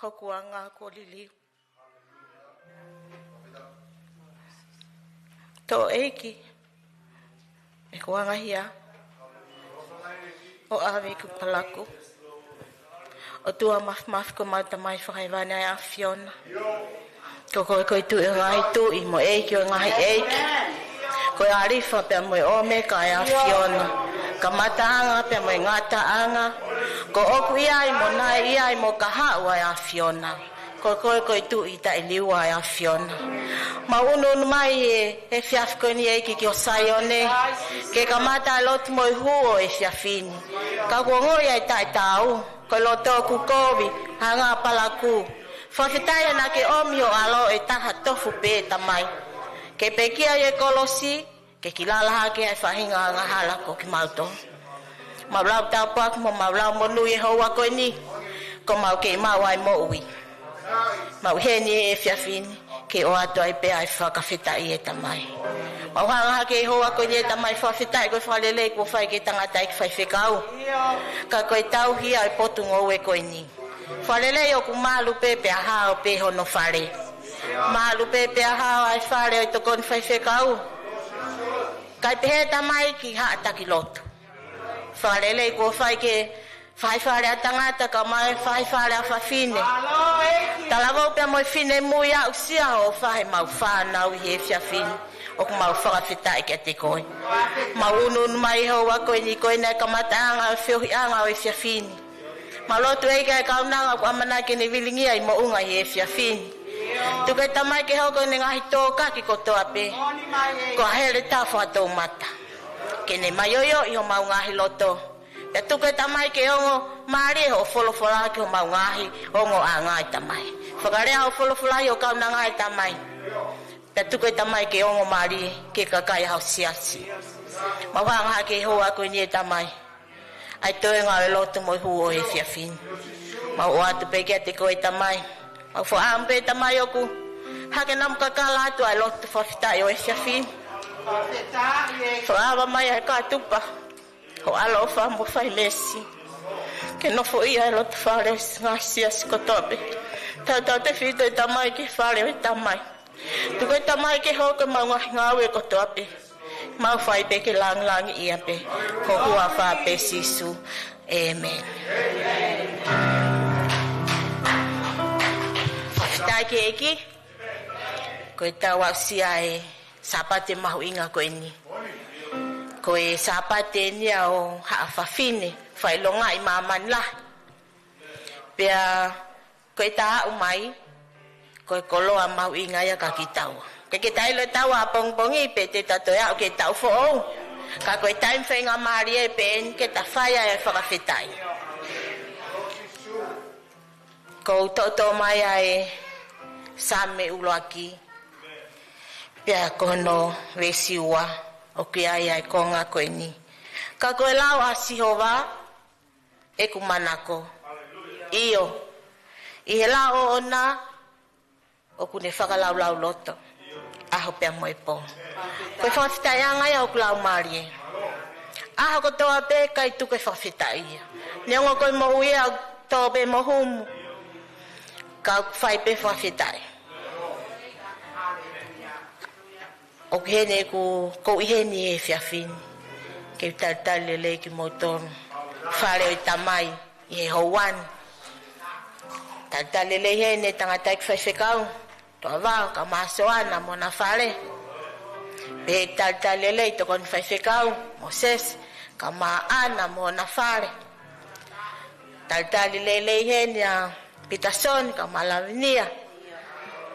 Hokuanga ko lili. To eiki. E kuanga hia. O awe ku palaku. O tua maf ko mata mai whakaiwana a Fiona. Ko koi tu e ngai tu i mo eiki o ngai eiki. Ko arifa pe mo o me ka a Fiona. Ka mataanga pe mo ngataanga. Ko oku ia i mo nai ia i mo ka hawa a Fiona. ko tu ita liwa ya fiona maunu mai e fiafkoni e ki o sayone ke kamata lot moi huo e fiafini ka gongo ya tau ko loto ku kovi hanga palaku fafitaya na ke omio alo e taha tofu pe tamai ke pekia ye kolosi ke kilala hake ai fahinga nga hala ko ki malto mablau tapak mo mablau mo nu Yehowa ko ni ko mau ke mawai mo ui mau heni e fiafini ke o ato ai pe ai whakawhitai e tamai mau hanga ke Yehowa ko ni e tamai whawhitai koe whalele ko whai ke tangata ik whai whikau ka koe tau hi ai potu ngou e koe ni whalele o ku malu pe pe aha o pe hono whare malu pe pe aha ai whare o i toko ni whai whikau kai pehe tamai ki haata ki lotu whalele ko whai ke whai whare a tangata ka mai whai whare a whawhine talawau pia moi whine mui au sia o whai mau whanau i he whiawhine o ku mau whakawhitai ke te koe mau unun mai hoa koe ni koe nei kamataanga o whiohi anga o i whiawhine ma lotu eika e kaunanga ku amana ke ne vilingia i mo unga i he whiawhine tuke tamai ke hoko ni ngahi tō kaki kotoa pe ko here tā whatou mata ke ne maioio i ho mau ngahi loto ya tuke tamai ke ongo maari ho wholofola ke ho mau ngahi ongo a ngai tamai whakarea ho wholofola i o kaunanga i tamai ya tuke tamai ke ongo maari ke kakai hau siasi mawanga ke hoa koe ni e tamai ai toe ngā e loto moi huo he whiawhine mau o atu pe ke te koe tamai mau fo ampe tamai oku hake nam kakala atu ai loto whawhitai o e whiawhine fo awa mai ai ka tupa ho alo fa mo fai mesi ke no fo ia e loto whare ngā siasi kotope tau te whito i tamai ke whare o tamai tuko i tamai ke hoke mau ngawe kotope mau fai pe ke lang ia pe ko hua wha pe sisu amen tai ke eki ko i tau au sia e sapate mahu inga ko ini ko e sapate ni au haa whawhine whai longa i maman lah pia ko i taha umai ko e koloa mahu inga ia ka ki tau ke tai lo tau a pongpongi pe te tatoia o ke tau fo'ou ka koe taim whenga maari e pe en ke ta whaia e whakawhitai ko toto mai ai same uloaki pia kono vesiua o ke ai konga koe ni ka koe lau a sihova e kumanako iyo i he lau ona o kune whakalau loto aho pia moi po koe whawhitai anga ia o kulau maari aho ko toa pe kai tuke whawhitai neongo koe mo ue au toa pe mo humu ka whai pe whawhitai o hene ko ihene e whiawhine ke tautale le ki motono whare o i tamai i he houan tautale le hene tangatai ki whaiwhekau toa wao ka masoana mo na whare pe tautale le i tokon whaiwhekau Moses ka maana mo na whare tautale le hene a Pitason ka malavinia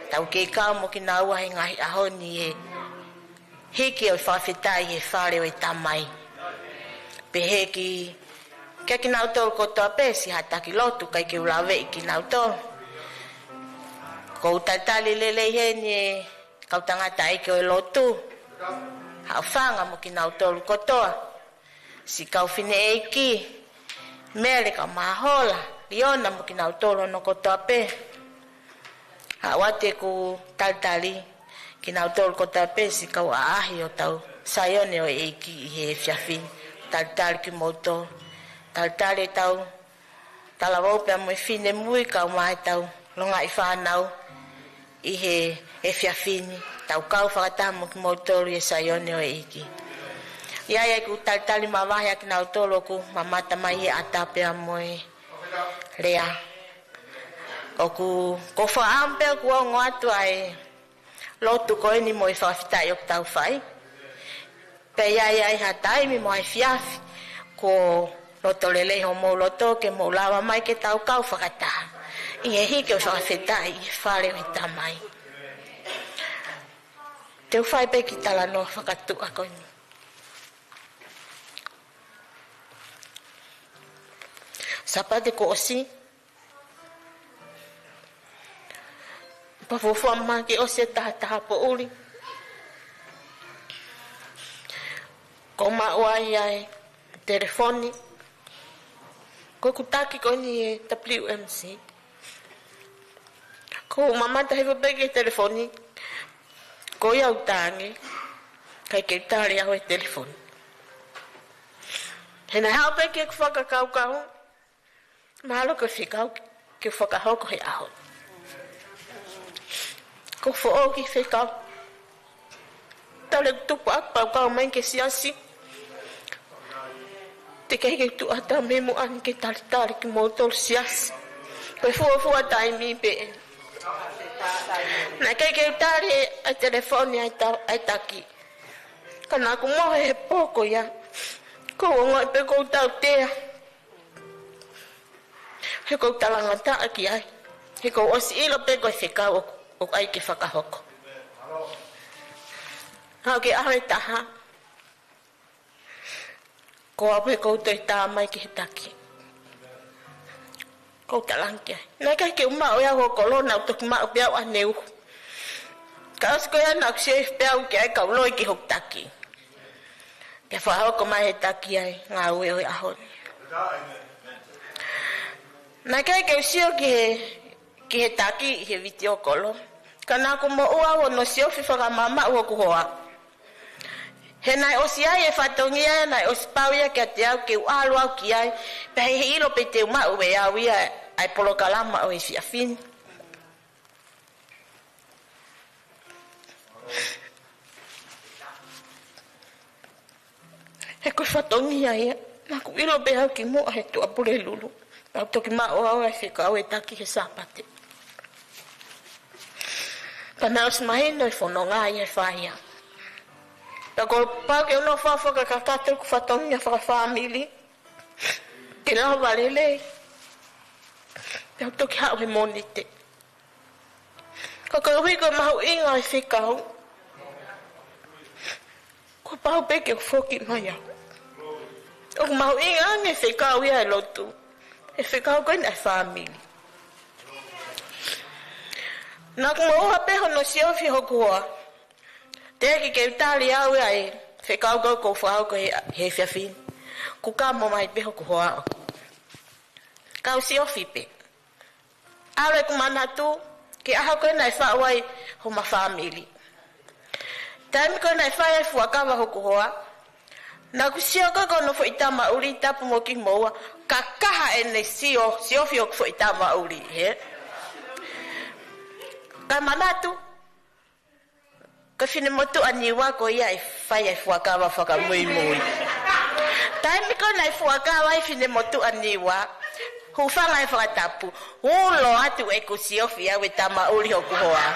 tau ke kau mo ki na ua he ngahi ahoni e hiki o whawhitai he whare o i tamai pe heki kia ki nautoro kotoa pe si hataki lotu kai ke ulawe i ki nautoro ko tatali lele hene kau tangata ike o lotu hau whanga mo ki nautoro kotoa si kau whine eiki mere ka mahola liona mo ki nautoro no kotoa pe hawate ku tatali ki nautoro kotoa pe si kau aahi o tau sayone o eiki i he whiawhine tatali ki moto tatali tau talawau pia mo i whine mui kau mai tau longa i whanau i he whiawhine tau kau whakatamu ki motoru e sayone o eiki ia ku tatali mawahi a ki nautoro ku mamata mai e atapea mo e rea o ku ko whaampe ku o ngoatu ai lotu koe ni mo i whawhitai o tau whai pe ia hatai mi mo ai whiawhi ko loto lele ho mo loto ke mo lawa mai ke tau kau whakataha I e hiki o whakawhetai I whare o tamai. Te whai pe ki tala no whakatua koe ni. Sapate ko osi. Pawhawha ki osi taha po uri. Ko mauai ai telefoni. Ko kutaki ko ni WMC. Ko mamata hewa peke telefoni. Ko iau tangi. Kai ke tari au e telefoni. Hena hao peke ku whakakau. Mahalo ko whikau ke whakahoko he aho. Ko whoo ki whikau. Tale tupu akpau kau main ke siasi. Te kei ke tu ata memu an ke tali ki motol siasi. Koe fua taimi pe. Na kei ke tali a telefoni ai taki. Kana aku mohe he poko ya. Ko ngoi pe kou tau tea. He kou talangata aki ai. He kou osi ilo pe koe whikau o ai ki whakahoko. Hau ke awe taha. Ko awe kou toi tā mai ki he taki. Kou talangi ai. Nai kai ke umau ia ko kolona utoki mau piau aneu. Ka osi koe ana ku sief piau ki ai kau loi ki hok taki. Ke whahoko mai he taki ai ngā ue oi ahon. Nai kai ke usio ki he taki he vitio kolo. Kana ku mo ua no sio fi whakamama ua ku hoa. He nai osi ai e whatongi ai, nai osi pau ia ki a te au ke ualu au ki ai, pe he ilo pe te umau e au ia ai polokalama o e fiafini. He koe whatongi ai, na ku ilo pe au ki mua he tua pule lulu. Pau toki mao au e whika au e taki he sapate. Pana osi mahino e whanonga ai e whahia. Tako pau ke uno whawhaka kakatu ku whatongi a whakawhamili. Ke lau walele. Pau toki hao he monite. Kaka hui ko mahu inga e whikau. Ko pau peke ku whoki mai au. O mahu inga ange whikau ia e lotu. E whikau koe na e whamili. Nā ku moha peho no siofi hoku hoa. Te ki ke utali au ai, whekau kau ko whahau ko he whiawhin. Ku ka mo mai peho ku hoa o. Kau siofi pe. Aure ku manatu, ke aha koe nai whauai ho ma whamili. Taimi koe nai whai ai fuakawa hoku hoa. Nā ku sio koko no whaitama uri tapu mo ki moua, ka kaha ene siofi o ku whaitama uri, he? Ka manatu, ka whine motu aniwa ko ia e whai ai fuakawa whakamui mui. Taimi ko nai fuakawa ai whine motu aniwa, hufanga e whakatapu, hulo atu e ku siofi au e tama uri hoku hoa.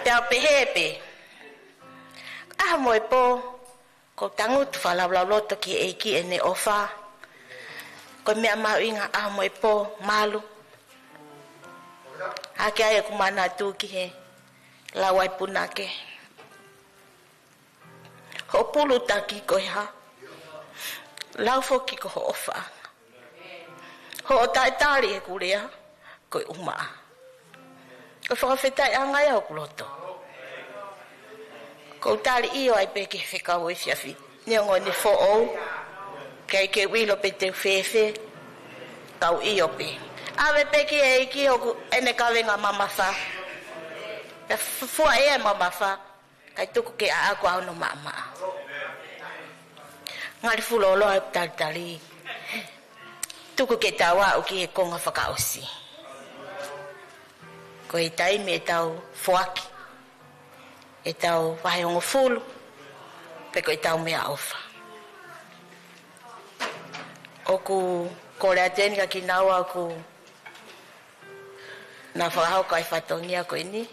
Pea pehepe. Ah moe po, ko tangutu whalawlauloto ki eiki e ne ofa. Ko mea mau inga ah moe po, malu. Hake ai ku mana tu ki he lawai punake. Ho pulu taki ko ha. Lau foki ko ho ofa. Ho tai tari e kurea ko uma. Ko whakawhetai angai au kuloto. Ko tari iyo ai peke whekau e whiawhi. Niongo ni fo ou. Kei ke wilo pe te whewhe. Kau iyo pe. Awe peki e iki o ene kawenga mamafa. E fua e mamafa. Kai tuku ke a aku au no mama. Ngari fulolo au talitali. Tuku ke tawa o ki e konga whakaosi. Ko e taimi e tau fuaki. E tau wahiongo fulu. Peko e tau mea ofa. Oku kore ateni ka kinawa aku na whahau kai whatongia koe ni.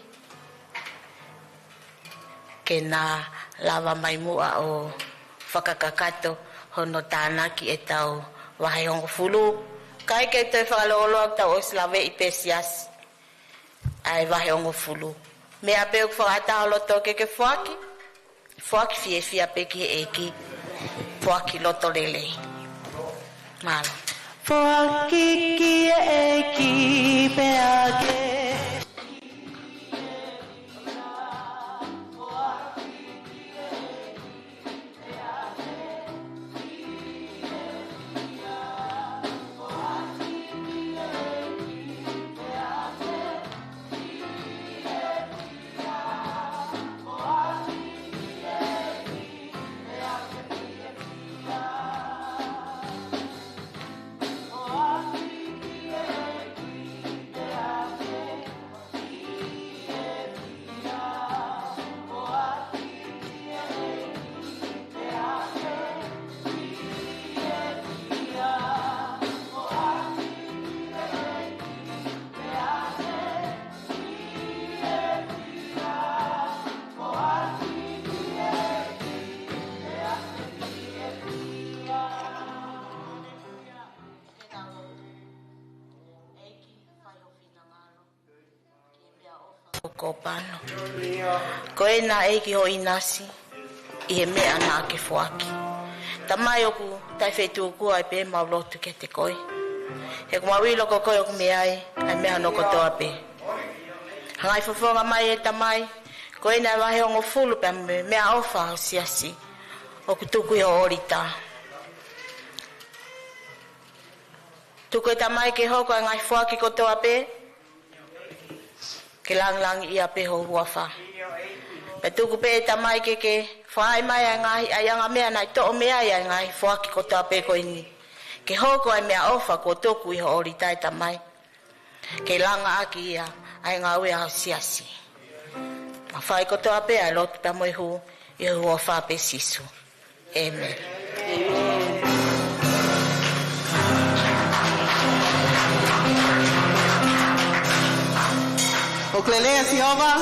Ke na lava mai mua o whakakakato hono tānaki e tau wahai hongo fulu Kai ke te whakalolo ta o slawe I pesias. Ai wahe ongo fulu. Me ape uk whakata loto ke whaki. Whaki fie fia pe ki eki. Whaki loto lele. Malo. Whaki ki eki pe ake. Kopano. Koe na eki ho inasi. I he mea na ke whaki. Tamai oku tai whetu oku ai pe maulotu ke te koe. He kumawi loko koe oku mea ai mea noko toa pe. Hangai whawhonga mai e tamai. Koe na wahe ongo fulu pe mea ofa o siasi. Oku tuku i ho orita. Tuku e tamai ke hoko ai ngai whaki ko toa pe. Ke lang ia pe ho huafa. Pe tuku pe tamai ke whaai mai ai anga mea nai to o mea ai ngai whaki ko toa pe ko ini. Ke hoko ai mea ofa ko toku I ho ori tai tamai. Ke langa aki ia ai ngā ue au siasi. Ma whai ko toa pe ai lotu pe moi hu I huafa pe sisu. Amen. Oklelea Sihova.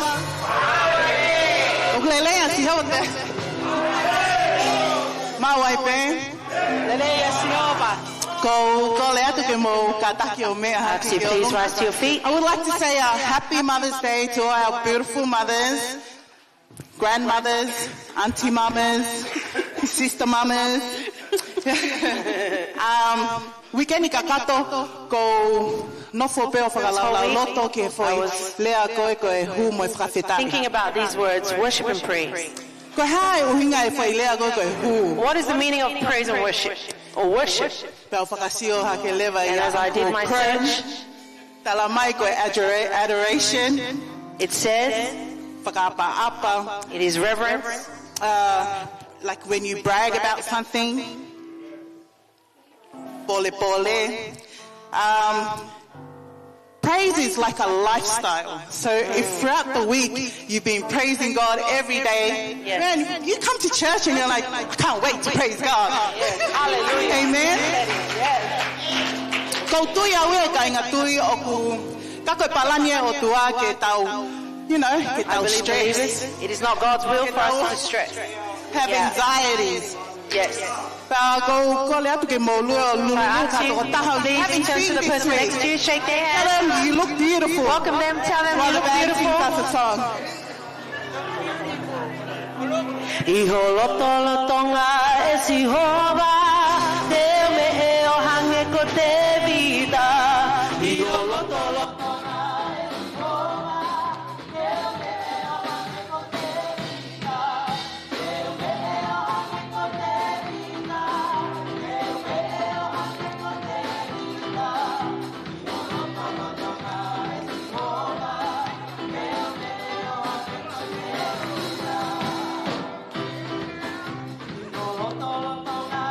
Oklelea Sihova. Mawaipe. Lelea Sihova. Ko lea tu ke mo kataki o mea haki. Please rise to your feet. I would like to say a happy Mother's Day to all our beautiful mothers, grandmothers, auntie mamas, sister mamas. Weekend kakato ko nofo pe o whakalala loto ke foi lea koe hu mo whakawhetanga. Thinking about these words, worship and praise. Ko hai o hinga e whai lea koe hu. What is the meaning of praise and worship? Or worship? Pe o whakasio ha ke lewa And as I did my search, tala mai koe adoration. it says Whakaapa-apa. it is reverence. Like when you brag about something. Pole pole. Praise is like a lifestyle. So if throughout the week you've been praising God every day, Yes. man, you come to church and you're like, I can't wait to praise God. Hallelujah. Amen. Ko tui a ue ka inga tui o ku kako palania o tua ke tau, ke I tau believe stress, it is not God's will for us to stress. have anxieties. Yes. Pa ko le atu ke mo lua lulu I ka ask you, to taha please turn to the person next to you, shake their Tell hand, them you look beautiful. welcome them, tell them you One of look the band sings beautiful. us a song. Iho loto lotonga e Sihova, te me e o hange ko te vida. Iho loto lotonga e Sihova, te me e o hange ko te vida. Te me e o hange ko te vida. Te me e o hange ko te vida. Iho loto lotonga e Sihova, te me e o hange ko te vida. Iho loto lotonga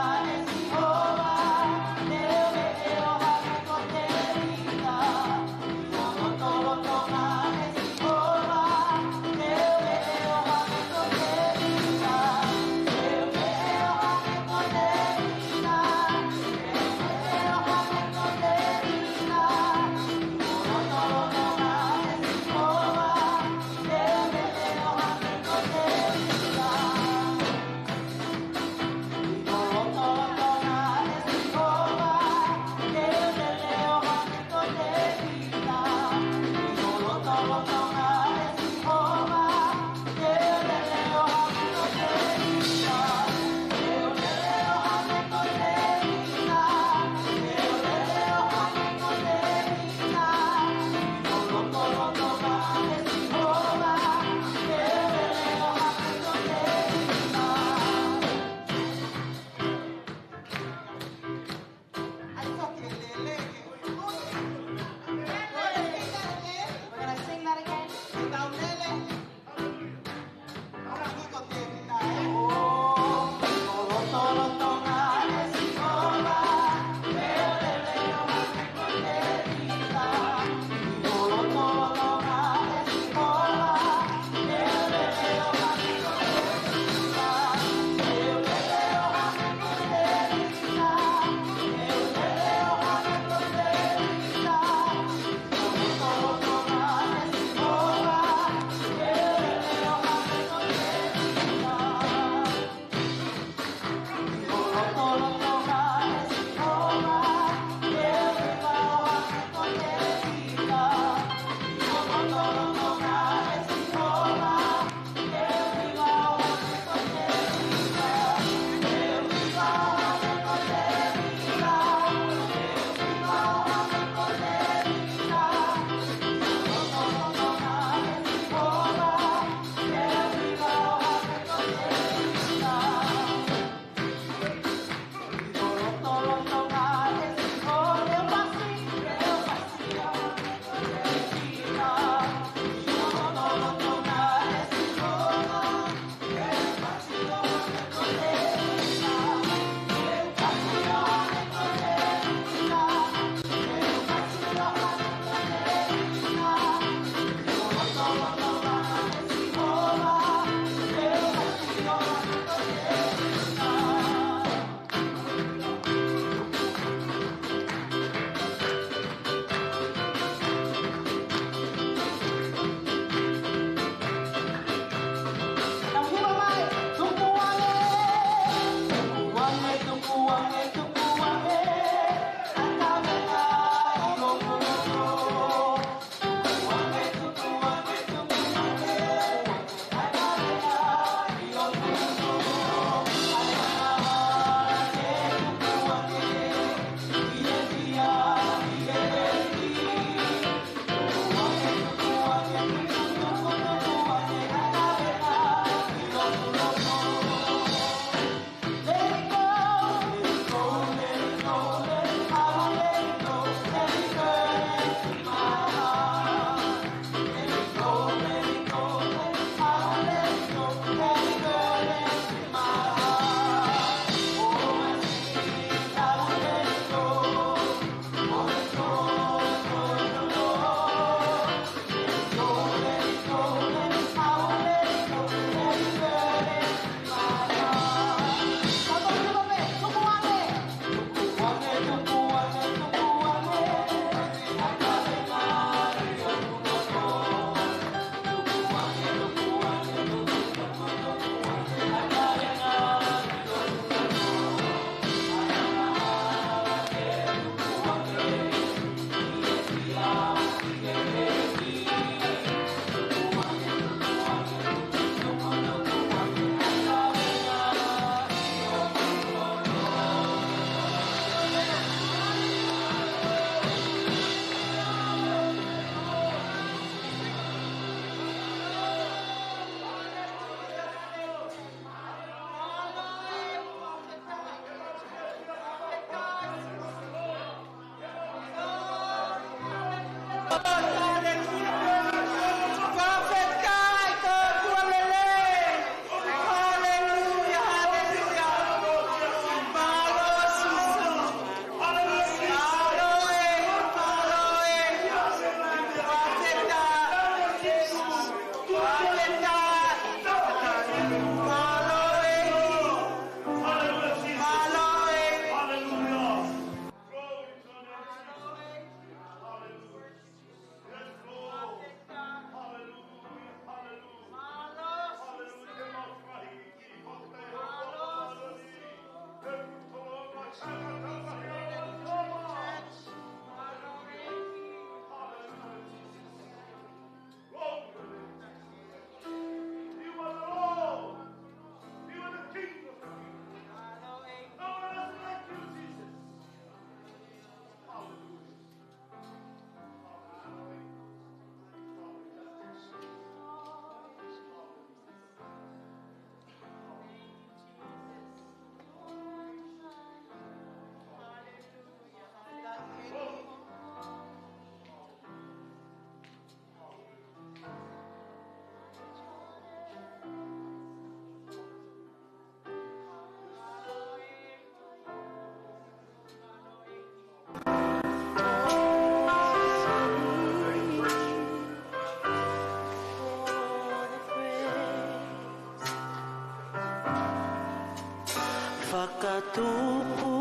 Fakatupu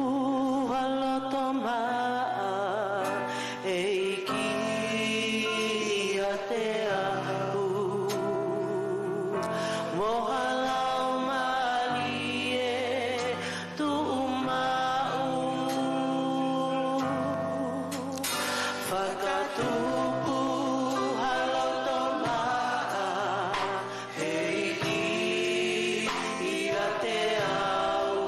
halotoma eiki ateahu mohalau malie tu umau Fakatupu halotoma eiki ateahu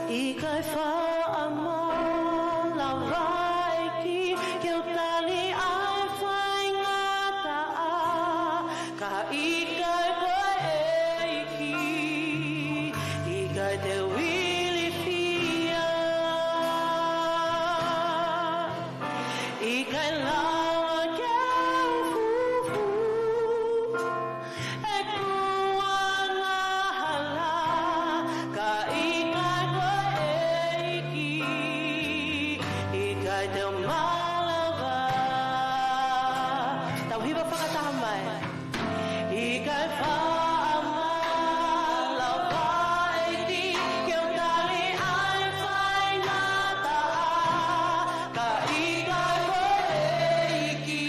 Ikai whaama lawa eki ke o tali ai whaingata ka ikai koe eki ikai te wili fia ikai lawa ke fufu e kuana hala ka ikai koe eki ikai te malawa tau hiwa whakataha mai ikai whaama lawa eki ke o tali ai whaingata ka ikai koe eki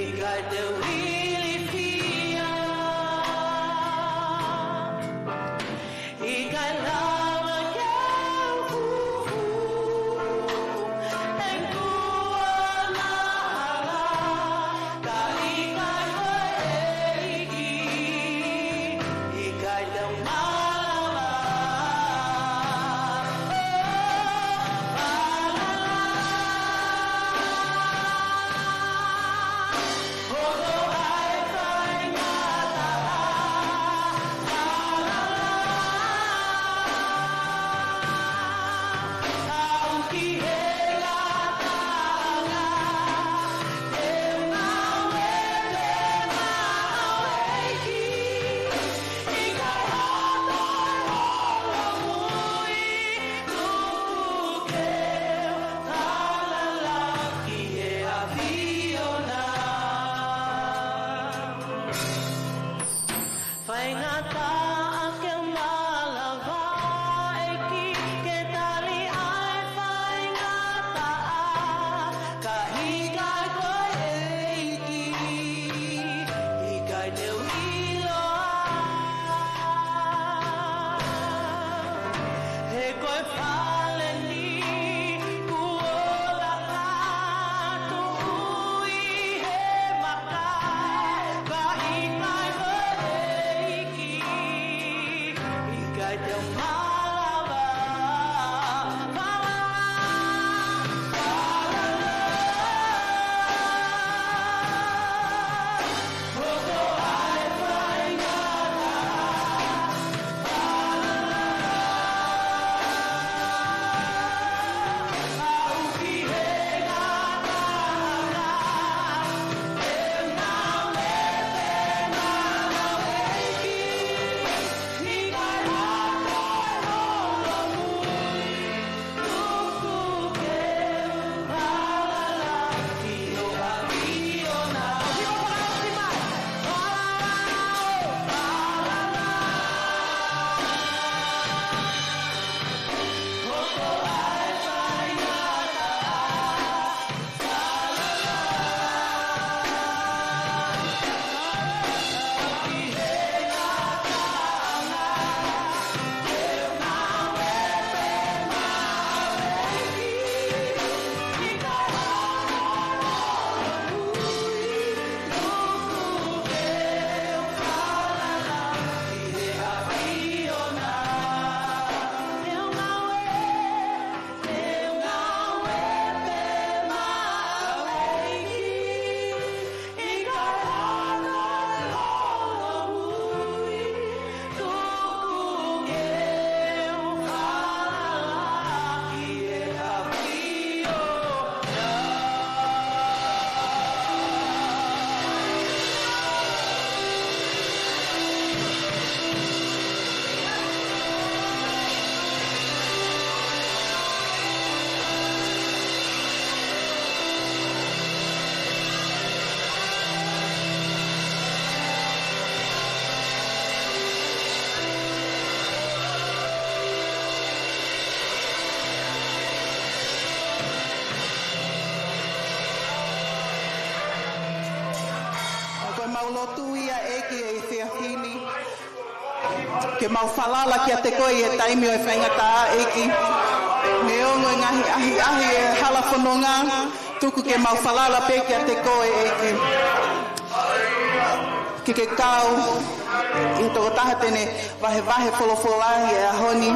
ikai te wili fia ikai lawa ke fufu e kuana hala ka ikai koe eki ikai te malawa Holo ai whaingata Tau ki he ngatanga E mawe te maweiki Ikai hatoi holo mui Tuku keu halala ki he aviona Whaingata ake malawa eki ke tali ai whaingata ka ikai koe eki ikai te wiloa he koe whaleni kuola kato ui he maka ka ikai koe eki ikai te malawa Hoko ai whaingata Au ki he ngatanga E mawe te maweiki Ikai hatoi holo mui Tuku keu halala ki o aviona Hoko ai whaingata ki he ngatanga E mawe te maweiki Ikai hatoi holo mui Tuku keu halala ki he aviona Meu ngawe pe maweiki Ikai hatoi holo mui Tuku keu halala ki he aviona Koe mau lotu ia eki e whiahini. Ke mau whalala ki a te koe e taimi o e whaingata a eki. Me ongo e ngahi ahi e hala whanonga. Tuku ke mau whalala pe ki a te koe eki. Ki ke kau I toko taha tene vahe folofolahi e ahoni.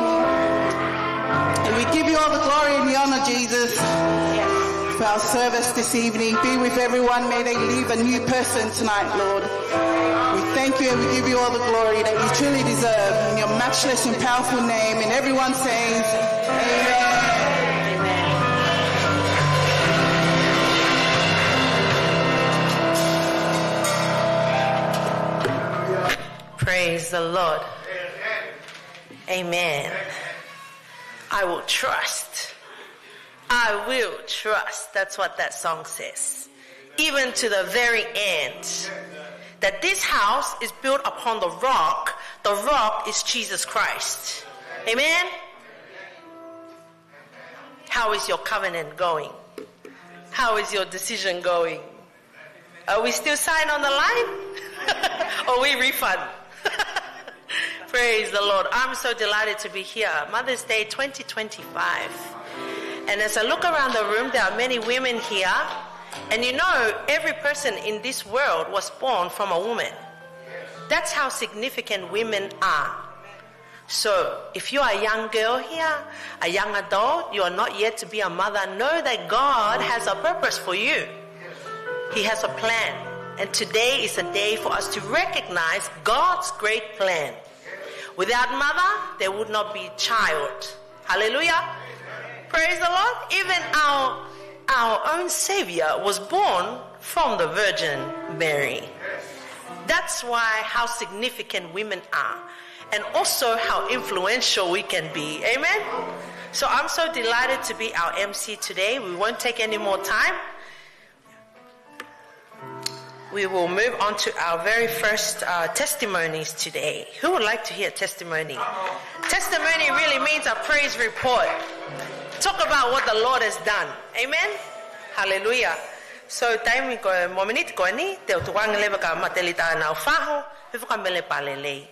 And we give you all the glory and the honor, Jesus, for our service this evening. Be with everyone. May they leave a new person tonight, Lord. We thank you and we give you all the glory that you truly deserve. In your matchless and powerful name. And everyone says, Amen. Praise the Lord. Amen. I will trust. I will trust. That's what that song says. Even to the very end. That this house is built upon the rock. The rock is Jesus Christ. Amen? How is your covenant going? How is your decision going? Are we still signed on the line? Or we refund? Praise the Lord. I'm so delighted to be here. Mother's Day 2025. And as I look around the room, there are many women here. And you know, every person in this world was born from a woman. That's how significant women are. So, if you are a young girl here, a young adult, you are not yet to be a mother, know that God has a purpose for you. He has a plan. And today is a day for us to recognize God's great plan. Without mother, there would not be child. Hallelujah. Praise the Lord. Even our own Savior was born from the Virgin Mary. That's why how significant women are. And also how influential we can be. Amen. So I'm so delighted to be our MC today. We won't take any more time. We will move on to our very first testimonies today. Who would like to hear testimony? Testimony really means a praise report. Talk about what the Lord has done. Amen? Hallelujah. So, time ko momenit ko ni te tuang leva ka matelita na faho, ifuka mele palele.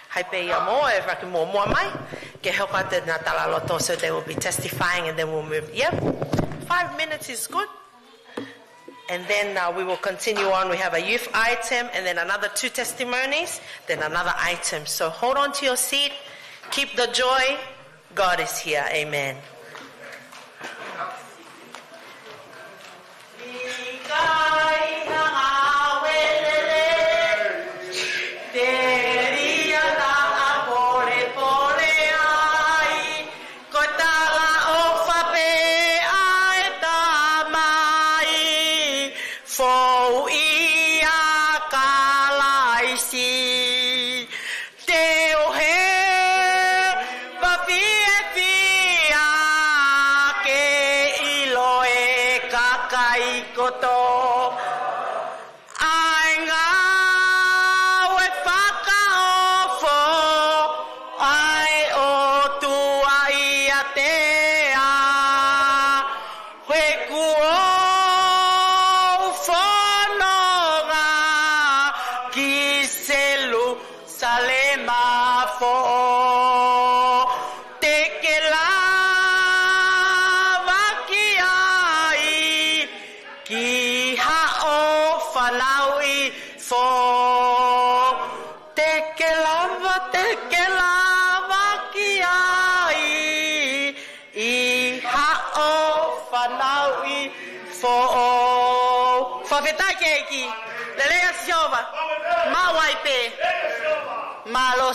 Hai pe ya mo e fa ki mo mai ke hoka te na talaloto, so they will be testifying and then we'll move. Yep. 5 minutes is good. And then we will continue on. We have a youth item and then another 2 testimonies, then another item. So hold on to your seat. Keep the joy. God is here. Amen.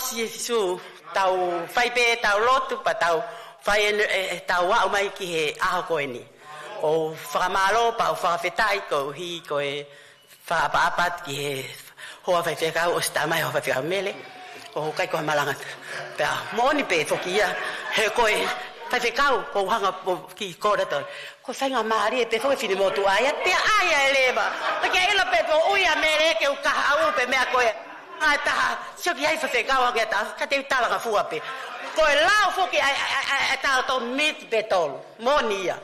Si su tau fai pe tau lotu pa tau fai tau wa mai ki he a ko ni o famalo pa fa fetai ko hi ko e fa pa pat ki he ho fa fe ka o sta mai ho fa fe mele o kai ko malanga pa mo ni pe fo ki ya he ko e fa fe ka o hanga ki ko da to ko fa nga mari pe fo fi mo tu aya te aya eleba ke ela pe o uya mele ke o ka au pe me ko e ata sio ki ai fa gawa ke ta ka te tala ka fua pe ko lao fo ki ai ta to mit betol monia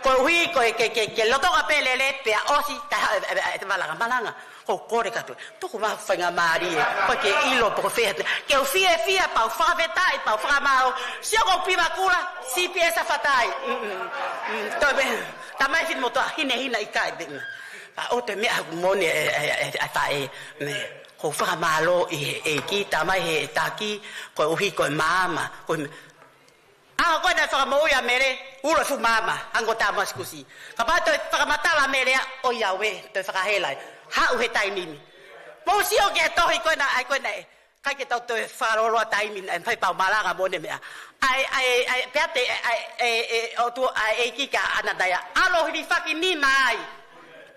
ko hui ko ke lo to ka pele le pe o si ta malanga ko kore ka to ko va fa nga mari ko ke ilo profeta ke o fia pa fa vetai pa fa ma sio ko piva kula si piesa fatai to be ta mai fit moto hina ikai ben pa o te me moni ata me ko whakamalo e ki tamai he taki ko uhi ko mama ko ko na whakamau ia mere ura fu mama ango tamas kusi ka ba to whakamatala mere o iawe to whakahelai ha uhe taimimi mo si o ke tohi ko na ai ko na kai ke tau to wharoro taimimi en pai pau malanga mone mea ai peate o tu ai ki ka anadaya alo hiri whakini mai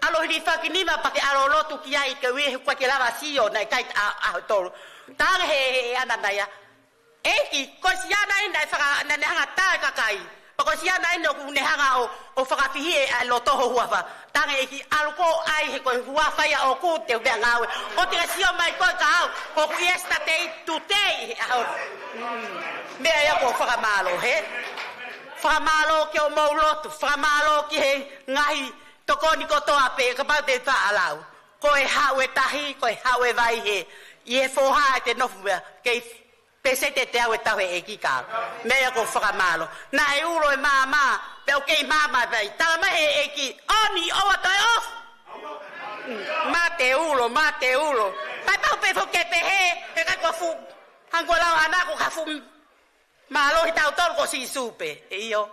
alo hiri whakinima pake alo lotu ki ai ke wehe kwa ke lava sio na kai a tolu tanga he anadaya eki ko siana ina whaka na hanga tā kakai pako siana ina ku ne hanga o whakapihi e loto ho huawa tanga eki aluko ai he ko huawhaia o ku te uvea ngawe o te sio mai ko ka au ko fiesta te tu te au mea ia ko whakamalo he whakamalo ke o maulotu whakamalo ki he ngahi toko ni ko toa pe ka pau te whaalau ko e hau e tahi ko e hau e vai he i e foha te nofu ke pese te te au e tawe e ki ka mea ko whakamalo na e uro e mama pe o kei mama vai tala mahe e ki oni oa toi off ma te ulo pai pau pe fo ke pe he ka ko fu hango lau ana ko ka fu malo hi tau tol ko si supe e io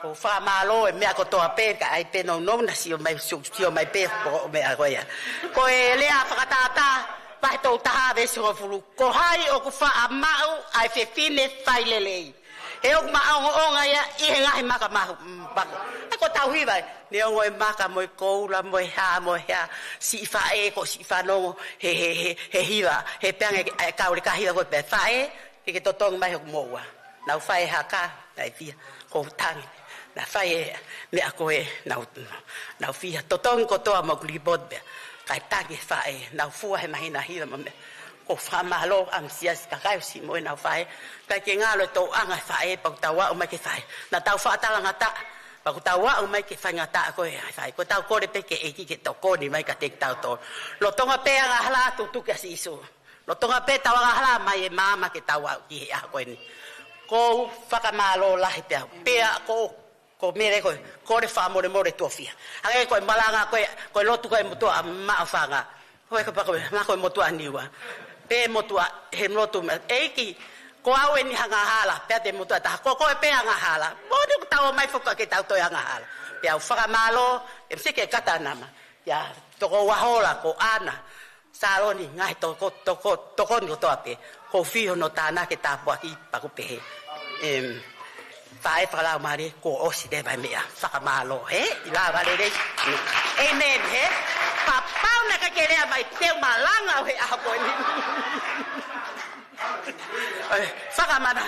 ko whakamalo e mea ko toa pe ka ai pe no na sio mai pe ko mea koia ko e lea whakatata vai tau taha vesi ko fulu ko hai o ku whaamau ai fefine whailelei e o maongo onga ia i he ngahi maka mahu e ko tau hiwai ne ongo e maka mo e koula mo e ha mo e ha si whae ko si whanongo he hiwa he peange e kaure ka hiwa ko pe whae ke totong mai ho moua nau whae haka nai fia ko tangi na whae me a koe nau fia totong ko toa mo kulibot bea kai tangi whae nau fua he mahina hiwa mame ko whamalo am sias kakai si mo nau whae kai ke ngalo tau anga whae pau tawa o mai ke whae na tau whaatalanga ta pau tawa o mai ke whainga ta koe whae ko tau kore pe ke eki ke tau koni mai ka te tau to lo tonga pe anga hala tutuka si isu lo tonga pe tau anga hala mai e mama ke tau au ki he a koe ni ko whakamalo lahi pea ko mere ko re fa more tofia anga ko malanga ko lotu ko motua ma fanga ko ka pa ko ma ko motua niwa pe motua he lotu eki ko awe ni hanga hala pe te motua ta ko pe hanga hala mo ni ta mai foka ke ta to hanga hala pe au whakamalo e se ke kata nama ya to ko wahola ko ana saloni ngai to ko ni to ape ko fio no tana ke ta po aki pa ko pe Whae whalau mare ko osi te vai mea whakamalo he i la vale rei amen he papau na ka kerea mai teu malanga he a koe ni whakamana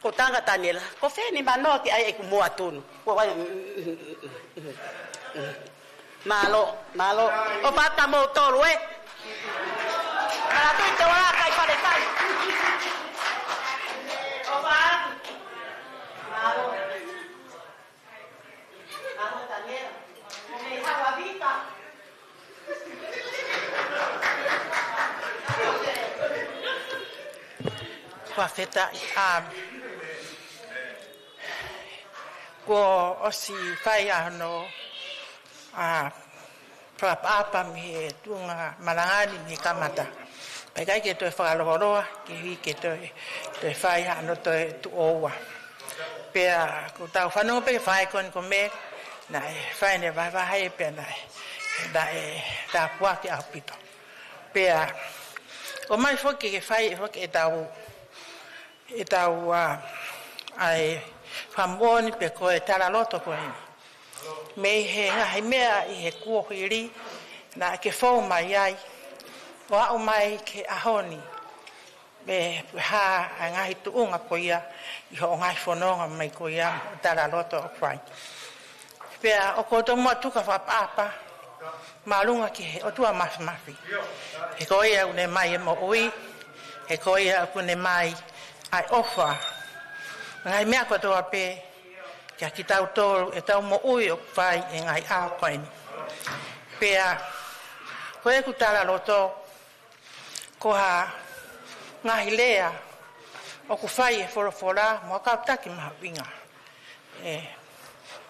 ko tanga tanela ko wheni mano ki ai e kumua tunu ko vai malo o pata mo tolu e para tu te wala kai whare kai o pata Whawheta ko osi whai ano whapapa mi he tunga malangani mi kamata pai kai ke toi whakaloroa ki hui ke toi whai ano toi tu oua pea ko tau whanau pe whai kon ko me na whai ne wahai pe na ta pua ki apito pea ko mai whoki ke whai whoki e tau ai whamoni pe ko e tala loto ko hini me he ngahi mea i he kua hiri na ke whau mai ai o au mai ke ahoni me ha a ngahi tuunga ko ia i ho ngai whanonga mai ko ia tala loto o whai pea o koto mua tuka whapapa malunga ki he o tua mafi he ko ia une mai e mo ui he ko ia une mai ai ofa ngai mea ko toa pe kia ki tau tolu e tau mo ui o whai e ngai a koini pea ko e kutala loto ko ha ngahi lea o ku whai e whorofora mo kautaki maha winga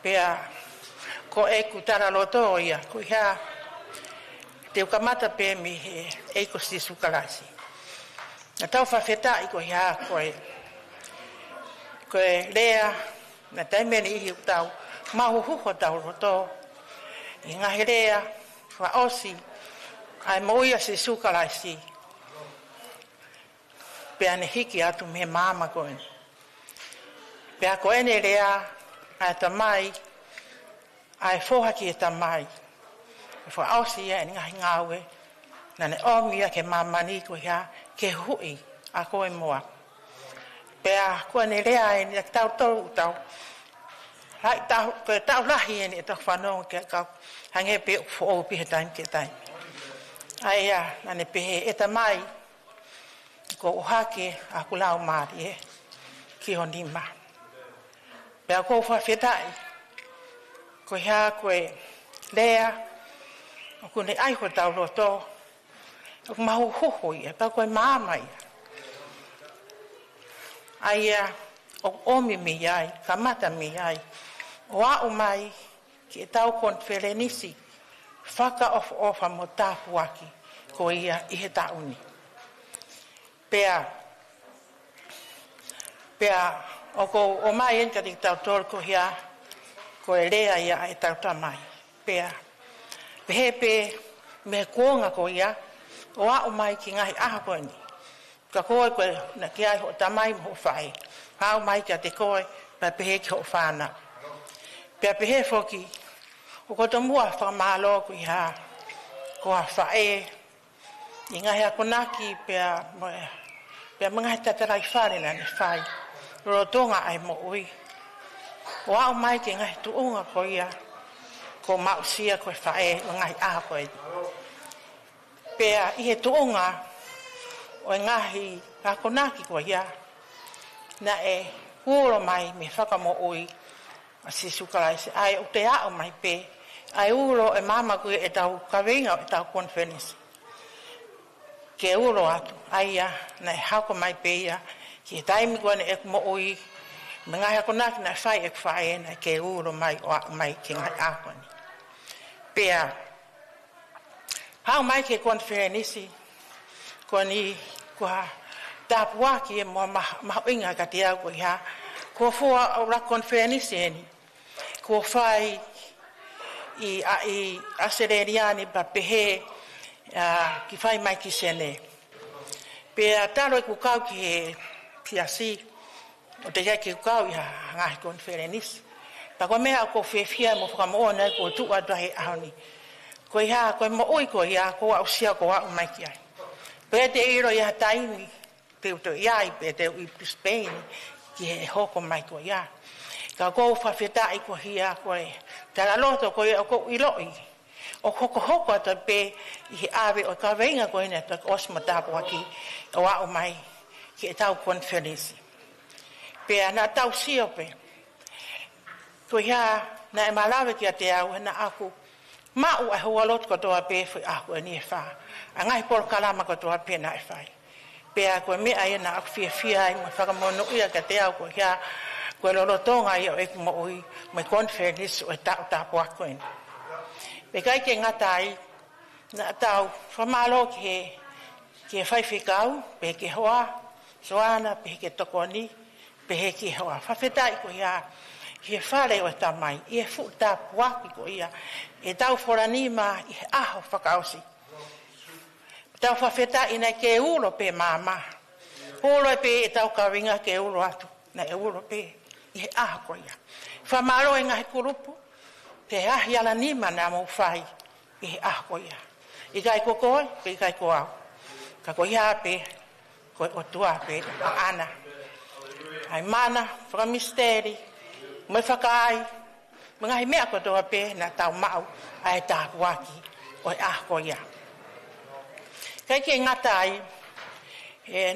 pea ko e kutala loto ia ko ia te ukamata pe mi e ko si sukalasi na tau whawheta i ko hea koe lea na taimeni ihi utau mahu huho tau roto i ngahi lea wa osi ai moia si sukalasi pe ane hiki atu me mama koe pe a koe ne lea ai tamai ai fohaki e tamai fa osi e ngahi ngawe na ne omia ke mamani ko ya ke hui a koe moa pe a koe ne lea e ni tau hai tau lahi e ni tau whanau ke kau hange pe o pihe taim ke taim ai a na ne pehe e tamai ko uhake a kulau maari e ki honima pe a kou whawhetai ko hea koe lea o kune ai ko tau roto o mahu hoho ia pa koe maama ia ai o omi mi ai kamata mi ai o au mai ki e tau konferenisi whaka ofa mo tāpuaki ko ia i he tauni pea o ko o mai enka di tau tol ko hea ko e lea ia e tau tamai pea pehepe me kuonga ko ia o au mai ki ngahi aha koe ni ka koe koe na ki ai ho tamai mo whae au mai kia te koe pa pehe ki ho whana pea pehe foki o koto mua whamalo ko iha ko a whae i ngahi a konaki pea mga tatarai whare na ne whai rotonga ai mo ui o au mai ki ngahi tuunga ko ia ko mausia ko whae ngai aha koe pea i he tuunga o ngahi ka konaki ko ia na e huoro mai me whakamo ui a si sukalaisi ai o te ao mai pe ai uro e mama koe e tau kawenga o e tau conference ke uro atu ai a na e hauko mai pe ia ki e taimi koe ne e kumo ui me ngahi a konaki na whai e kwhae na ke uro mai o a mai ki ngai a koe pea hau mai ke konferenisi ko ni ko tapuaki e mo mahuinga ka te au ko ia ko fua o la konferenisi ni ko fai i asereriani pa pehe ki fai mai ki sene pea talo e ku kau ki he piasi o te ia ki kau ia ngahi konferenisi pa ko mea ko fefia mo whakamoona ko tua dahe ahoni ko ia ko mo ui ko ia ko au sia ko au mai ki ai pe te iro ia taimi te uto ia i pe te ui Spain ki he hoko mai ko ia ka ko whawhetai ko hia ko e tara loto ko ia ko iloi o hoko ata pe i he awe o ka venga ko ina ta osma tapo aki o au mai ki e tau konferensi pe ana tau sio pe ko ia na e malawe ki a te au na aku mau e hoa lot ko toa pe fu aku ni fa angai por kalama ko toa pe na e fai pe ako me ai na aku fia ai mo fa mo no ia ka te au ko ia ko lo tonga ia e mo ui me conference o ta po ako en pe kai ke ngatai na tau fa malo ke fai fikau pe ke hoa soana pe ke tokoni pe ke hoa fa fetai ko ia he whare o tamai, i e futa puaki ko ia, e tau whoranima i he aho whakausi. Tau whawheta ina ke ulo pe mama, ulo e pe e tau kawinga ke ulo atu, na e ulo pe i he aho ko ia. Whamaro e ngahi kurupu, te ahi ala nima na mau whai i he aho ko ia. I kai ko koe, pe i kai ko au. Ka ko ia pe, ko o tua pe, ana. Ai mana, whakamisteri, mai whakai, mga himea ko toa pe na tau mau ai tāpuaki o e ahko ia. Kai ke ngatai,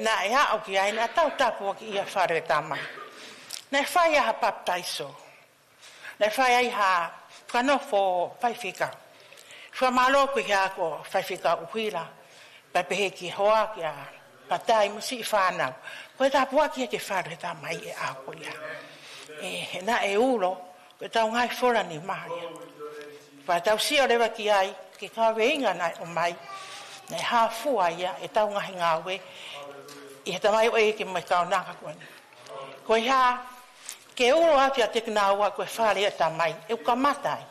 na e hao ki ai na tau tāpuaki ia whare tamai. Na e whai aha baptaiso. Na e whai ai ha whanofo whaiwhika. Whamalo ko hea ko whaiwhika uhuila. Papehe ki hoa ki a patai musi whanau. Ko e tāpuaki e ke whare tamai e ahko ia. Na e ulo, ko tau ngai fora ni maia. Wa tau sio rewa ki ai, ke ka veinga nai o mai nei ha fua ia e tau ngahi ngawe i heta mai o e ke mai kaunaka koeni ko ia ke uro atu a teki nā ua koe whare e tā mai e uka matai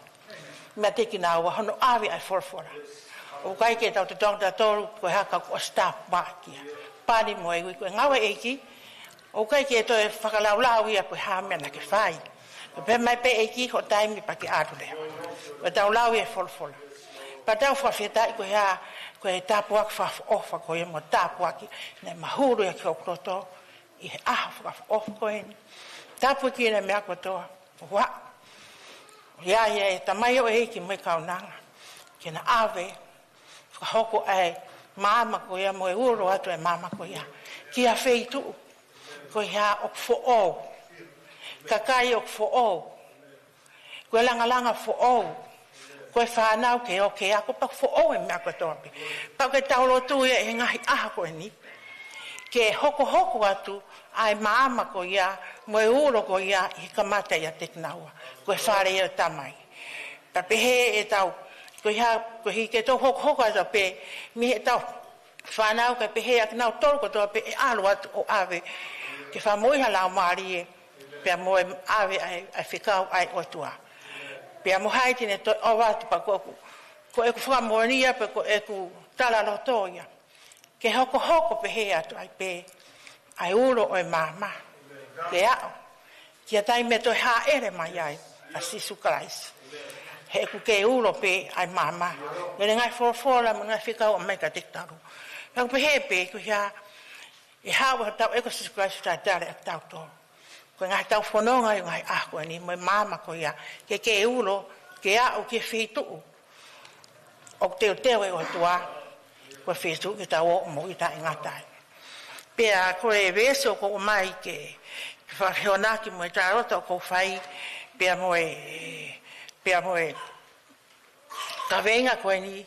mea teki nā ua hono awe ai forfora o kai ke tau te tonga toru koe haka ko staff mākia pāni mo e koe ngawe eiki o kai ke to e whakalaulau ia koe hāmea na ke whai pe mai pe eiki ho taimi pa ke atu lea o tau lau e forfora pa tau whawhetai koe ha koe tāpuaki whawhofa koe mo tāpuaki nei mahuru e kia okroto i he aha whawhofa koe ni tāpuaki nei mea kotoa wa ia e tamai o eiki mai kaunanga ke na awe whahoko ai māma koe ia mo e uro atu e māma koe ia kia wheitu koe ia o who'o kakai o who'o koe langa who'o koe whanau ke o ke ako pa who'o e mea kotoa pe pa koe taulo tu ia e ngahi aha koe ni ke hoko atu ai māma ko ia mo e uro ko ia i kamata ia teknaua koe whare ia tamai pa pehe e tau ko hi ke tau hoko atu pe mi he tau whanau ke pehe ak nau tolu kotoa pe e alu atu o ave ke whamoiha lau maari e pe mo e ave ai whikau ai otua pe mo haiti ne to o watu pa ko e ku whamonia pe ko e ku tala lotoia ke hoko pehe atu ai pe ai uro o e mama ke ao kia tai me to ha ere mai ai a sisu Christ he ku ke uro pe ai mama ngere ngai forfora mo ngai whikau o mai ka tiktaru ka pehe pe ku ya e hawa tau e ko sisu Christ ta tare a tau to ko ngai tau whanonga i ngai ko ni mo mama ko ya ke uro ke ao ke whitu o te e o tua ko whitu ki tau o mo i ta ingatai pea koe veso ko mai ke whaheonaki mo e tarota ko whai pea mo e ka venga koe ni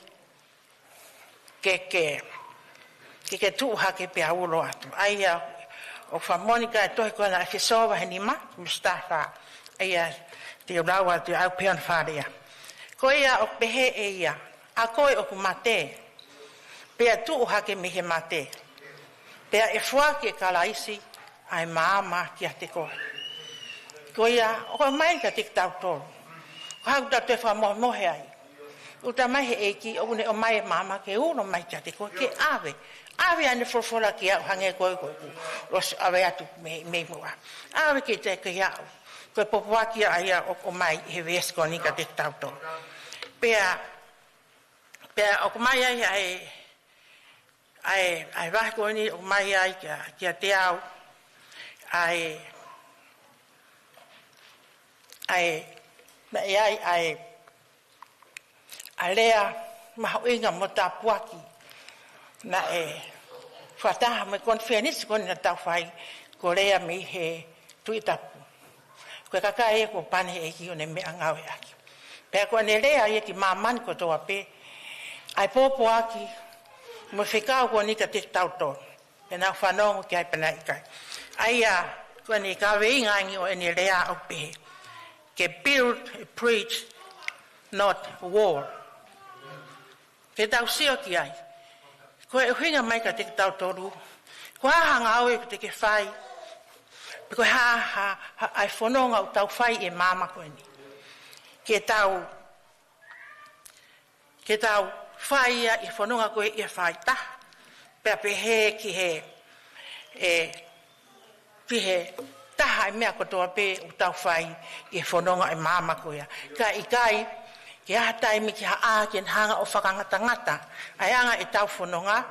ke tuha ke pea ulo atu aia o whamonika e tohi koe na e whesowa he nima Mustafa aia te uraua te au peon wharea koe ia o pehe e ia a koe o ku mate pea tuha ke mihe mate pea e fua ki e kalaisi ai maama ki a te koe. Ko ia, o koe mai ka te tau tolu. Ko hau tau te wha mohe ai. Uta mai he eiki, o une o mai e maama ke uno mai ki a te koe, ke awe. Awe ane forfora ki au hange koe koe ku. Os awe atu me mua. Awe ki te ke iau. Koe popua ki a ia o mai he vesko ni ka te tau tolu. Pea o mai ai ai vahko ni o mai ai kia te au ai lea mahoinga mo tapuaki na whataha me konfenisi koni na tau whai ko lea mi he tuitapu koe kakai e ko pane e ki o ne mea ngawe aki pea ko ne lea e ki mamani ko toa pe ai popo aki mo whikau ko ni ka te tau tō. E nā whanongo ki ai panai kai. Aia, ko ni ka wei ngangi o ene rea au pehe. Ke build, preach, not war. Ke tau sio ki ai. Ko e huinga mai ka te tau tōru. Ko hanga au e te ke whai. Ko ai whanonga o tau whai e mama ko ni. Ke tau whai ia i whanonga koe i a whai ta. Pea pehe ki he taha i mea kotoa pe o tau whai i whanonga i mama koe ia. Ka i kai, ki aha taimi ki ha a ki hanga o whakangata ngata. Ai anga i tau whanonga,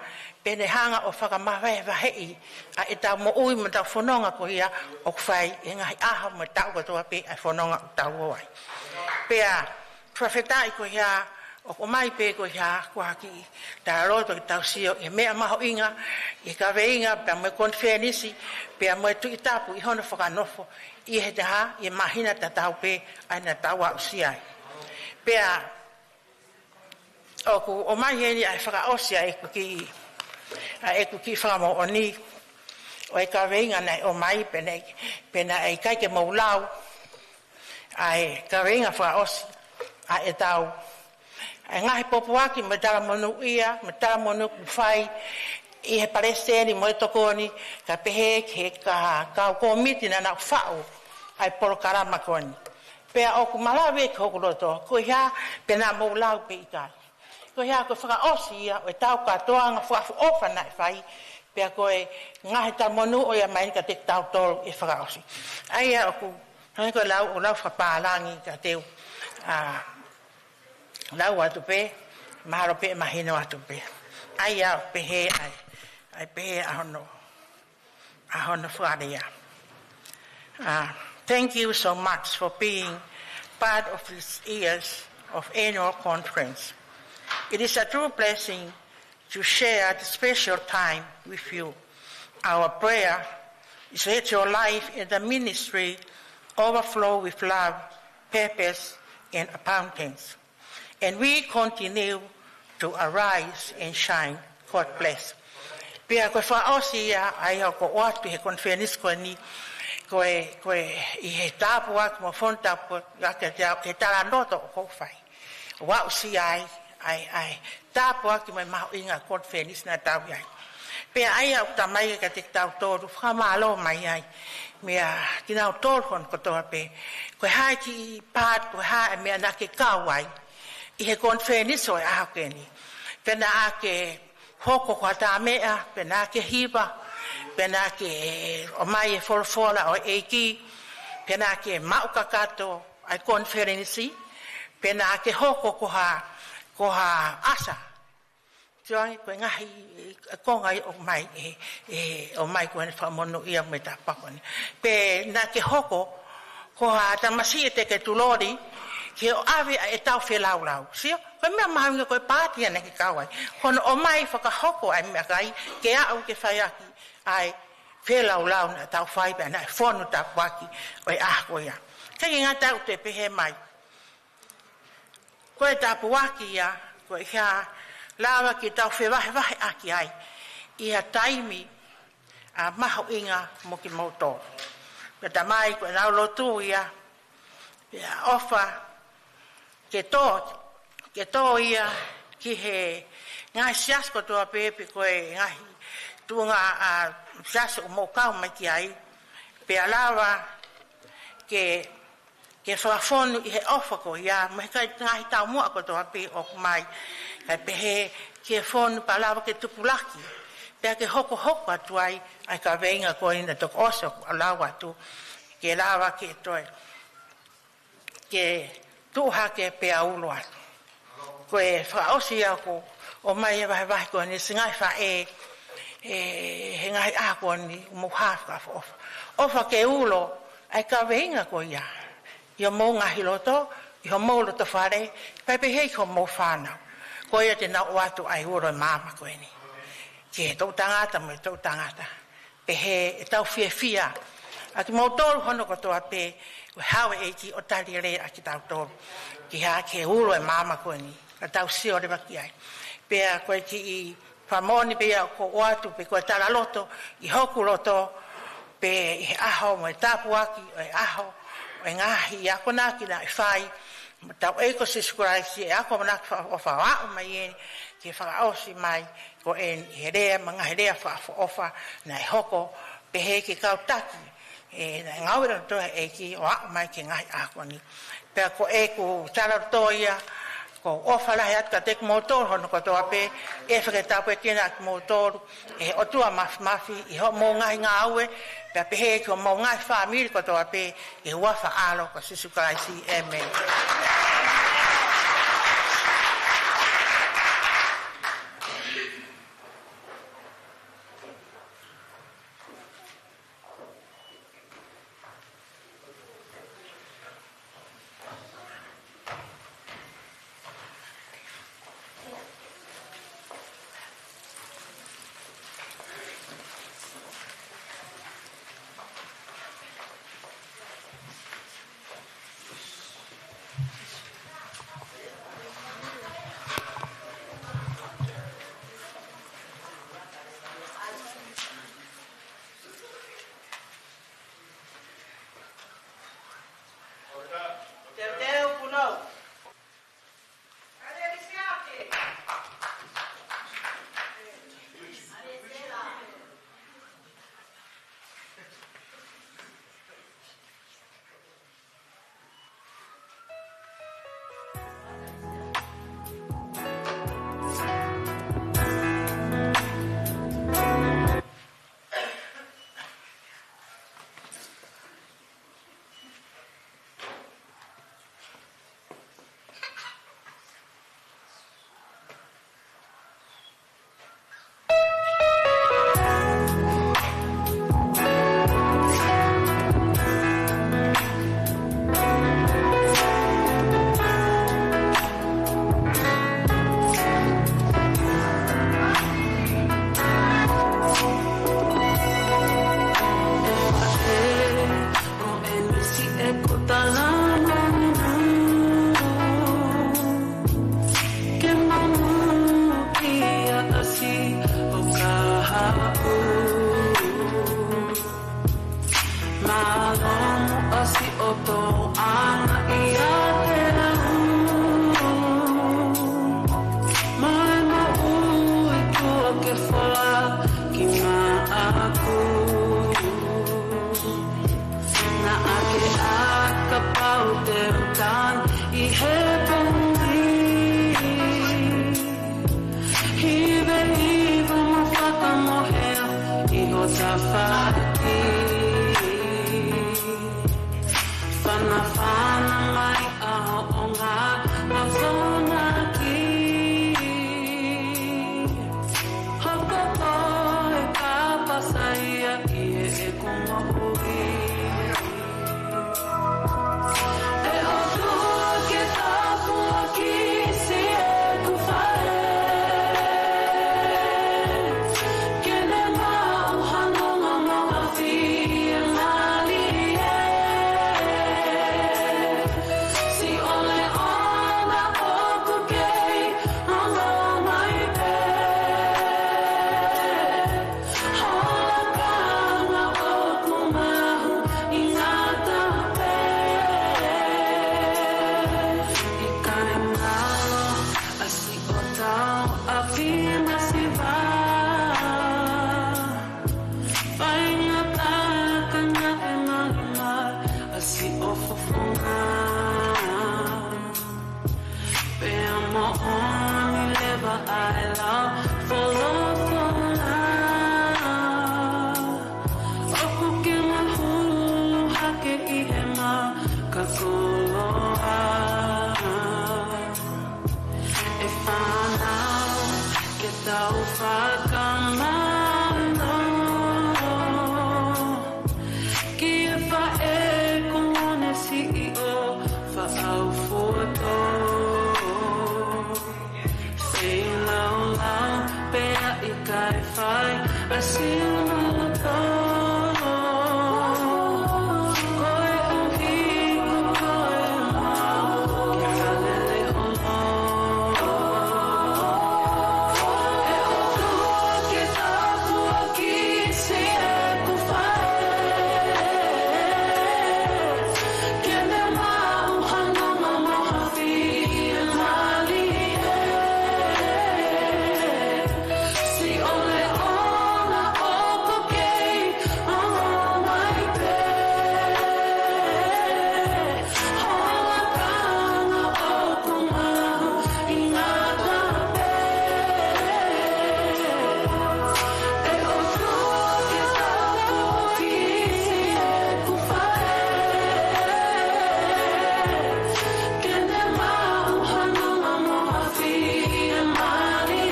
pene hanga o whakamawai wahei, a i tau mo ui mo tau whanonga koe ia o whai i ngahi aha mo tau kotoa pe i whanonga o tau oai. Pea, profetai koe ia, o mai pe ko ya ko haki ta roto ki tau sio e mea maho inga e ka veinga pe mo konfenisi pe mo tu itapu i hono whakanofo i he taha i mahina ta tau pe aina taua usia pe o mai heni ai whakaosia e kuki whakamo o ni o e ka veinga nei o mai pena e kai ke maulau ai ka veinga whakaosia a e tau Ai ngahi popuaki me tala monu ia, me tala monu kufai, I he paresteni mo e tokoni, ka pehe ke ka komiti na na whao, ai polo karama koni. Pea o ku malawe ke hoku roto, ko hea pe na mou lau pe ikai. Ko hea ko whaka osi ia, o e tau katoa nga whaafu ofa na e whai, pea ko e ngahi ta monu o ia mai ka te tau tolu e whaka osi. Ai o ku, hangi ko lau o lau whapālangi ka teu, lau atu pe, maharo pe mahino atu pe. Ai o pehe ai pehe ahono wharea. Thank you so much for being part of this year's of annual conference. It is a true blessing to share the special time with you. Our prayer is that your life in the ministry overflow with love, purpose, and abundance. And we continue to arise and shine. God bless. Pia koe whaosi ia ai au ko oatu he konferenis koe ni koe I he tāpu aku mo whontapu he tala noto o kowhai. Wau si ai tāpu aku mai maho inga konferenis na tau iai. Pia ai au tamai ka te tau tōru whamalo mai ai. Mea kinau tōru hon kotoa pe. Koe hai ki pāt koe hai mea na ke kawai. I he konferenis o e aho keni. Pena ake hoko kwa tā mea, pena ke hiba, pena ke o mai e wholofola o eiki, pena ke mauka kato ai konferensi, pena ke hoko koha asa. Tuangi koe ngahi kongai o mai o mai koe ne whamono ia me tā pakoni. Pe na ke hoko koha tamasi e te ke tulori, ke o awe e tau whelaulau. Sio? Koe mea mahaunga koe pātia na ke kawai. Kono o mai whakahoko ai mea kai, ke au ke whaiaki ai whelaulau na tau whaipa na e whonu tā waki o e ahko ia. Kei ngā tau te pehe mai. Koe tā puaki ia, koe kia lawa ki tau whewahe aki ai. Ia taimi a maho inga mo ki mauto. Koe tā mai koe nau lotu ia, ia ofa, ke tō ia ki he ngai siasko tua pepe koe ngahi tuunga siasko mokau mai ki ai pe alawa ke whawhonu I he ofa ko ia mai kai ngahi tau mua ko tua pe o mai kai pehe ke whonu pa alawa ke tupulaki pe ke hoko atu ai ka veinga ko ina tok oso alawa tu ke alawa ke toi ke tuha ke pe aulo atu. Koe whaosi ako o mai e wahe koe ni singai wha he ngai ako ni umuhawha ofa. Ofa ke ulo ai ka veinga koe ia. Ia mou ngahi loto, ia mou loto whare, pepe hei ko mou whanau. Koe ia te na oatu ai uro e mama koe ni. Ke tau tangata mo tau tangata. Pe he e tau fia. Aki mou tolu hono kotoa pe, koe hawe eiki o tali rea aki tau tolu. Ki ha ke ulo e mama koe ni. Ka tau sio re waki ai. Pea koe ki I whamoni pea ko oatu pe koe tala loto, I hoku loto, pe I aho mo e tapuaki, o e aho, o e ngahi, I ako naki na I whai, mo tau eiko sisukuraisi, e ako manaki o whawao mai eni, ke whakaosi mai, ko en I herea, mga herea whaofa, na I hoko, pe he ke kautaki, na ngawira toa eiki, o ako mai ke ngahi ako ni. Pea ko eku tala toia, ko ofa lahi at ka tek motor hono ko toa pe e whaketapu e kena at motor e o tua mafi I ho mo ngai ngā aue pe pe he ko mo ngai whamiri ko toa pe e wafa alo ko sisukaraisi amen. Malomo asi oto ana ia te mai ma ui kua ke whala ki ngā aku na ake a ka pau te utan I he pongi hive hiva ma whakamohea I ho ta whaki Whana mai aho o ngā mawhona ki Hoko koe ka pasaia I e kumohui E o tua ke tāpua ki si e kuwhae Kene mau hanonga maha ti e ngāli Si ole ona oku kei anga mai pe Hola kanga oku mahu I ngā tape I kane malo asi o tau a whina si wā Whainga tākanga e mahi mai asi o fofonga Pea mo oni lewa ai lau wholofona Oku ke mahulu hake I he mau ka koloa E whanau ke tau whakamalo Ki e whae kongone si I o whaau foto Sei lau lau pea I kai whai a siloto Koe uhi koe mau ki kalele ono E o tua ke tāpua ki si e kuwhae Kene mau hanonga maha fi e ngāli Si ole ona oku kei anga mai pe Hola kanga oku mahu I ngā tape E o tua ke tāpua ki si e kuwhae Kene mau hanonga maha fi e mani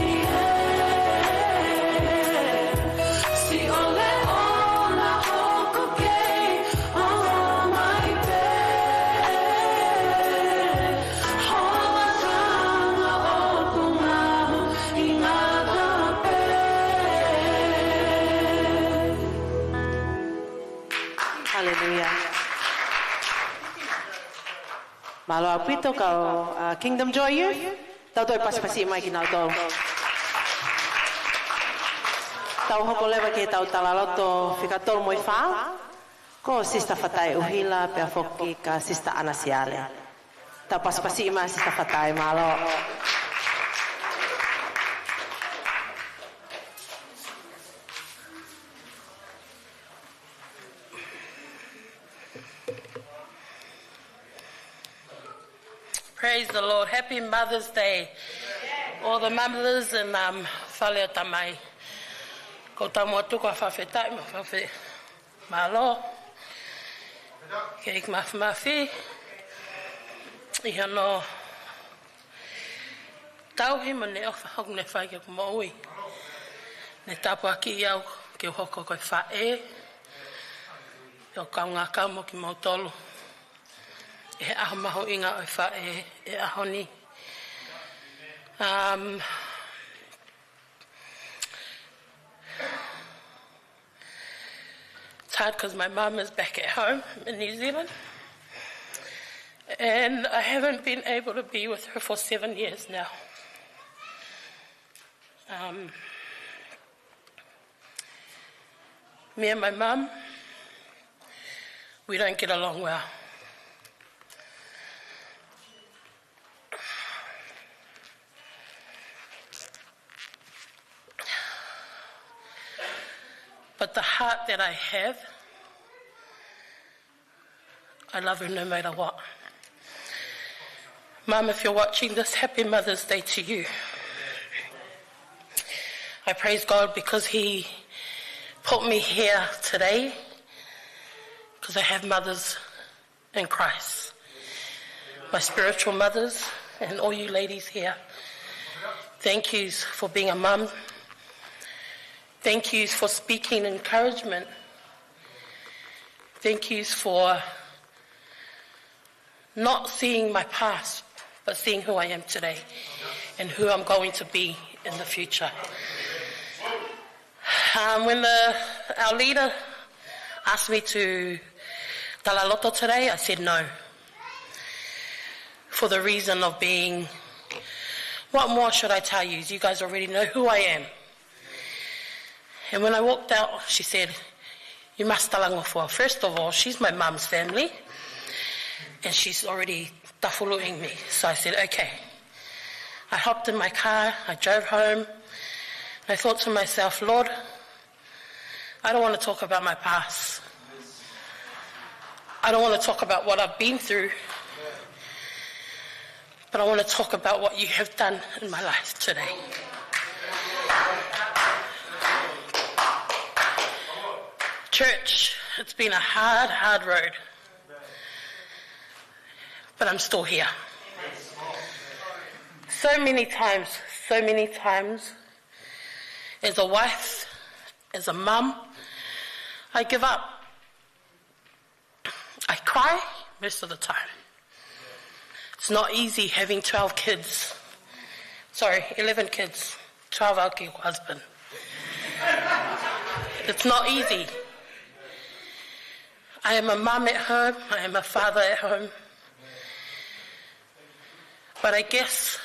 Si ole ona oku kei anga mai pe Hola kanga oku mahu I ngā tape Hallelujah. Malo apito kau Kingdom Joy Youth. Tau toi pas-pasi mai ki nau tolu. Tau hoko lewa ki tau talaloto whika tolu moi whao. Ko sista whatai uhila pia foki ka sista anasiale. Tau pas-pasi mai sista whatai malo. Praise the Lord. Happy Mother's Day. All the mothers and whale o tamai. Ko tamu atu ka whawhetai, ma whawhe malo. Ke ik mawhi. I hano tauhi ma ne o whahok ne whai ke kumaui. Ne tapua ki iau ke hoko koe whae. O kaunga kaumo ki mautolu. E aho maho inga o whae e aho ni. It's hard because my mum is back at home in New Zealand. And I haven't been able to be with her for 7 years now. Me and my mum, we don't get along well. But the heart that I have, I love her no matter what. Mum, if you're watching this, happy Mother's Day to you. I praise God because He put me here today because I have mothers in Christ. My spiritual mothers and all you ladies here. Thank yous for being a mum. Thank yous for speaking encouragement. Thank yous for not seeing my past, but seeing who I am today and who I'm going to be in the future. When our leader asked me to tala loto today, I said no. For the reason of being, what more should I tell you? You guys already know who I am. And when I walked out, she said, you must talangofoa. First of all, she's my mum's family, and she's already tafuluing me. So I said, okay. I hopped in my car, I drove home, and I thought to myself, Lord, I don't want to talk about my past. I don't want to talk about what I've been through, but I want to talk about what you have done in my life today. Church, it's been a hard road, but I'm still here. So many times, as a wife, as a mum, I give up. I cry most of the time. It's not easy having 11 kids, 12 alki husband. It's not easy. I am a mum at home, I am a father at home. But I guess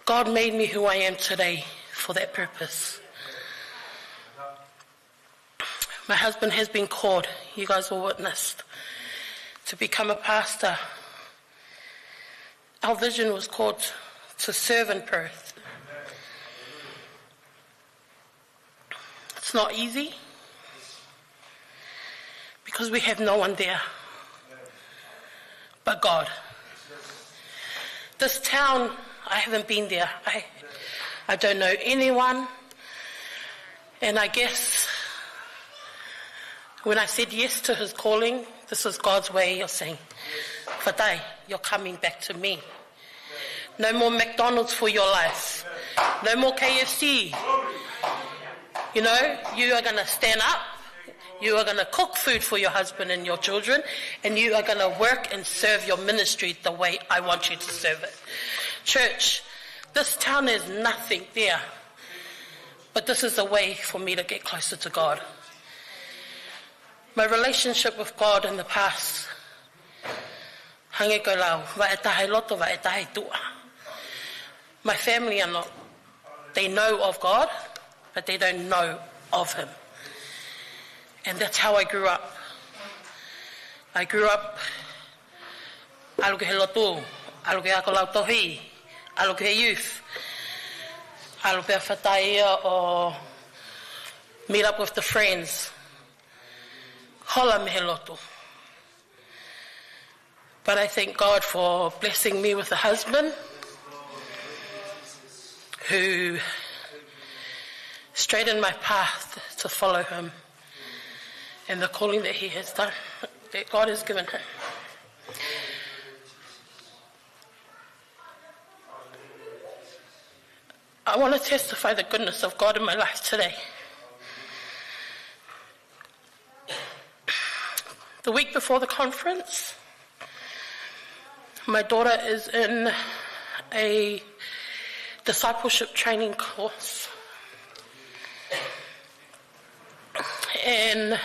God made me who I am today for that purpose. My husband has been called, you guys all witnessed, to become a pastor. Our vision was called to serve in Perth. It's not easy because we have no one there but God. This town, I haven't been there. I don't know anyone. And I guess when I said yes to His calling, this is God's way of saying, Fatai, you're coming back to me. No more McDonald's for your life. No more KFC. You know, you are going to stand up. You are going to cook food for your husband and your children, and you are going to work and serve your ministry the way I want you to serve it. Church, this town is nothing there, but this is a way for me to get closer to God. My relationship with God in the past, my family are not, they know of God, but they don't know of Him. And that's how I grew up. I grew up aluke he lotu, aluke ako lautohi, aluke he youth, aluke a whataia or meet up with the friends. Hola me he lotu. But I thank God for blessing me with a husband who straightened my path to follow Him and the calling that He has done, that God has given him. I want to testify the goodness of God in my life today. The week before the conference, my daughter is in a discipleship training course. And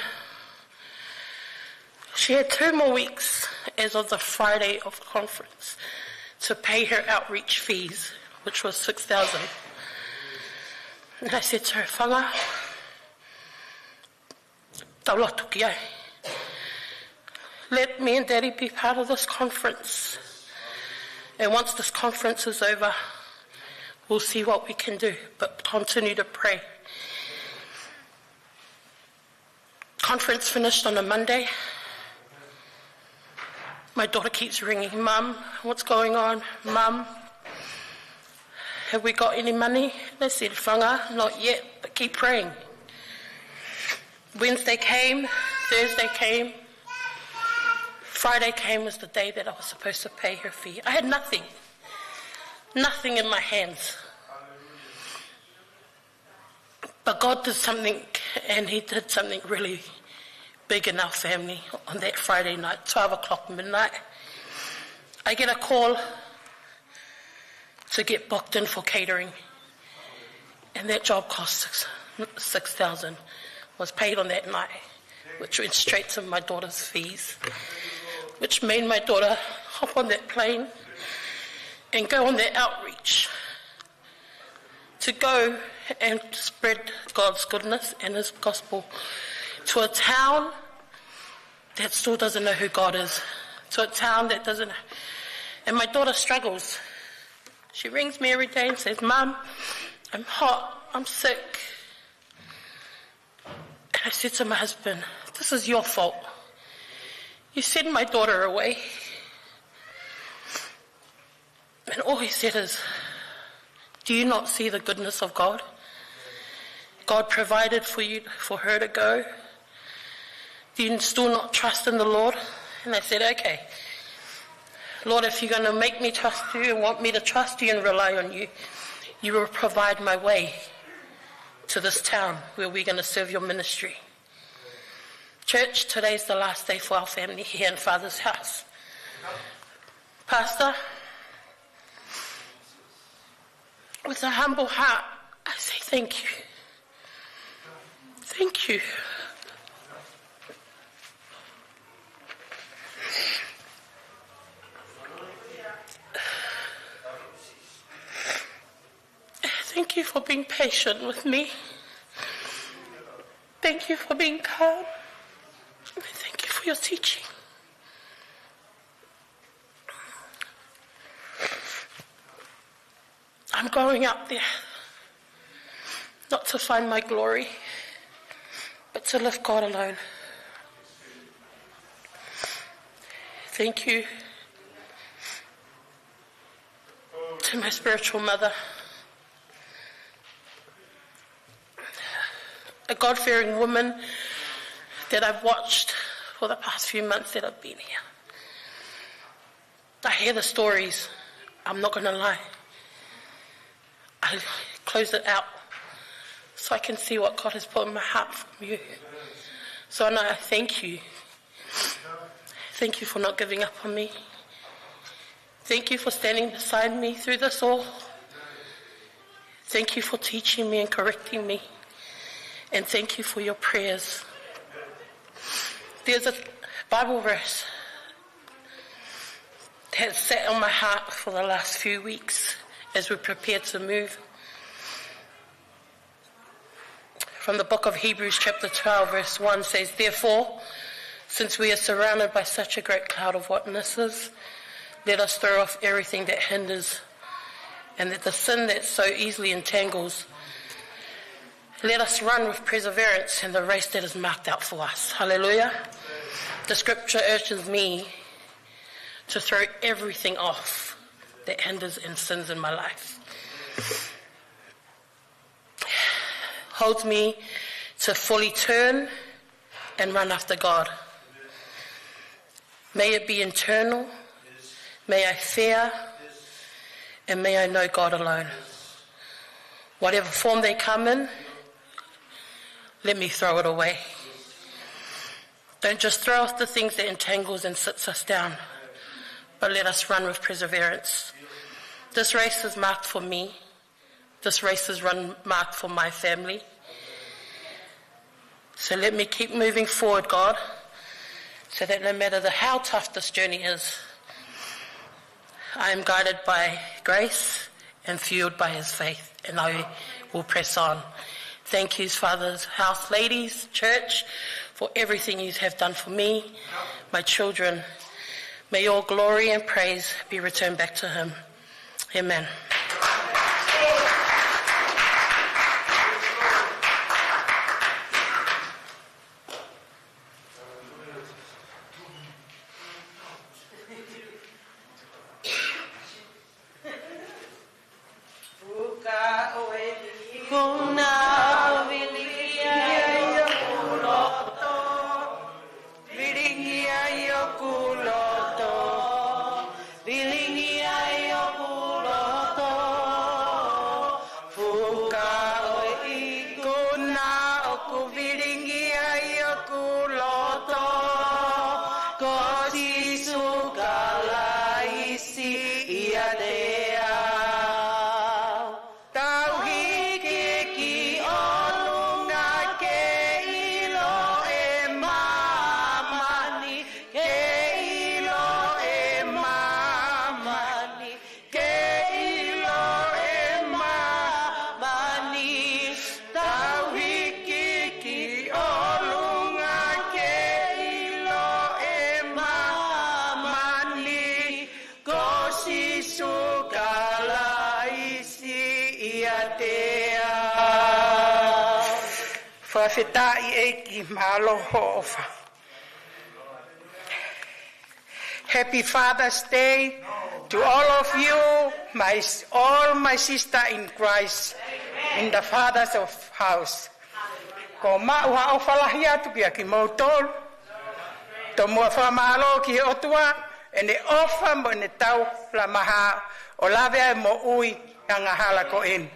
she had 2 more weeks as of the Friday of the conference to pay her outreach fees, which was $6,000. And I said to her, Whanga, tau lotu ki ai. let me and Daddy be part of this conference. And once this conference is over, we'll see what we can do, but continue to pray. Conference finished on a Monday. My daughter keeps ringing, Mum, what's going on? Mum, have we got any money? I said, Whanga, not yet, but keep praying. Wednesday came, Thursday came, Friday came was the day that I was supposed to pay her fee. I had nothing in my hands. But God did something, and he did something really big in our family on that Friday night, 12 o'clock midnight. I get a call to get booked in for catering, and that job cost $6,000, was paid on that night, which went straight to my daughter's fees, which made my daughter hop on that plane and go on that outreach to go and spread God's goodness and his gospel to a town that still doesn't know who God is, to a town that doesn't know. And my daughter struggles. She rings me every day and says, Mum, I'm hot, I'm sick. And I said to my husband, this is your fault. You sent my daughter away. And all he said is, do you not see the goodness of God? God provided for her to go. Do you still not trust in the Lord? And I said, okay. Lord, if you're going to make me trust you and want me to trust you and rely on you, you will provide my way to this town where we're going to serve your ministry. Church, today's the last day for our family here in Father's house. Pastor, with a humble heart, I say thank you. Thank you. Thank you for being patient with me. Thank you for being calm. Thank you for your teaching. I'm going up there, not to find my glory, but to lift God alone. Thank you to my spiritual mother, a God-fearing woman that I've watched for the past few months that I've been here. I hear the stories. I'm not going to lie. I close it out so I can see what God has put in my heart from you. So I thank you. Thank you for not giving up on me. Thank you for standing beside me through this all. Thank you for teaching me and correcting me. And thank you for your prayers. There's a Bible verse that has sat on my heart for the last few weeks as we prepare to move. From the book of Hebrews chapter 12 verse 1 says, therefore, since we are surrounded by such a great cloud of witnesses, let us throw off everything that hinders and that the sin that so easily entangles. Let us run with perseverance in the race that is marked out for us. Hallelujah. The scripture urges me to throw everything off that hinders and sins in my life. Holds me to fully turn and run after God. May it be internal. May I fear. And may I know God alone. Whatever form they come in, let me throw it away. Don't just throw off the things that entangles and sits us down, but let us run with perseverance. This race is marked for me. This race is marked for my family. So let me keep moving forward, God, so that no matter how tough this journey is, I am guided by grace and fueled by his faith, and I will press on. Thank you, Father's house, ladies, church, for everything you have done for me, my children. May all glory and praise be returned back to him. Amen. Happy Father's Day to all of you, all my sister in Christ, in the Father's of house. Ko mauha o falahia tu kia ki mautol, to mua whamalo ki otua, e ne ofa mo ne tau la maha o lawe mo ui anga hala ko in.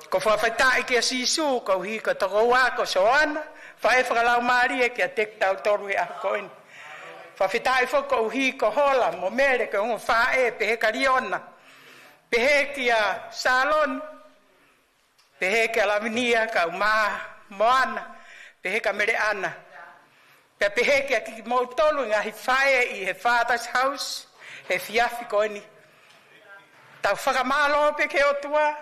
Ko whawhaitai ki a sisu, ko hi ko toko wā ko soana, whae whakalau maari e ki a tek tau toru e a ko in. Whawhitai whako uhi ko hola, mo mere ko ungo whae, pehe kariona, pehe ki a salon, pehe ki a lavinia, ka umaa, moana, pehe ka mere ana. Pehe ki a ki mautolu ngahi whae i he Father's house, he fiafi ko ini. Tau whakamalo pe ke otua,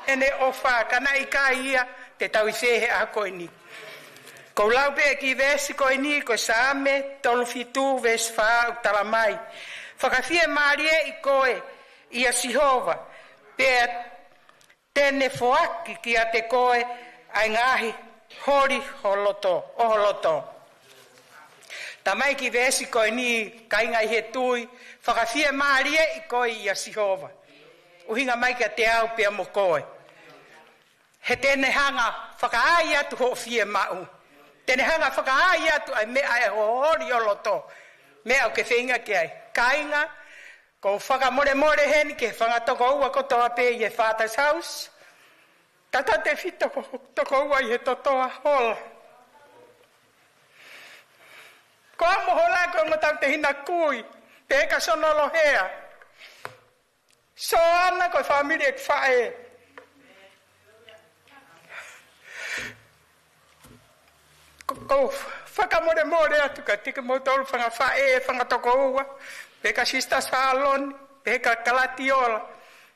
ene ofa kana i ka ia, te tau i sehe a ko ini. Ko lau pe ki vesi ko ini ko same tolu fitu ves fa talamai. Whakawhia marie i koe i a Sihova. Pe tene foaki ki a te koe ai ngahi hori holoto. Tamai ki vesi ko ini kainga i he tui. Whakawhia marie i koe i a Sihova. Uhinga mai ki a te au pe mo koe. He tene hanga whakaai atu ho fie mau. Tene hanga whakaai atu ai mea e hohori o loto. Mea o ke whinga ki ai. Kainga, ko whakamore heni ke whangatoko ua kotoa pe i he Father's house. Tata te whito toko ua i he totoa hola. Ko amohola ko ngotau te hina kui. Pe ka sonolo hea. So ana ko familia ek whae. Ko whakamore atu ka tika motolu whangawhae, whangatoko ua, peka sista salon, peka kalatiola,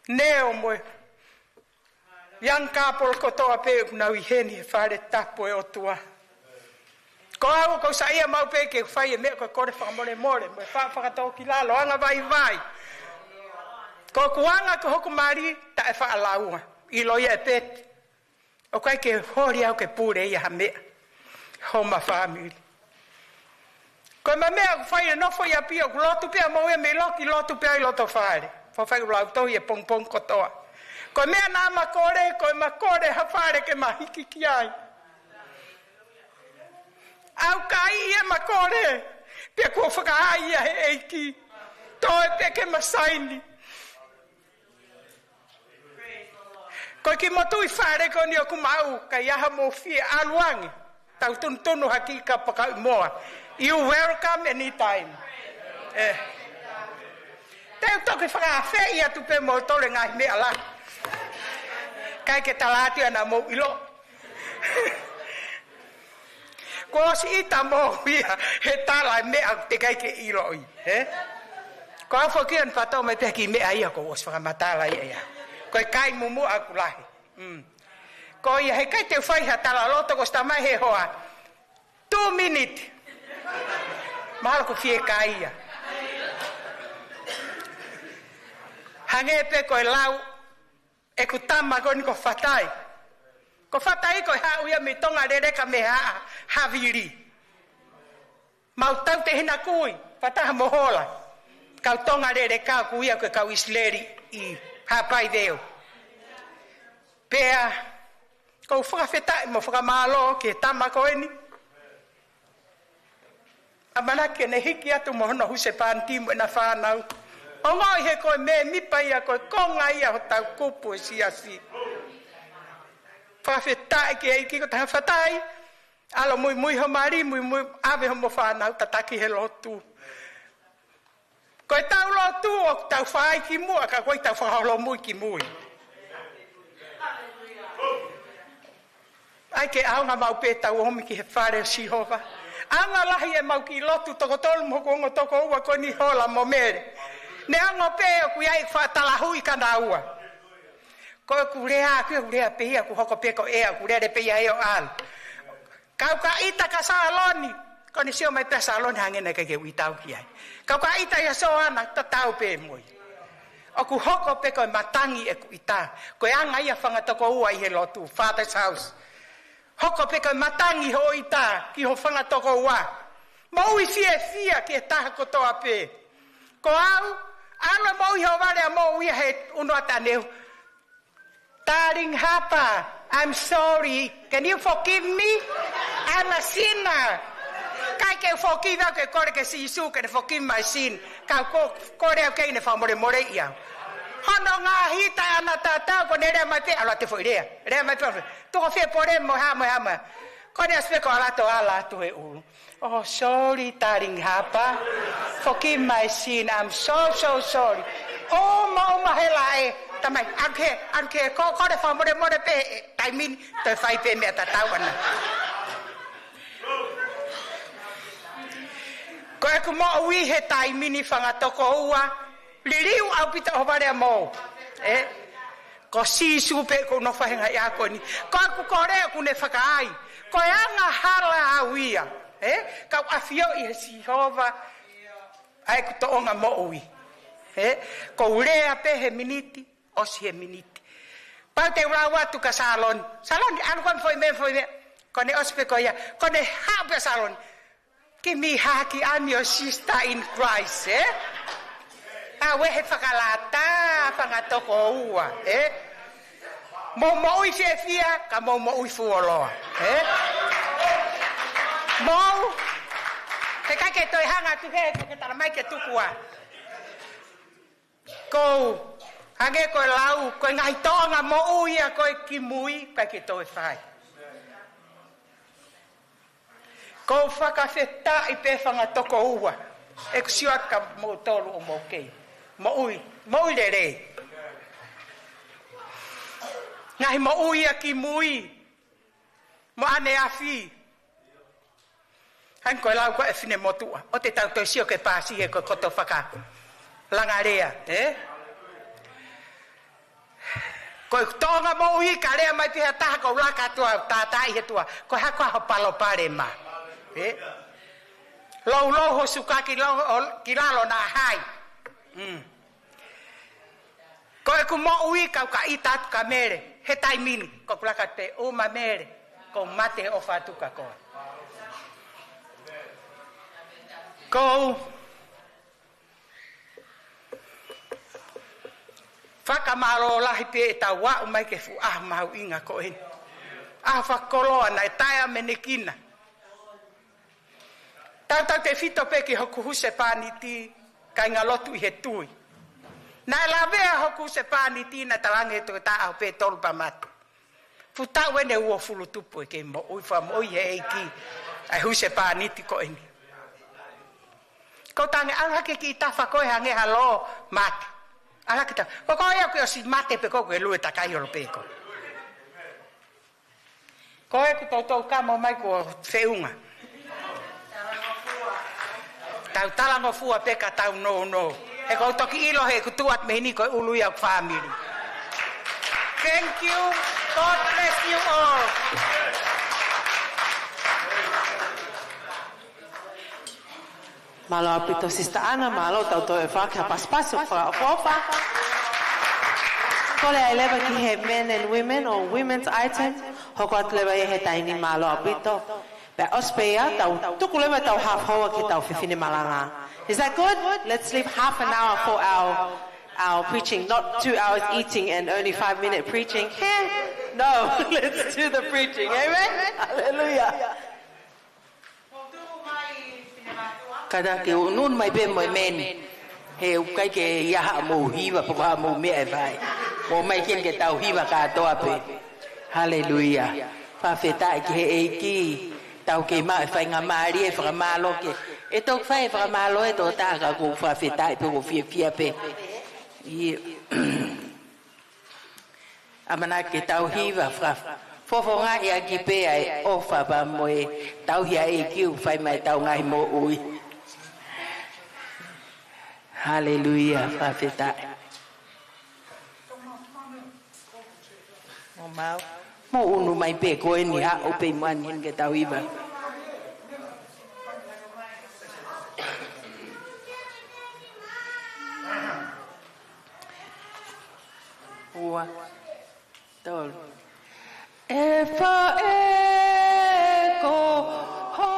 neo moe. Young couple kotoa pe nau i heni e whare tapo e otua. Ko au ko sa ia mau pe ke whai e mea ko kore whakamore, moe whakatoko ki lalo, anga vai. Ko kuanga ko hoku mari, ta e whaalaua, i loia e peti. O kai ke hori au ke pure ia ha mea. Homa family. Ko ma mea fai no foi a pia ku lotu pia mo e me lotu pia i loto fare. Fo fai u lauto e pong kotoa. Ko mea na makore, ko makore ha fare ke mahiki ki ai. Au kai e makore. Pia ko faka ai e eiki. Toi pe ke masaini. Ko ki motu i fare ko ni o kumau ka iaha mo fie aluangi. Tau tuntunu hakika pakau moa. You welcome anytime. Teu toki whakawhea ia tupe mo tole ngai mea la. Kai ke talati ana mo ilo. Ko si ita mo ia he tala mea te kai ke ilo i. Ko a whakian patau me peki mea ia ko os whakamatala ia. Ko kai mumu aku lahi. Ko ia he kai te whai ha tala loto ko sta mai he hoa. 2 minutes. Mahal ko fie kaia. Hange pe ko lau e ku tama ko ni ko fatai. Ko fatai ko ha uia mi tonga rere ka me ha haviri. Mau tau te hina kui, fataha mohola. Kau tonga rere ka kuia ko kau isleri I hapai deo. Pea ko whakawhetai mo whakamalo ke tama ko eni. Amana ke ne hiki atu mo hono huse pāntimu ena whānau. O ngoi he koe me mipa ia koe konga ia ho tau kupu e siasi. Whakawhetai ke eiki ko taha whatai. Alo mui ho mari, mui ave ho mo whānau tataki he lotu. Koe tau lotu o tau whai ki mua ka koe tau whaholo mui ki mui. Ai ke aunga mau pe tau homi ki he whare Sihova. Anga lahi e mau ki lotu toko tolu mo kongo toko ua ko ni hola mo mere. Ne anga pe o ku iai whatalahui kana ua. Koe ku rea pe ia ku hoko pe ko ea ku rea pe ia eo al. Kau ka ita ka saloni. Ko ni sio mai pe saloni hangene ka ke uitau ki ai. Kau ka ita ia so ana tatau pe moi. O ku hoko pe ko matangi e ku ita. Koe anga ia whanga toko ua I he lotu, Father's house. Hoko peka matangi ho ita ki ho whanga toko ua. Maui fia ki e taha kotoa pe. Ko au, ano maui ho wale a maui he unuata neu. Darling Hapa, I'm sorry. Can you forgive me? I'm a sinner. Kai ke forgive au ke kore ke si isu ke forgive my sin. Kau kore au ke ne whamore more ia. Hono ngā hita ana tātau ko ne rea mai pe ala te foi rea. Rea mai pe. Toko whea pore mo hama. Kone aspe ko ala to e ulu. Oh, sorry, darling Hapa. Forgive my sin. I'm so sorry. Oh, ma hela e. Tamai, anke, ko de whamore more pe. Taimin, te whai pe mea tātau ana. Ko e ku mo ui he taimini whangatoko ua. Liriu au pita o warea mo. Ko sisu pe ko no whahenga ia ko ni. Ko aku korea ku ne whakaai. Ko e anga hala au ia. Kau awhio I he Sihova. Ai ku to onga mo ui. Ko urea pe he miniti. Osi he miniti. Pau te ura watu ka salon. Salon, anu kon foi me. Ko ne ospe ko ia. Ko ne hape salon. Ki mi haki, I'm your sister in Christ. Awe he whakalata, whangatoko ua. Mo ui fia, ka mo ui fuoloa. Mo, te kai ke toi hanga tu he, ke tala mai ke tukua. Ko, hange koe lau, koe ngai tonga mo uia, koe ki mui, kai ke toi whai. Ko whakawheta I pe whangatoko ua. E kusiwaka mo tolu o mo kei. Mo ui re. Ngahi mo ui a ki mui. Mo ane a fi. Han koe lau koe e whine motua. O te tau toi sio ke pāsi e koe koto whaka. Langarea, Koe tonga mo ui ka rea mai piha taha ko laka tua tātai he tua. Koe hako ho palo pare ma. Lau ho suka ki lalo na hai. Ko e ku mo ui kau ka ita atu ka mere. He taimini. Ko kulaka te uma mere. Ko mate o whatuka ko. Ko whakamaro lahi pe e tau wa umai ke fu mahu inga ko eni. Whakoloa na e taia menekina. Tau te fito pe ki hoku huse pāniti kai ngā lotu I he tui. Nā la vea hoku huse pāniti na talange to ta au pe tolu pa matu. Futau ene ua fulu tupu e ke mo ui wha mo ui he eiki ai huse pāniti ko eni. Ko tange alhake ki tafa koe hange halo mate. Alhake ta. Ko koe au ki o si mate pe koe lue takai olo pe ko. Koe ku tau kamo mai ko whiunga. Tau talango fua peka tau no. E kau toki ilo he kutuat mehini koe ului au family. Thank you. God bless you all. Malo apito Sister Ana, malo tau to e whaka paspaso whaka. Kole ai lewa ki he men and women or women's item. Hoko atu lewa e he taini malo apito. Pe ospea tau tuku lewa tau half hoa ki tau whiwhine malanga. Is that good? Let's leave half an hour for our preaching, not 2 hours eating and only 5-minute preaching. No, let's do the preaching. Amen? Hallelujah. Kada ke unun mai be mai men he kai ke ya ha mo hiwa po ha mo me vai mo mai ken ke tau hiwa ka to ape hallelujah fa feta ke e ki tau ke ma fa nga mari e fra malo ke e to fa fra malo e to ta ka ko fa feta pe ko fia pe i amana ke tau hiwa fra fo nga ya ki pe ai o fa ba mo e tau ya e ki fa mai tau ngai mo ui. Hallelujah, Fafita. Mo unu mai pe ko ni ha o pe man hin ke tau iba. Wa. Tol. E fa e ko ho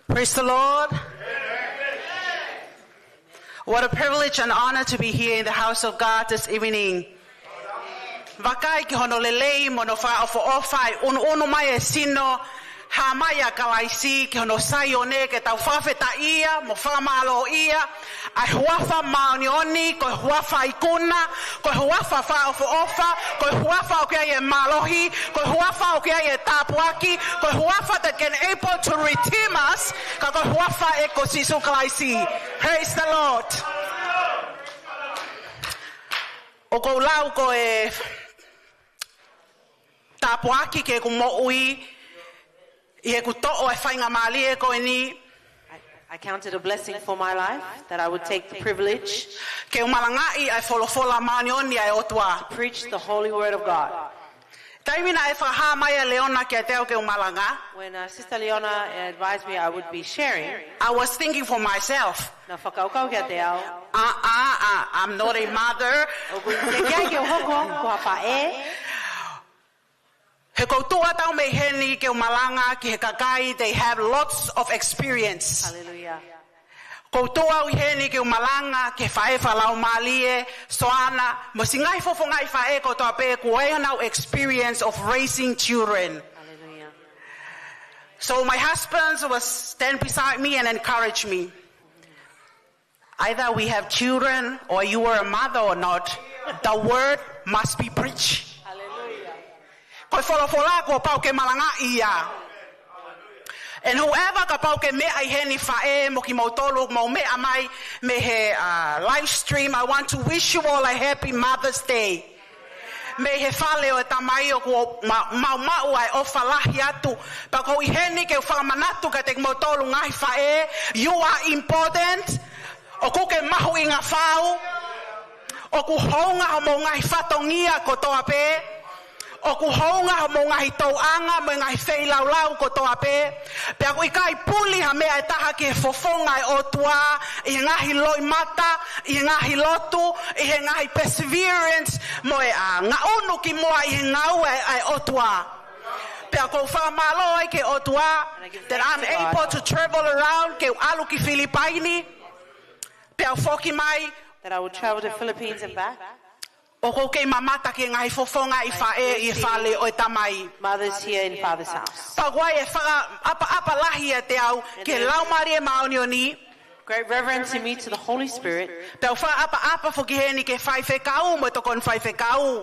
Praise the Lord. What a privilege and honor to be here in the house of God this evening. Vakai ki hono lelei mono fa ofo ofai unu mai e sino ha mai a kalaisi ki hono saione ke tau whawheta ia mo whamalo ia ai huafa maonioni ko huafa ikuna ko huafa fa ofo ofa ko huafa o kia e malohi ko huafa o kia e tapuaki ko huafa that can able to redeem us ka ko huafa e ko sisu kalaisi. Praise the Lord. O ko lau ko e tapuaki ke ku mo'ui I count it a blessing for my life that I would take the privilege to preach the holy word of God. When Sister Leona advised me I would be sharing, I was thinking for myself, I'm not a mother. They have lots of experience. Hallelujah. Experience of raising children. Hallelujah. So my husband was stand beside me and encourage me. Either we have children or you are a mother or not, the word must be preached. And whoever ka pau ke me ai heni fae mo ki mautolo mo me amai me he live stream, I want to wish you all a happy Mother's Day. Me he fale o tamai o ko mau ai o falahi atu pa ko I heni ke whakamanatu ka te mautolo ngai fae. You are important. O ko ke mahu I ngā whau o ku honga mo ngai whatongia ko toa pe. O ku honga mo ngai tauanga mo ngai whailau ko toa pe. Pea ko I kai puli ha mea e taha ke fofonga I o tua, I ngahi loi mata, I ngahi lotu, I he ngahi perseverance, mo e ngā unu ki moa I he ngau ai o tua. Pea ko whamalo ai ke o tua, that I'm able to travel around ke alu ki Filipaini. Pea whoki mai, that I would travel to Philippines and back. Mothers here in Father's house. Great reverence in me to the Holy Spirit.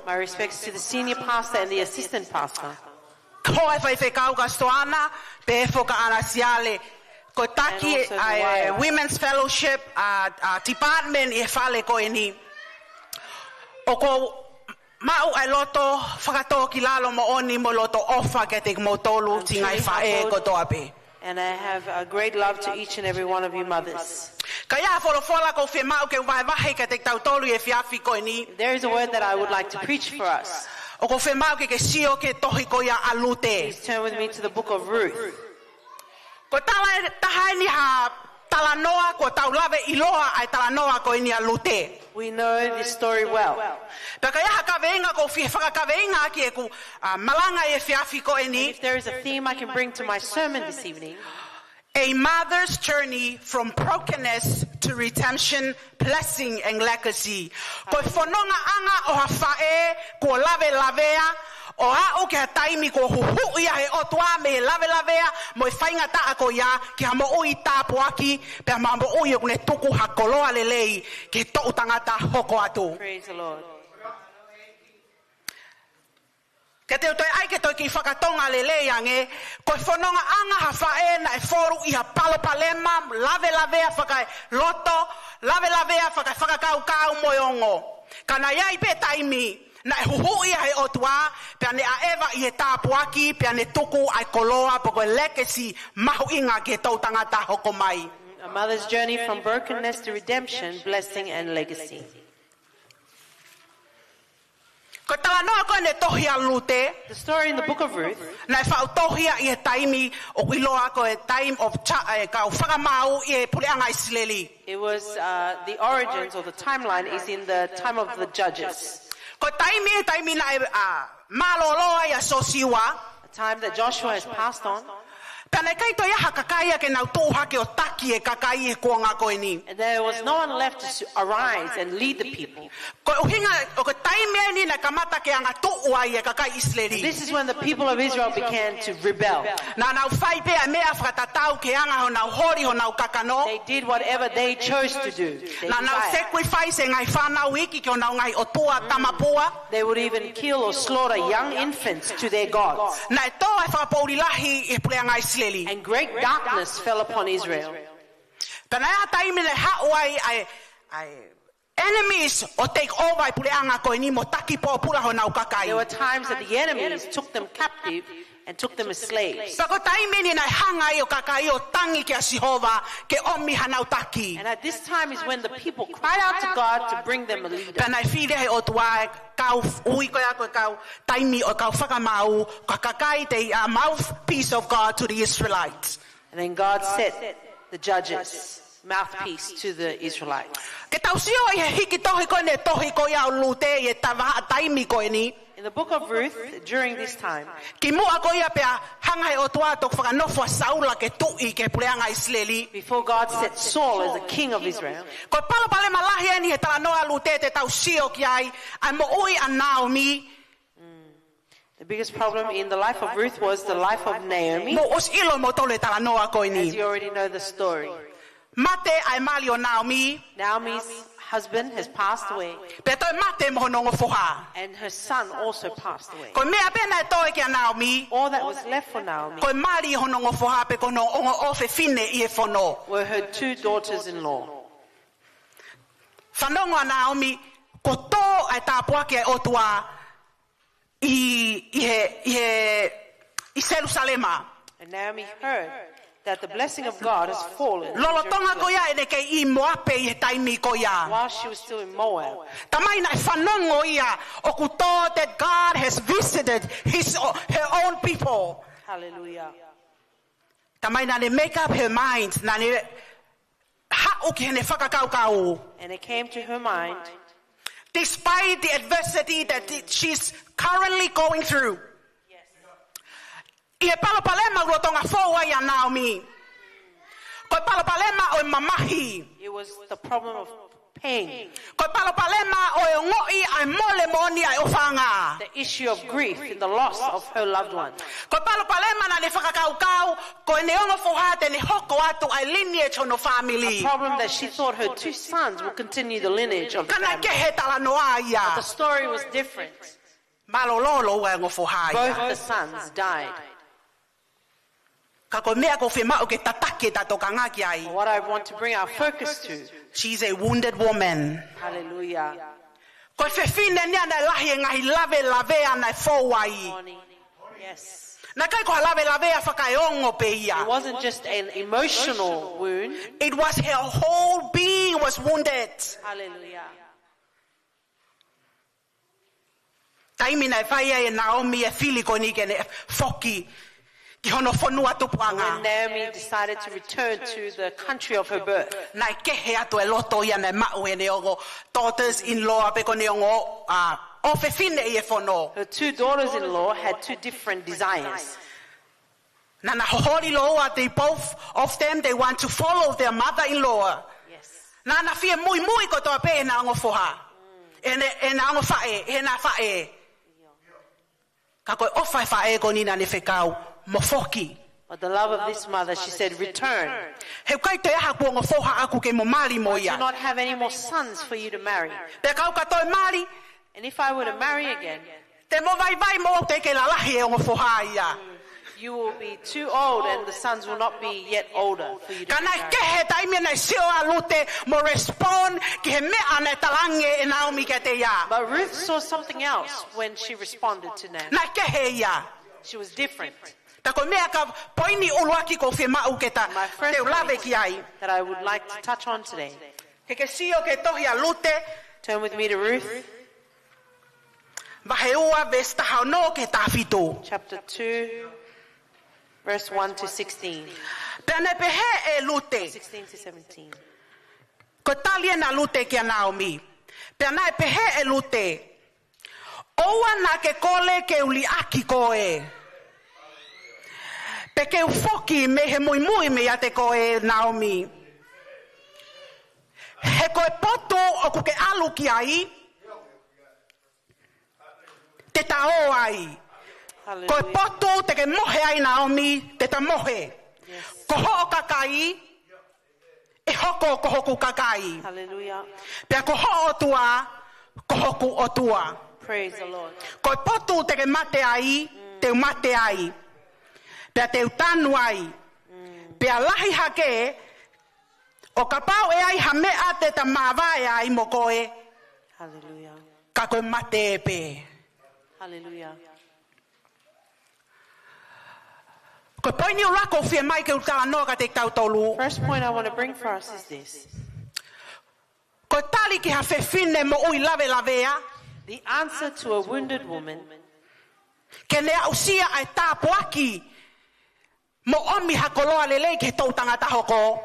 My respects to the senior pastor and the assistant pastor. Women's Fellowship department Oko mau ai loto whakatoa ki lalo mo oni mo loto ofa ke te motolu tingai whae ko toa pe. And I have a great love to each and every one of you mothers. There is a word that I would like to preach for us. Please turn with me to the book of Ruth. We know this story well. And if there is a theme I can bring to my sermon this evening, a mother's journey from brokenness to redemption, blessing and legacy. O a o ke taimi ko hu ia he o toa me lave mo fainga ta ko ya ki ha mo ui tapuaki pe ma mo ui o ne tuku hakoloa lelei ke to tangata hoko atu. Praise the Lord. Ke te toi ai ke toi ki whakatonga lelei ange ko whanonga anga ha whae na e foru I ha palo palema lave whakai loto lave whakai whakakau moiongo kana iai pe taimi na huhu ia he otua pe ane a eva I he tapuaki pe ane tuku ai koloa poko legacy mahu inga ke tau tangata hoko mai. A mother's journey from brokenness to redemption, blessing and legacy. The story in the book of Ruth. It was the origins or the timeline is in the time of the judges. A time that Joshua has passed on. Pena kai to ia hakakai ke nau tōha ke o taki e kakai e kua ngā koe ni. And there was no one left to arise and lead the people. Ko uhinga o ke taimea ni na kamata ke anga tuua i e kakai Israeli. This is when the people of Israel began to rebel. Na nau whai pea mea whakatatau ke anga ho nau hori ho nau kakano. They did whatever they chose to do. They Na nau desired. sacrifice e ngai whanau iki ke o nau ngai o tua tamapua. They would even kill or slaughter young infants to their gods. Na e toa e whakapourilahi e pulea ngai Israeli. And great darkness fell upon Israel. Pena ea taimene hauai ai enemies o take over I pule anga koe ni mo taki po pula ho nau kakai. There were times that the enemies took them captive and took them as slaves. Pako taimene na hanga I o kakai o tangi ke a Sihova ke omi hanau taki. And at this time is when the people cried out to God to bring them a leader. Pena whire he o tua kau ui koe ako kau taimi o kau whakamau ka kakai te mouthpiece of God to the Israelites. And then God set the judges, mouthpiece to the Israelites. Ke tau sio I he hiki tohi koe ne tohi koe au lute I e tawaha taimi koe ni. In the book of Ruth, during this time, Ki mua koe ia pea hanga he o tua tok whakanofua Saula ke tui ke puleanga Israeli. before God set Saul as the king of Israel, Ko palo pale malahi ani he tala noa lute te tau sio ki ai mo ui a Naomi the biggest problem in the life of Ruth was the life of Naomi. mo os ilo mo tole tala noa koe As ni. you already know the story. Mate ai mali o Naomi Naomi's husband has passed away, pe toi mate mo honongo foha. and her son also passed away. Ko mea pena e toi ki a Naomi All that was left for Naomi ko mali honongo foha pe kono ongo ofe fine I e fono. were her two daughters-in-law. Whanongo a Naomi ko tō ai tāpua ke o tua I Jerusalema. And Naomi heard that the blessing of God has fallen in Lolo tonga ko Jerusalem ia ene ke I Moape I he taimi ko ia. while she was still in Moab. Tamai na whanongo ia o ku tō that God has visited her own people. Hallelujah. Tamai na ne make up her mind na ne ha'u ki hene whakakaukau. And it came to her mind, Despite the adversity that she's currently going through. I he palopalema ua tonga fōua ia Naomi. Ko palopalema o mamahi. it was the problem of pain, Ko palopalema o ngoi ai mole moni ai ofanga. the issue of grief in the loss of her loved one. Ko palopalema na ne whakakaukau ko ne ongo foha te ne hoko atu ai lineage ono family. A problem that she thought her two sons would continue the lineage of the Kana family. ke he tala noa The ia. story was different. Malololo ua ngo foha Both ia. the sons died. Ka ko mea ko whema o ke tatake tato ka ngaki ai. What I want to bring our focus to, She's a wounded woman. hallelujah, Ko whewhine nia na lahi e ngahi lave ana e fōwai. Bonnie. Yes. Na kai ko lave a whakaeongo pe ia. It wasn't just an emotional wound. It was her whole being was wounded. Hallelujah. Taimi na e whai e Naomi e whili ko ni ke ne whoki. Ki hono whonua When tupuanga. Naomi decided to return to the country of her birth, Na e kehe atu e loto ia na mau e ne ongo daughters-in-law pe ko ne ongo o whewhine I e whono. her two daughters-in-law had two different desires. Na na hohori loa they both of them they want to follow their mother-in-law. Yes. Na na fie mui ko toa pe e na ongo foha. E na ongo whae, e na whae. Ka koe o whae ko ni na ne whekau. Mofoki. But the love of this mother, she said, return. He kai te aha kua ngofoha aku ke mo mali mo I do ia. not have any more sons for you to marry. Te kau katoe mali, And if I were to marry again, te mo vai mo te ke lalahi e ngofoha ia. you will be too old and the sons will not be yet older for you to Kana marry. ke he taimi na sio alute mo respond ki he mea na talange e Naomi ke te ia. But Ruth saw something else when she responded to Naomi. Na ke he ia. She was different. Ta ko mea ka poini uluaki ko whi mau ke ta My first te ulave point ki ai. that I would like to touch on today. He ke sio ke tohi alute, Turn with me to Ruth, vaheua vesta hauno ke tawhito. chapter 2, verse 1 to 16. Pene pehe e lute. 16 to 17. Ko talia na lute ki a Naomi. Pene pehe e lute. Oua na ke kole ke uli aki koe. Peke ufoki me he mui me ia te koe Naomi. He koe poto o kuke alu ki ai. Te tao ai. Koe poto te ke mohe ai Naomi, te ta mohe. Koho o kakai, e hoko kohoku kakai. Hallelujah. Pea koho o tua, kohoku o tua. Praise the Lord. Koe poto te ke mate ai, te mate ai. Pea te utanu ai. Pea lahi hake, o ka pau e ai hamea te ta mawai ai mo koe, Hallelujah. ka koe mate e pe. Hallelujah. Koe poini o lako fia mai ke utala noa ka te tau tolu. First point I want to bring for us is this. Koe tali ki ha fefine mo ui lave lavea, The answer to a wounded woman ke nea usia ai tāpu aki, mo omi hakoloa lelei ke tau tangata hoko.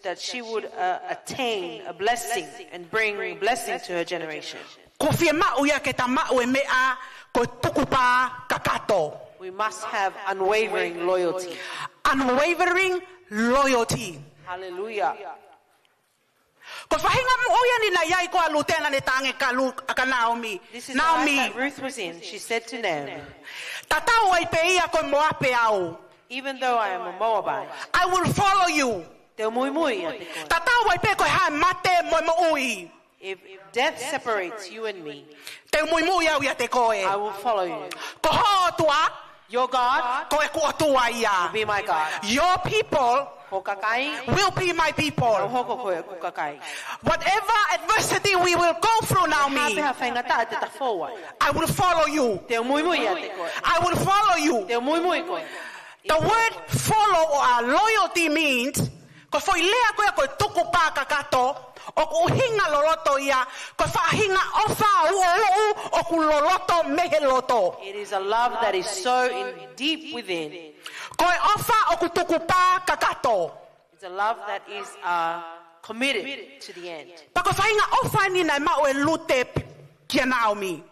that she would attain a blessing and bring blessing to her generation. Ko fia mau ia ke ta mau e mea, koe tukupa kakato. We must have unwavering loyalty. Unwavering loyalty. Hallelujah. Ko whahinga mo oia ni na iai ko alutena ne tange ka Naomi. This is the life Naomi, that Ruth was in. She said to Naomi, tatau ai pe ia ko moape au. even though I am a Moabite, I will follow you. te mui mui ate koe. Tatau ai pe ko ha mate mo mo ui. If death separates you and me, Te mui mui au ia te koe. I will follow you. Ko ho tua, Your God ko e ko tua ia. will be my God. Your people Ko kakai, will be my au people. hoko koe ku kakai. Whatever adversity we will go through, Naomi, Hape ha whaingata e te tawhauai. I will follow you. Te mui mui ate koe. I will follow you. Te mui mui koe. The word follow or loyalty means ko foi lea koe koe tuku pā kakato o ku hinga loloto ia ko whahinga ofa o ku loloto mehe loto. It is a love that is so deep within. Koe ofa o ku tuku pā kakato. It's a love that is committed to the end. Pa ko whahinga ofa ni nai mau e lute kia Naomi.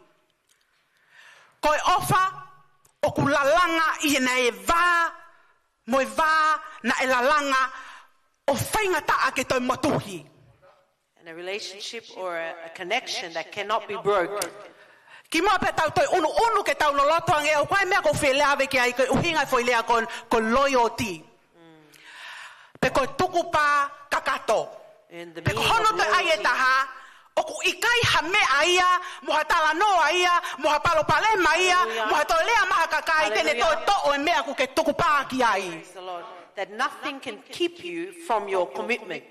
Koe ofa o ku lalanga i na e vā mo e vā na e lalanga o whainga taa ke toi motuhi. And a relationship or a connection that cannot be broken. Ki mo pe tau toi unu ke tau loloto ange o kwai mea ko whelea ave ki ai ko uhinga foi lea kon loyalty. Pe ko tuku pa kakato. And the Pe ko meaning hono of te ai e loyalty, taha o ku ikai ha mea ia, mo ha tala noa ia, mo ha palo palema ia, Hallelujah. mo ha to lea maha kakai tene toi Hallelujah. to o e mea ku ke tuku pa ki ai. praise the Lord, that nothing can keep you from your commitment.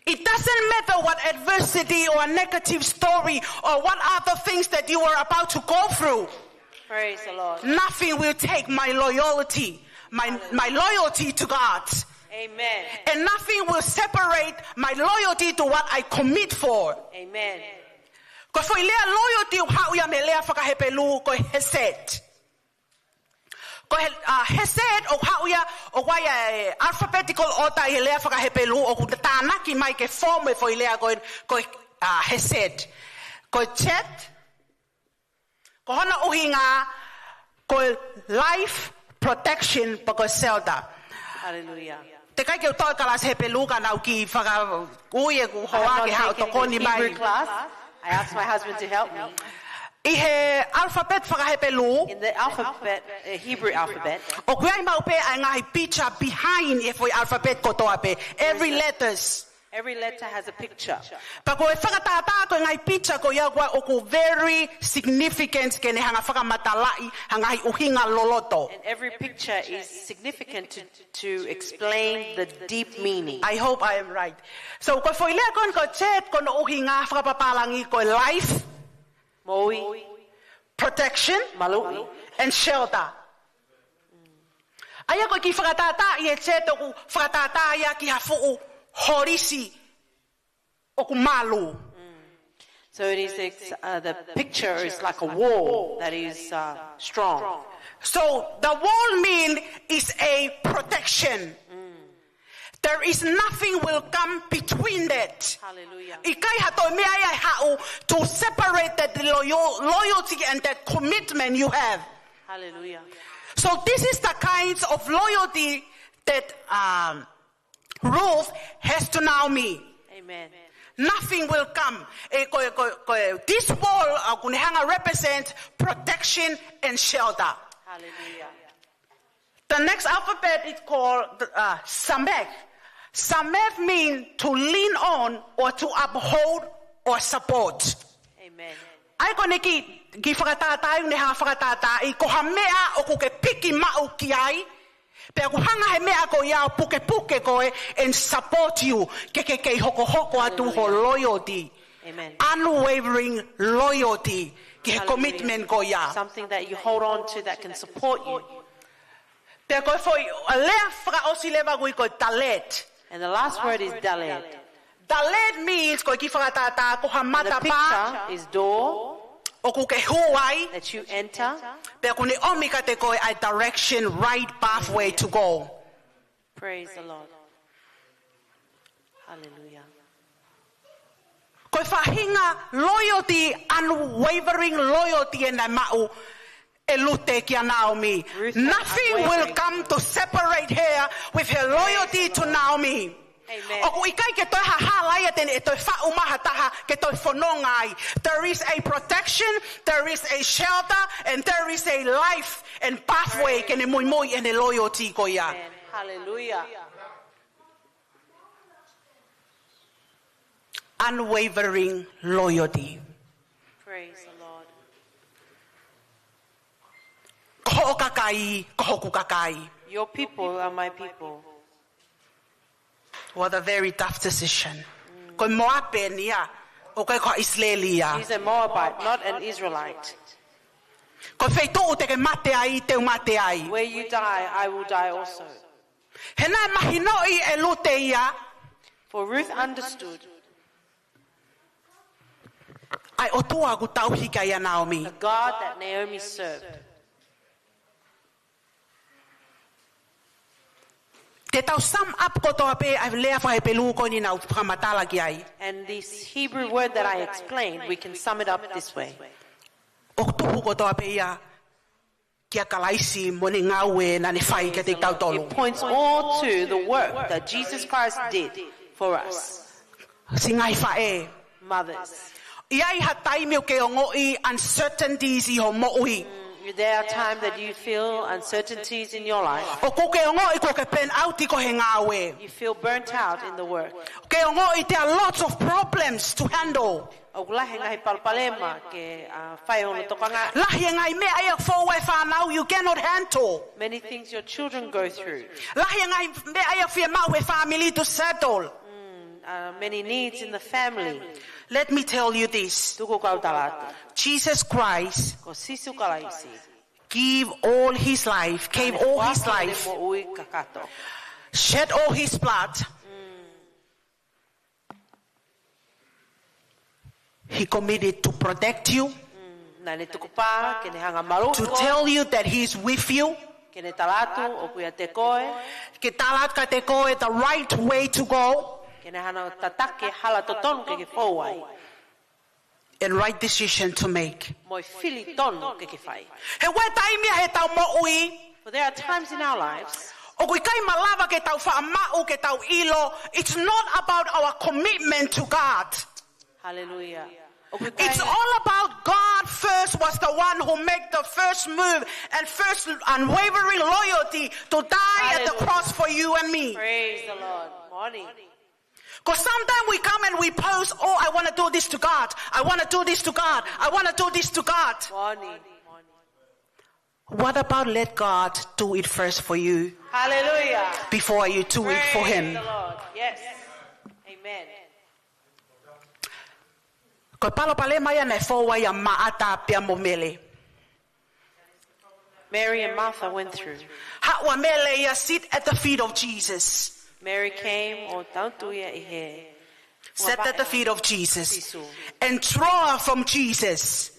It doesn't matter what adversity or a negative story or what other things that you are about to go through. Praise the Lord. Nothing will take my loyalty, my loyalty to God. Amen. And nothing will separate my loyalty to what I commit for. Amen. Ko foi lea loyalty o hauia me lea whakahepelu ko hesed. Ko hesed o hauia o wai alphabetical order i lea whakahepelu o ku tānaki mai ke form e foi lea ko hesed. Ko chet, ko hana uhinga, ko life protection pa ko selda. Hallelujah. Te kai ke utoi kalas hepelu ka nau ki whaka uie ku I hoa have ki hao not toko ni taken the mai. Hebrew class. I asked my husband to help me. I he alphabet whakahepelu, In the alphabet, Hebrew alphabet, o kuai mau pe ai ngahi picture behind e foi alphabet ko toa pe. Every letters. every letter has a picture. Pa ko e whakatata ko ngai picture ko ia kwa o ku very significant ke ne hanga whakamatalai hangai uhinga loloto. And every picture is significant to explain the deep meaning. I hope I am right. So ko foi lea kon ko chet kon uhinga whakapapalangi ko life, Moi, protection, malu'i, and shelter. Aya ko ki whakatata i e chet o ku whakatata ia ki hafu'u horisi o ku malu. So it is the picture is like a wall that is strong. So the wall mean is a protection. There is nothing will come between that. Hallelujah. Ikai hato mea ia hau to separate that loyalty and that commitment you have. Hallelujah. So this is the kinds of loyalty that Ruth has to Naomi. Amen. Nothing will come. This wall represents protection and shelter. Hallelujah. The next alphabet is called Samech. Samech means to lean on or to uphold or support. Amen. Ai kone ki whakatata ne ha whakatata I ko ha mea o ko ke piki mau ki ai pe ko hanga he mea ko ia puke koe and support you ke hoko atu ho loyalty. Amen. Unwavering loyalty ki he commitment ko ia. Something that you hold on to that can support you. Pe ko foi lea whaka osi lewa kui ko talet. And the last word is dalet. Dalet means ko ki whakatata ko ha And mata the pa picture is door o ko ke huai. that you enter. Pe ko ni omika te koe a direction, right pathway to go. Praise the Lord. Hallelujah. Koe whahinga loyalty, unwavering loyalty and mau e lute kia Naomi. Ruth, Nothing will unwavering. come to separate her with her loyalty to Naomi. Amen. O ikai ke toi hahalai ten e toi whaumaha taha ke toi whanongai. There is a protection, there is a shelter, and there is a life and pathway ke ne moi and a loyalty ko ia. Amen. Hallelujah. Unwavering loyalty. Praise the Lord. Koho kakai, koho kukakai. Your people are my people. What a very tough decision. Koe Moabe nia, o koe koe Israelia. He's a Moabite, not an Israelite. Koe wheitou te ke mate ai, teu mate ai. Where you die, I will die also. Hena mahinoi e lute ia, For Ruth understood ai o tua ku tau hika ia Naomi. the God that Naomi served. Te tau sum up ko toa pe, ai lea whahe pelu ko ni nau whakamatala ki ai. And this Hebrew word that I explained, we can sum it up this way. O tuhu ko toa pe ia, kia kalaisi mo ni ngawe na ni whai ke te tau tolu. It points all to the work that Jesus Christ did for us, Si ngai whae. mothers. Iai ha taimi o ke o ngoi uncertainties I ho mo'ui. There are times that you feel uncertainties in your life. O ko ke o ngoi ko ke pen auti ko he ngawe. You feel burnt out in the work. Ke o ngoi there are lots of problems to handle. O lahe ngahi palpalema ke whai ono tokanga. Lahi ngai me ai fo e whanau you cannot handle. Many things your children go through. Lahi ngai me ai fia mau e family to settle. Many needs in the family. Let me tell you this. Tuko kau talata. Jesus Christ Ko sisu kalaisi. gave all his life, gave all his life, Mo ui kakato. shed all his blood. He committed to protect you, Nā ne tuku pā, ke ne hanga maru to ko, tell you that he is with you. ke ne talatu o kuia te koe, Ke talat ka te koe the right way to go ke ne hana tatake hala totonu ke ke fōwai. and right decision to make. Moi fili tonu ke ke whai. He we taimia he tau mo'ui. For there are times in our lives, O kui kai malava ke tau whaamau ke tau ilo. It's not about our commitment to God. hallelujah. O kui It's kai- all about God first was the one who made the first move and first unwavering loyalty to die at the Hallelujah. cross for you and me. Praise the Lord. Morning. Because sometimes we come and we post, oh, I want to do this to God. I want to do this to God. I want to do this to God. Morning. What about let God do it first for you Hallelujah. before you do it for Praise Him? the Lord. Yes. Amen. Ko palapale mai ana fōwai a maata pia mo mele. Mary and Martha went through. Ha'wa mele ia sit at the feet of Jesus. Mary came o tautuia I he. Sat at the feet of Jesus and draw from Jesus.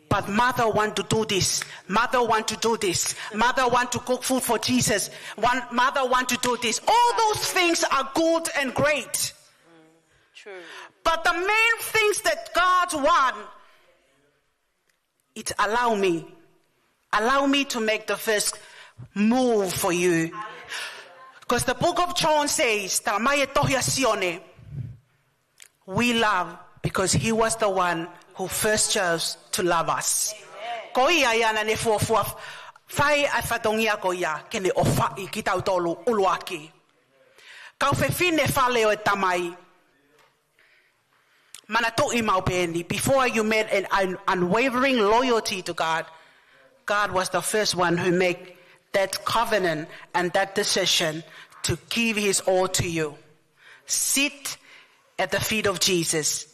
But mother want to do this. Mother want to do this. Mother want to cook food for Jesus. Mother want to do this. All those things are good and great. True. But the main things that God want, it allow me Allow me to make the first move for you. Because the book of John says, we love because he was the one who first chose to love us. Fai ai fatongia ko ia kene ofai ki tau tolu uluaki. Kau fefine fale o tamai. Mana to imaupeni. Before you made an unwavering loyalty to God, God was the first one who made that covenant and that decision to give his all to you. Sit at the feet of Jesus.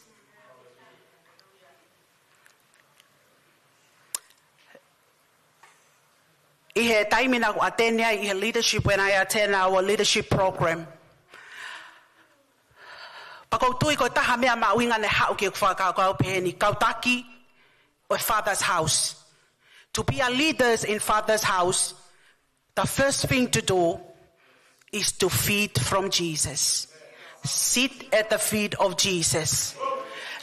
Ihe taimina ko atenia ihe leadership when I attend our leadership program. Pako tui ko taha mea mauinga ne hau ke whakau kau peheni. Kau taki o Father's house. To be a leaders in Father's house, the first thing to do is to feed from Jesus. Sit at the feet of Jesus.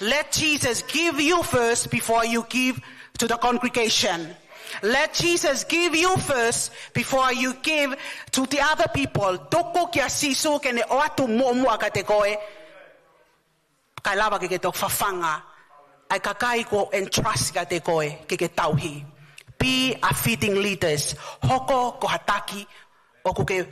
Let Jesus give you first before you give to the congregation. Let Jesus give you first before you give to the other people. Toko kia sisu kene oatu mua kate koe. Kailava ke tok fafanga. Ai kakai ko entrust kate koe ke tauhi. Be a feeding leaders. Hoko ko hataki o kuke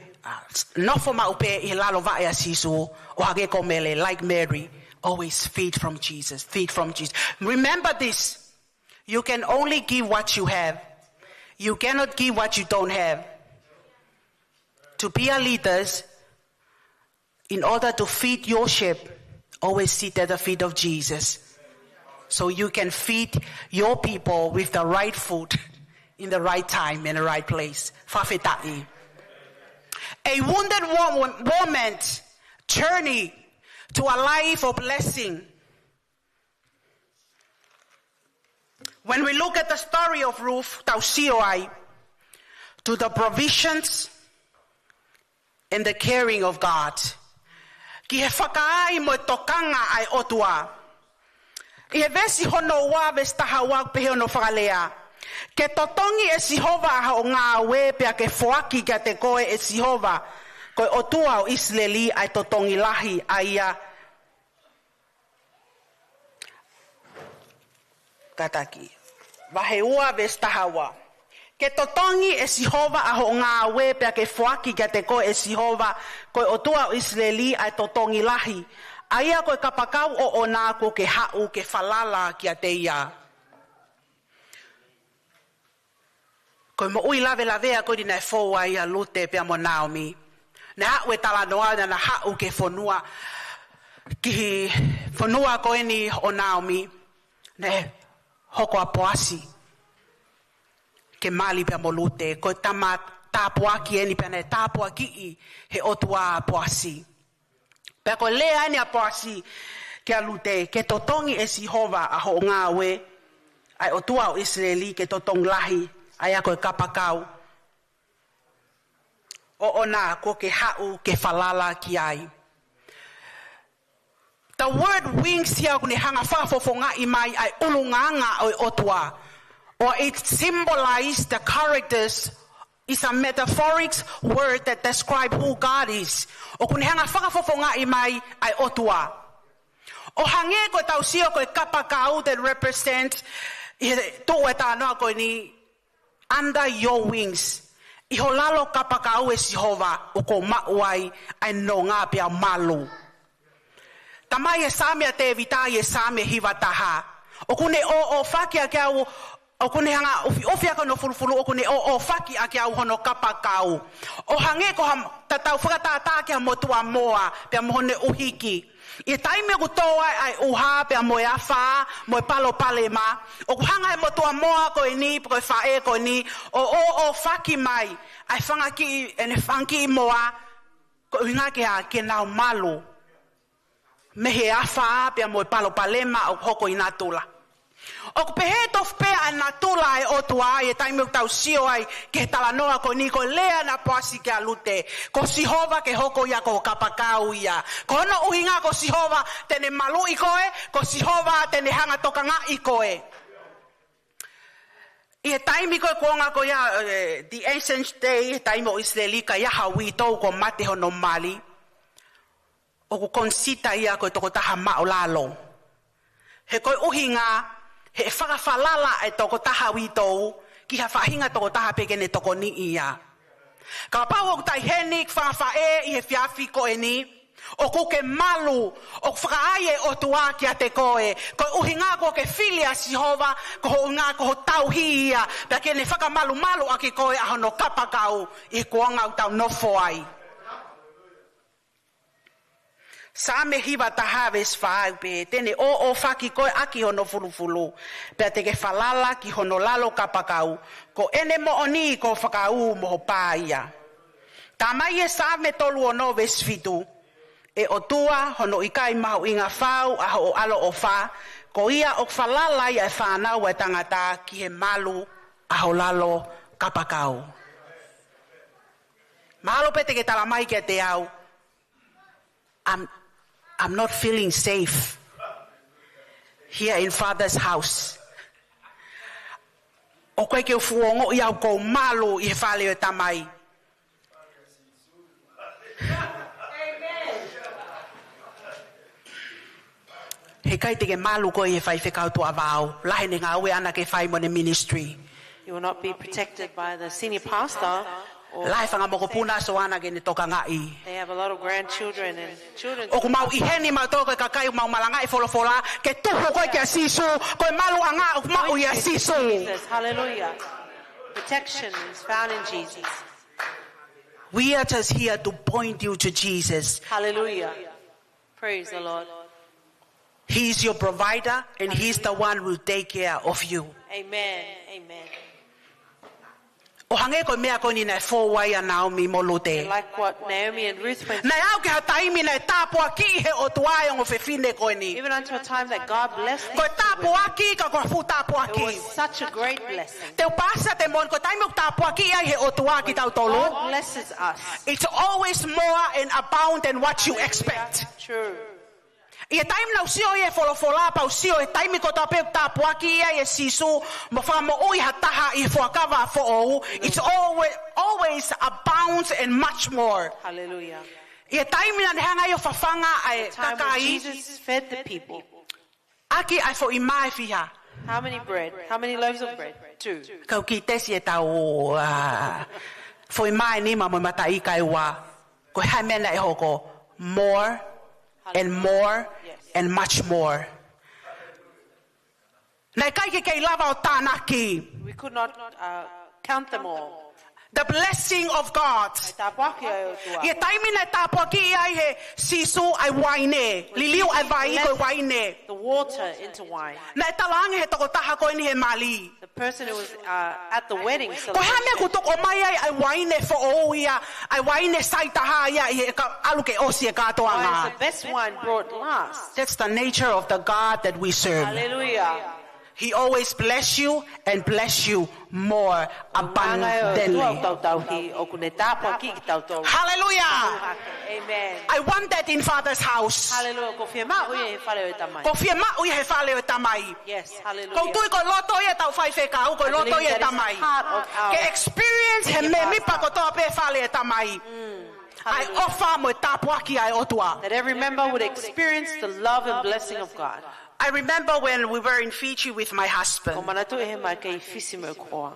nofo maupe I lalo va ya sisu o hage ko mele like Mary. Always feed from Jesus. Feed from Jesus. Remember this. You can only give what you have. You cannot give what you don't have. To be a leader, in order to feed your sheep, always sit at the feet of Jesus. So you can feed your people with the right food, in the right time, in the right place. Fafetai. A wounded woman's journey to a life of blessing. When we look at the story of Ruth, tausioai, to the provisions and the caring of God. Ki he whakaai mo tokanga ai otua. I he vesi hono wa vestaha wa pehe ono whakalea. Ke totongi e Sihova o ngā we pia ke whoaki kia te koe e Sihova. Koe otua o Israeli ai totongi lahi aia. Kataki. Waheua vestahawa. Ke totongi e Sihova aho ngā we pia ke whoaki kia te koe e Sihova. Koe otua o Israeli ai totongi lahi. Aia koe kapakau o ona ko ke hau ke falala kia te ia. Koe mo ui lavea koe dina e fōua ia lute pia mo Naomi. Ne hau e talanoa na hau ke whonua. Ki whonua koe ni o Naomi. Ne hoko apoasi. Ke mali pia mo lute. Koe tama tāpuaki eni pia ne tāpuaki I he otua apoasi. Pea koe lea eni apoasi ke alute. Ke totongi e Sihova aho ngā we. Ai otua o Israeli ke totong lahi. Aia koe kapakau. O ona ko ke hau ke falala ki ai. The word wings here kune hanga whafofonga I mai ai ulunganga o otua. Or it symbolizes the characters. It's a metaphoric word that describes who God is. O kune hanga whafofonga I mai ai otua. O hange ko tausio ko kapakau that represent to eta no ko ni under your wings. Iho lalo kapakau e Sihova o ko mauai ai no ngā pia malu. Tamai e samia te vitai e samia hivataha. O kune o whaki ake au, o kune hanga ofi aka no fulufulu, o kune o whaki ake au hono kapakau. O hange ko tatau whakatata ake ha motua moa pia mohone uhiki. I taime ku toa ai uha pia moe awha, moe palo palema. O kuhanga e motua moa ko ni, ko whae ko ni. O whaki mai, ai whangaki ene whanki moa, ko uhinga ke ha ke nau malu. Mehe awha pia moe palo palema o hoko I natula. O pehe tof pea natula e otua e taime ku tau sio ai ke talanoa ko ni ko lea na poasi ke alute. Ko Sihova ke hoko ia ko kapakau ia. Ko ono uhinga ko Sihova tene malu I koe, ko Sihova tene hanga tokanga I koe. I he taimi koe kuonga ko ia, the ancient day, he taimi o Israeli ka ia hawi tau ko mate hono mali. O ko konsita ia koe toko taha maolalo. He koe uhinga, he whakawhalala e toko taha witou, ki ha whahinga toko taha pekene toko ni ia. Ka pau o tai henik whawhae i he whiawhi koe ni, o ko ke malu, o whakaaie o tua ki a te koe, koe uhinga ko ke filia Sihova, ko ho ngā ko ho tauhi ia, pekene whakamalu malu a ki koe a hono kapakau, i kuanga u tau nofo ai. Sa me hiwa ta harvest whaau pe, tene o whaki koe aki hono fulufulu, pea te ke whalala ki hono lalo kapakau, ko ene mo oni ko whakau moho pāia. Tā mai e sa me tolu o no vesfitu, e o tua hono ikai mahu inga whau a o alo o wha, ko ia o whalala ia e whanau e tangata ki he malu a ho lalo kapakau. Mahalo pe te ke tala mai ke te au, I'm not feeling safe here in Father's house. O koe ke ufuongo i au kou malu i he whale o tamai. He kai te ke malu koe i he whai whekau tua wau. Lahe ne ngā ue ana ke whai mo ne ministry. You will not be protected by the senior pastor. Lahe whanga moko puna so ana ke ne toka ngai. They have a lot of grandchildren and children. O ku mau i heni mau tō koe kakai mau malanga i wholofola, ke tuho koe kia sisu, koe malu anga o mau i a sisu. Jesus, hallelujah. Protection is found in Jesus. We are just here to point you to Jesus. Hallelujah. Praise the Lord. He's your provider and He's the one who will take care of you. Amen. Amen. O hange ko mea ko ni na fōwai a Naomi molute. Like what Naomi and Ruth went Na au ke ha taimi na tāpua ki he o tuai o whewhine koe ni. even unto a time that God blessed them. Ko tāpua ki ka ko fu tāpua It ki. was such a great blessing. Te pasa te mon ko taimi o tāpua ki ai he o tua ki tau tolu. God blesses us. It's always more and abound than what you expect. True. I taimi na usio e wholofola pa usio e taimi ko tape tāpua ki ai e sisu mo whamo ui hataha i whakawa fo. It's always abounds and much more. Hallelujah. I taimi na hanga i o whawhanga ai Time when takai. Jesus fed the people. Aki ai fo I mai fiha. How many bread? How many loaves of bread? 2. Kau ki tesi e tau fo I mai ni ma mo matai kai wa. Ko hai mena e hoko more and more and much more. Nai kai ke kei lava o tānaki. We could not count them all. The blessing of God. Ia taimi na tāpua ki ai he sisu ai waine. Liliu ai vai ko waine. The water into wine. Na talange he toko taha ko ni he mali. The person who was at the wedding Ko ha me ku toko mai ai waine fo o ia ai waine sai taha ia I ka alu ke osi e katoa Wine nga. is the best wine brought last. That's the nature of the God that we serve. Hallelujah. He always bless you and bless you more abundantly. Hallelujah. Amen. I want that in Father's house. Hallelujah. Ko fia ma ui e whale o tamai. Ko fia ma ui he whale o tamai. Yes, hallelujah. Ko tui ko loto ia tau whai whekau, ko I loto believe ia that is tamai. part of our Ke experience he me mipa ko toa pe whale o tamai. Ai ofa mo tapuaki ai otua. that every member would experience the love and blessing of God. I remember when we were in Fiji with my husband. Ko manatu e he mai kei fisi mo koa.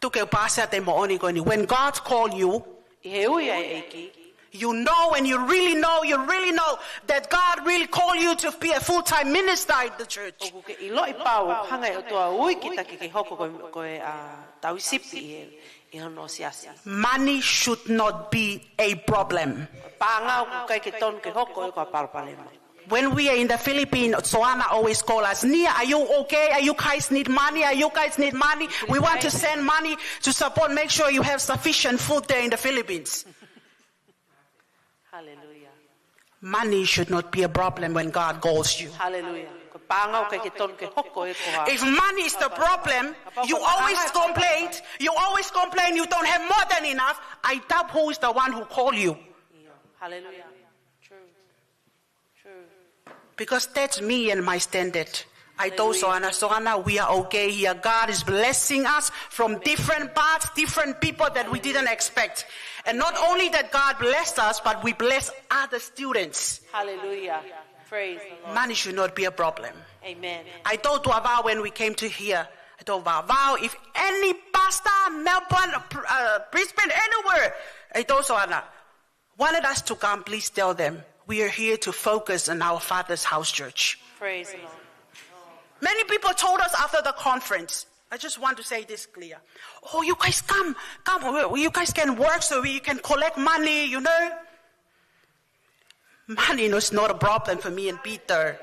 Tuke pasa te mo oni ko ni. When God called you, I he ui ai eiki. you know and you really know that God really called you to be a full-time minister in the church. O ke I loi pau hangai o toa ui ki take ke hoko ko e tausipi I hono siasi. Money should not be a problem. Pāngau ku kai ke ton ke hoko e ko palpalema. When we are in the Philippines, Soana always call us, Nia, are you okay? Are you guys need money? Are you guys need money? We want to send money to support, make sure you have sufficient food there in the Philippines. Hallelujah. Money should not be a problem when God calls you. Hallelujah. Ko pāngau kai ke ton ke hoko e ko If money is the problem, you always complain, you don't have more than enough. I doubt who is the one who called you. Hallelujah. True. Because that's me and my standard. I told Sohana, we are okay here. God is blessing us from different parts, different people that we didn't expect. And not only that God blessed us, but we bless other students. Hallelujah. Praise the Lord. Money should not be a problem. Amen. I told to Val when we came to here, I told Val, if any pastor, Melbourne, Brisbane, anywhere, I told Sohana, wanted us to come, please tell them we are here to focus on our Father's house church. Praise the Lord. Many people told us after the conference, I just want to say this clear. Oh, you guys come, you guys can work so you can collect money, you know. Money is not a problem for me and Peter.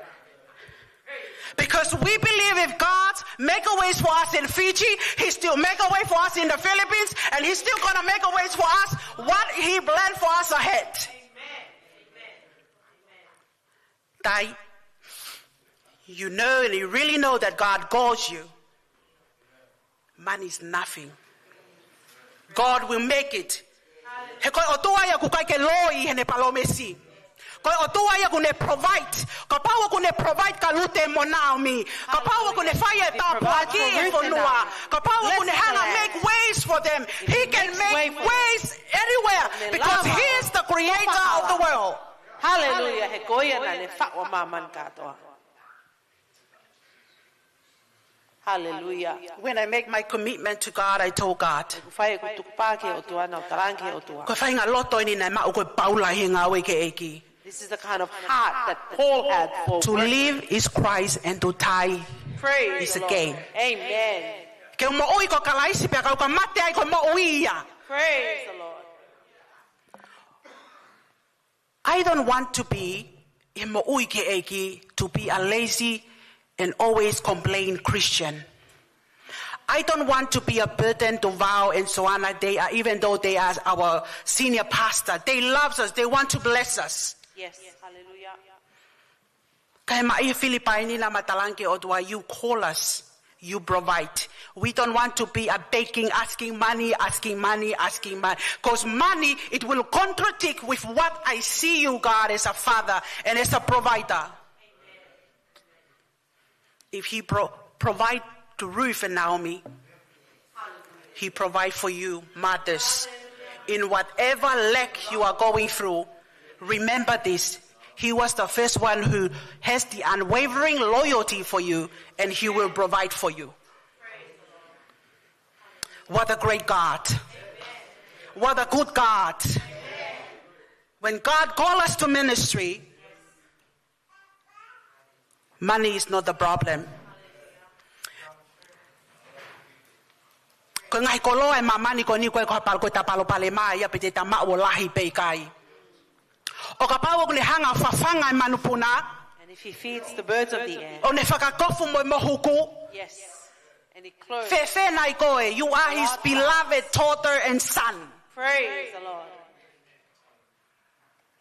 Because we believe if God make a way for us in Fiji, He still make a way for us in the Philippines, and He's still going to make a way for us what He planned for us ahead. Amen. Amen. You know and you really know that God calls you. Money is nothing. God will make it. Ko otua ya kune provide. Kapawa kune provide kalute monaumi. Kapawa kune fire tapaki fonua. Kapawa kune hanga make ways for them. He can make ways anywhere because He is the creator of the world. Hallelujah. He koia na le fa'wa maman katoa. Hallelujah. When I make my commitment to God, I told God. Fai ko tukpake o tua na taranke o tua. Ko fai nga loto ini na ma ko paula hinga we ke eki. This is the kind of heart that Paul had for to live is Christ and to die praise is a gain. Amen. Ke mo oi ko kalaisi pe ka mate ai ko mo uia. Praise the Lord. I don't want to be in mo ui ke eki to be a lazy and always complain Christian. I don't want to be a burden to Val and Soana. They are, even though they are our senior pastor, they love us. They want to bless us. Yes, hallelujah. Kaya mai Philippine nila matalanke odwa, you call us, you provide. We don't want to be a begging, asking money. Because money, it will contradict with what I see you, God, as a father and as a provider. If He provide to Ruth and Naomi, He provide for you, mothers. In whatever lack you are going through, remember this. He was the first one who has the unwavering loyalty for you, and He will provide for you. What a great God. What a good God. When God calls us to ministry, money is not the problem. Ko ngai kolo e mamani ko ni ko pal ko tapalo pale mai ya pete tama o lahi pe kai. O ka pawo le hanga fafanga e manupuna. And if He feeds the birds of the air. O ne fakakofu mo mohuku. Yes. And He clothes. Fe nai koe, you are His beloved daughter and son. Praise the Lord.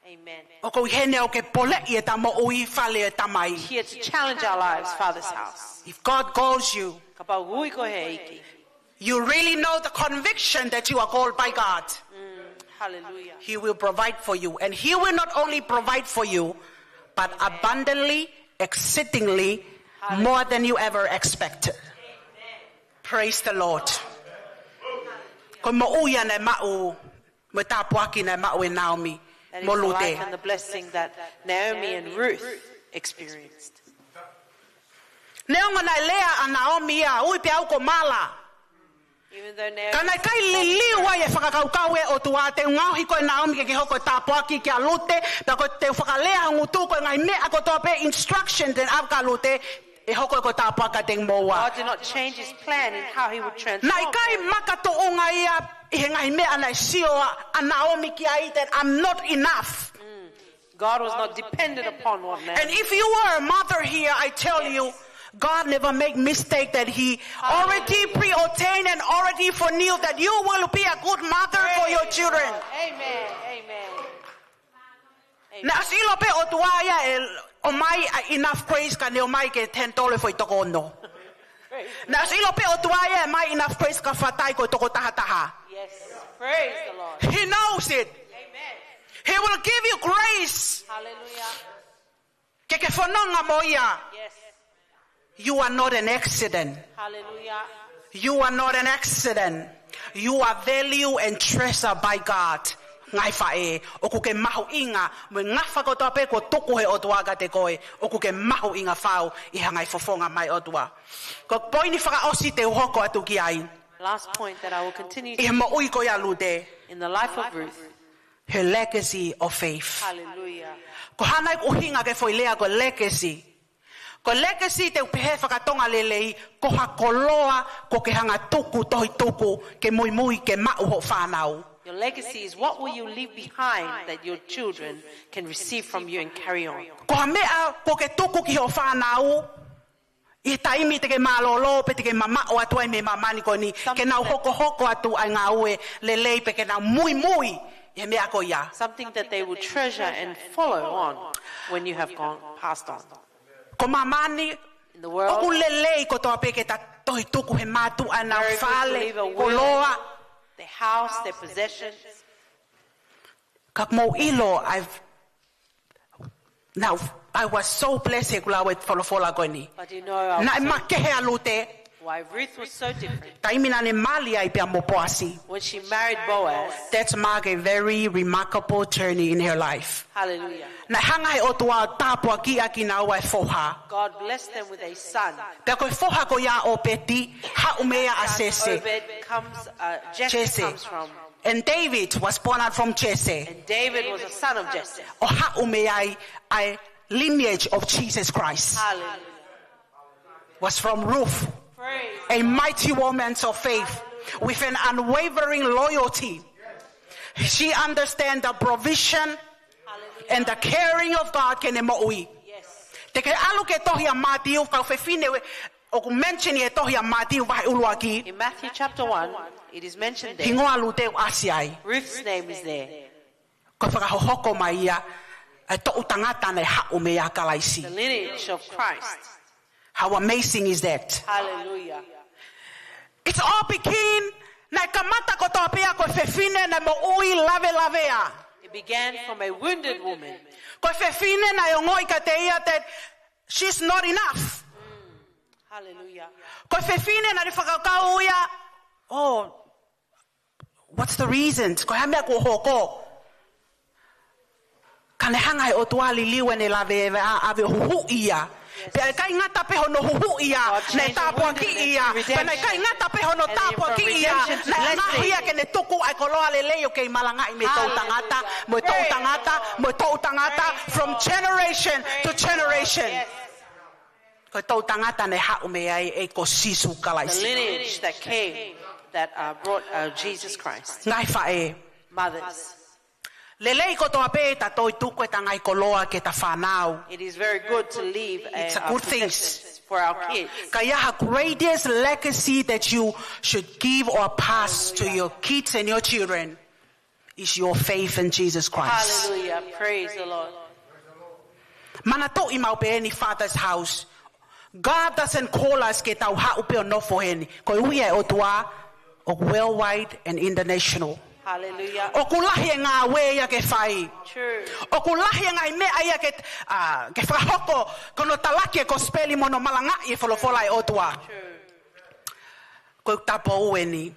Amen. O ko hene o ke pole I tamo ui fale tamai. Here to challenge our lives, Father's house. If God calls you, Kapau ko he iki. You really know the conviction that you are called by God. Hallelujah. He will provide for you. And He will not only provide for you, but abundantly, exceedingly, more than you ever expected. Praise the Lord. That is the life and the blessing that Naomi and Ruth experienced. Even though Naomi God did not change His plan in how He would transform. I'm not enough. God was not dependent upon what man. And if you are a mother here, I tell you, God never make mistake that He already preordained and already foreknew that you will be a good mother for your children. Amen. Amen. Na silo pe otuaya o mai enough praise ka ne o mai ke $10 foi toko no. Na silo pe otuaya mai enough praise ka fatai ko toko taha. Yes. Praise the Lord. He knows it. Amen. He will give you grace. Hallelujah. Ke fononga moia. Yes. You are not an accident. Hallelujah. You are not an accident. You are valued and treasured by God. Ngai fae o ku ke mahu inga mo ngafa ko tope ko tuku he otua ka te koe o ku ke mahu inga fau I hangai fofonga mai otua ko poini whaka osi te hoko atu ki ai. Last point that I will continue I mo ui ko ya lute in the life of Ruth. her legacy of faith. Hallelujah. Ko hanai ko hinga ke foilea ko legacy. Ko legacy te upehe whakatonga lelei ko hakoloa ko ke hanga tuku tohi tuku ke mui mui ke mau ho whanau. Your legacy is what will you leave behind that your children can receive from you and carry on. Ko ha mea ko ke tuku ki ho whanau I taimi te ke malolo pe te ke mama o atu ai me mamani ko ni ke nau hoko hoko atu ai ngā ue lelei pe ke nau mui mui e mea ko ia. Something that they will treasure and follow on when you have gone passed on. Ko mamani In the o world, ku lelei ko toa pe ke ta tohi tuku he matu ana very good to whale leave a ko will, loa. their house, their possessions. Ka mo ilo I was so blessed kula with folofola ko ni. But you know Na makehe alute why Ruth was so different. taimina ne mali ai pia mo poasi. When she married Boaz, That's marked a very remarkable journey in her life. hallelujah, Na hanga he otua tapua ki aki na wai foha. God blessed them with a son. Pe koe foha ko ya o peti ha umea asese. Obed comes, Jesse Jesse. comes from, And David was born out from Jesse. and David was a son of Jesse. O ha umea ai lineage of Jesus Christ. Hallelujah. Was from Ruth. Praise. A mighty woman of faith with an unwavering loyalty. She understands the provision and the caring of God ke ne mo'ui. Yes. Te ke alu ke tohi a Matiu ka whewhine o ku mention e tohi a Matiu wahi uluaki. In Matthew chapter 1, it is mentioned there. Hingo alu te asiai. Ruth's name is there. Ko whakahohoko mai ia e to'u tangata nei ha'u me a kalaisi. The lineage of Christ. How amazing is that? Hallelujah. It's all begin na kamata ko toa pia ko whewhine na mo'ui lave. It began from a wounded woman. Ko whewhine na iongoi ka te ia that she's not enough. Hallelujah. Ko whewhine na ri whakakau ia, oh, what's the reasons? Ko hamea ko hoko. Ka ne hanga e o tuali liwe ne lave ave huhu ia. Pea kai ngata pe hono huhu ia, na e tāpua ki ia. Pea kai ngata pe hono tāpua ki ia, na e ngahu ia ke ne tuku ai koloa lelei o kei malangai me tau tangata, from generation to generation. Ko tau tangata ne ha'u me ai e ko sisu The kalaisi. lineage that came, that brought Jesus Christ. Ngai whae. Mothers. Lelei ko toa pe ta toi tuku e tangai koloa ke ta whanau. It is very good to leave It's a our good thing. possessions for our kids. Kaya greatest legacy that you should give or pass to your kids and your children is your faith in Jesus Christ. Hallelujah. Praise the Lord. Mana to I mau pe any father's house. God doesn't call us ke tau ha'u pe o nofo heni. Ko ui e o tua o worldwide and international. Hallelujah. O kulahi e ngā wea ke whai. True. O kulahi e ngā mea ia ke whahoko kono talaki e ko speli mono malanga I wholofola e o tua. Ko tapo ueni.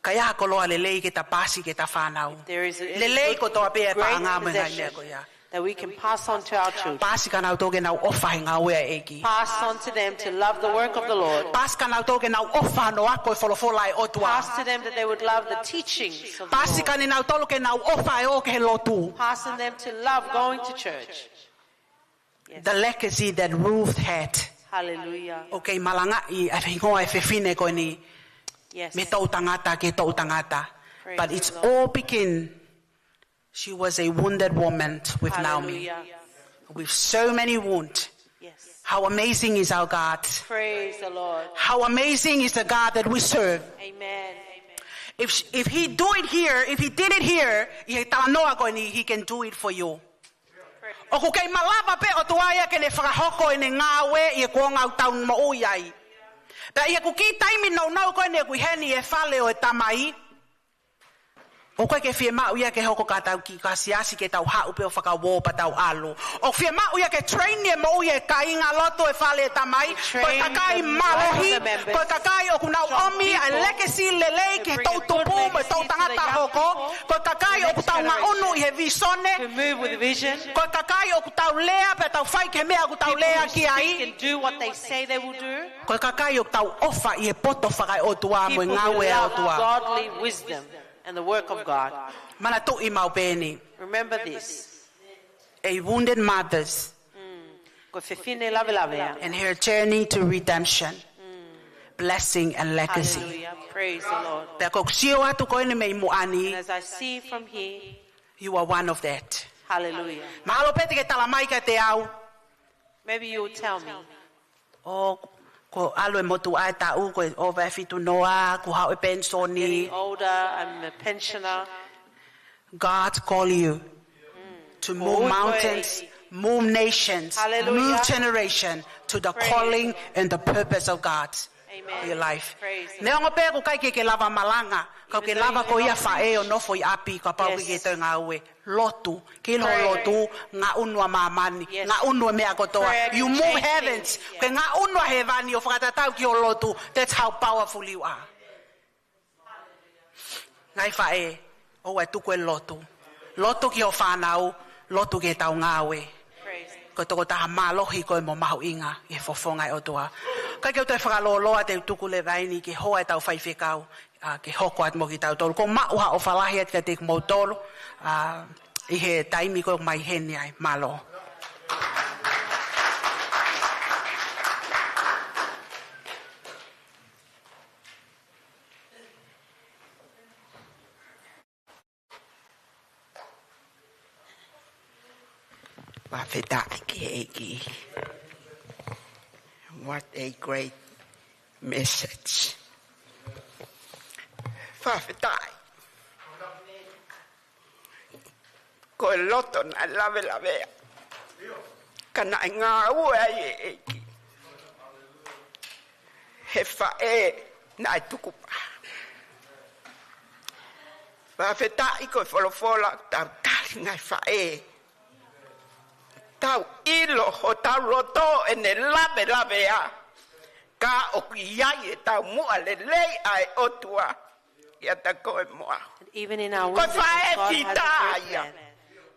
Kaya ko loa lelei ke ta pasi ke ta whanau. There is a Lelei ko toa pe e great paanga me ngai possession mea ko ia. that we can pass on to our children. Pasi ka nau toke nau ofa he ngā wea eki. Pass on to them to love the work of the Lord. Pasi ka nau toke nau ofa no ako e wholofola e o tua. Pass to them that they would love the teachings of the Pasi Lord. ka ni nau tolo ke nau ofa e o ke he lotu. Passing them to love going to church. Yes. The legacy that Ruth had. Hallelujah. Okay, malanga I hingoa e whewhine ko ni. Yes. Me tau tangata ke tau tangata. Praise But the it's Lord. all begin. She was a wounded woman with Naomi. Hallelujah. With so many wounds. Yes. How amazing is our God. Praise the Lord. How amazing is the God that we serve. Amen. If he do it here, if he did it here, he can do it for you. O ku kei malava pe o tuaia ke ne whakahoko e ne ngāwe I e kua ngau taun mo uiai. Pea I e ku ki taimi nau nau koe ne ku heni e whale o e tamai. O koe ke whia mau ia ke hoko ka tau ki ka siasi ke tau hau pe o whakawō pa tau alo. O whia mau ia ke train e mo ia ka inga loto e whale e tamai. Koe kakai malohi, koe kakai o kunau omi, a legacy lelei ke tau tupu me tau tangata hoko. Koe kakai o kutau ngā unu i he visone. Who move with vision. Koe kakai o kutau lea pe tau whai ke mea kutau lea ki ai. Speak and do what they say they will do. Koe kakai o tau ofa i he poto whakai o tua mo People ngā who wea o love tua. godly wisdom and the work of God. Mana tu I mau pēni. Remember this. A wounded mother's Ko whiwhine lawe lawea. and her journey to redemption, blessing and legacy. Hallelujah. Praise the Lord. Pea ko sio atu koe ne mei And moani, as I see from here, you are one of that. hallelujah. Mahalo pete ke talamai ka te au. Maybe you'll tell me. O ko alo e motu ai tau ko o vai fitu noa, ko hau e pensoni. Getting older, I'm a pensioner. God call you to move mountains, move nations, Hallelujah. move generation to the calling and the purpose of God Amen. for your life. Praise Ne ongo pe ko kai ke lava malanga, ka ke lava ko ia fae o no foi api ka pau ke te nga ue. Lotu, ke lo lotu nga unwa mamani, Yes. nga unwa me akotoa. Prayer You can move change heavens, things, ke nga unwa heavani o whakatatau ki o lotu. That's how powerful you are. Ngai fae, o e tuku e lotu. Lotu ki o whanau, lotu ki e tau ngāwe. Praise. Ko toko taha mālohi ko e mo mahu inga, i e whawhonga e o toa. Kai keu te whakaloloa te tuku le raini, ki hoa e tau whaiwhekau, ki hoko at mo ki tau tolu. Ko mauha o whalahi at ka te mo tolu, i he taimi ko mai heni ai, malo. What a great message. Whawhetai. Ko e loto na lawe lawea. Kana i ngā ua e eki. He whae na i tukupa. Whawhetai ko e wholofola tau tari ngai whae. Tau ilo ho tau roto e ne lawe lawea. Ka o ki iai e tau mua le lei ai otua. Ia ta koe mua. Even in our Ko woundedness, whae God has a great fitaia. plan.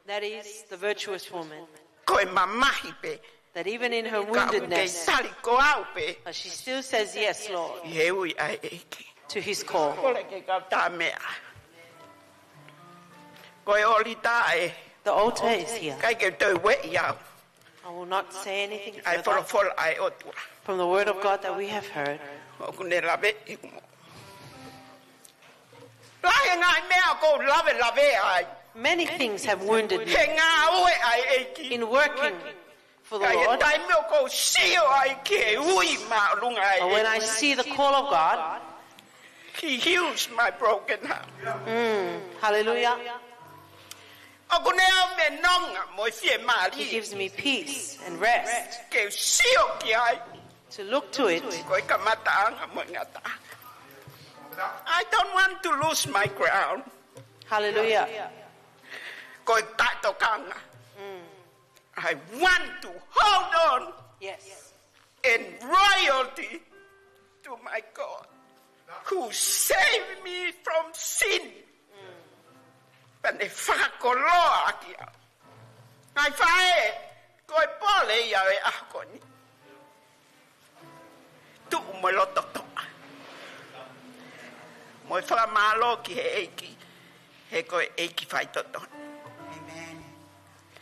That is the virtuous woman. Koe mamahi pe. That even in her Ka ute woundedness, tali ko au pe. she still says yes, Lord, I he ui ai eki. to his call. Kole ke kau tā mea. Koe oli tā e. The altar is here. Kai ke tau wei au. I will not say anything Ai further wholofola ai otua. from the word of God that we have heard. O kune lawe i kumo. Lahe ngai mea ko lawe ai. Many things have wounded He me ngā ue ai eki. in working for the Kai e Lord. tai meo ko sio ai ke ui ma lunga ai But when I eki. see the call of God, He heals my broken heart. hallelujah, O kune au me nonga mo i fie He maari. gives me peace and rest Ke sio ki ai. to look to it. Koe ka mataanga mo ngata. I don't want to lose my crown. Hallelujah. Koe tato kanga. I want to hold on Yes. in royalty to my God, who saved me from sin. Pane whakoloa kia. Ngai whae, koe pole ia e ahkoni. Tu mo loto toa. Mo e whamalo ki he eiki. He koe eiki whai toto. Amen.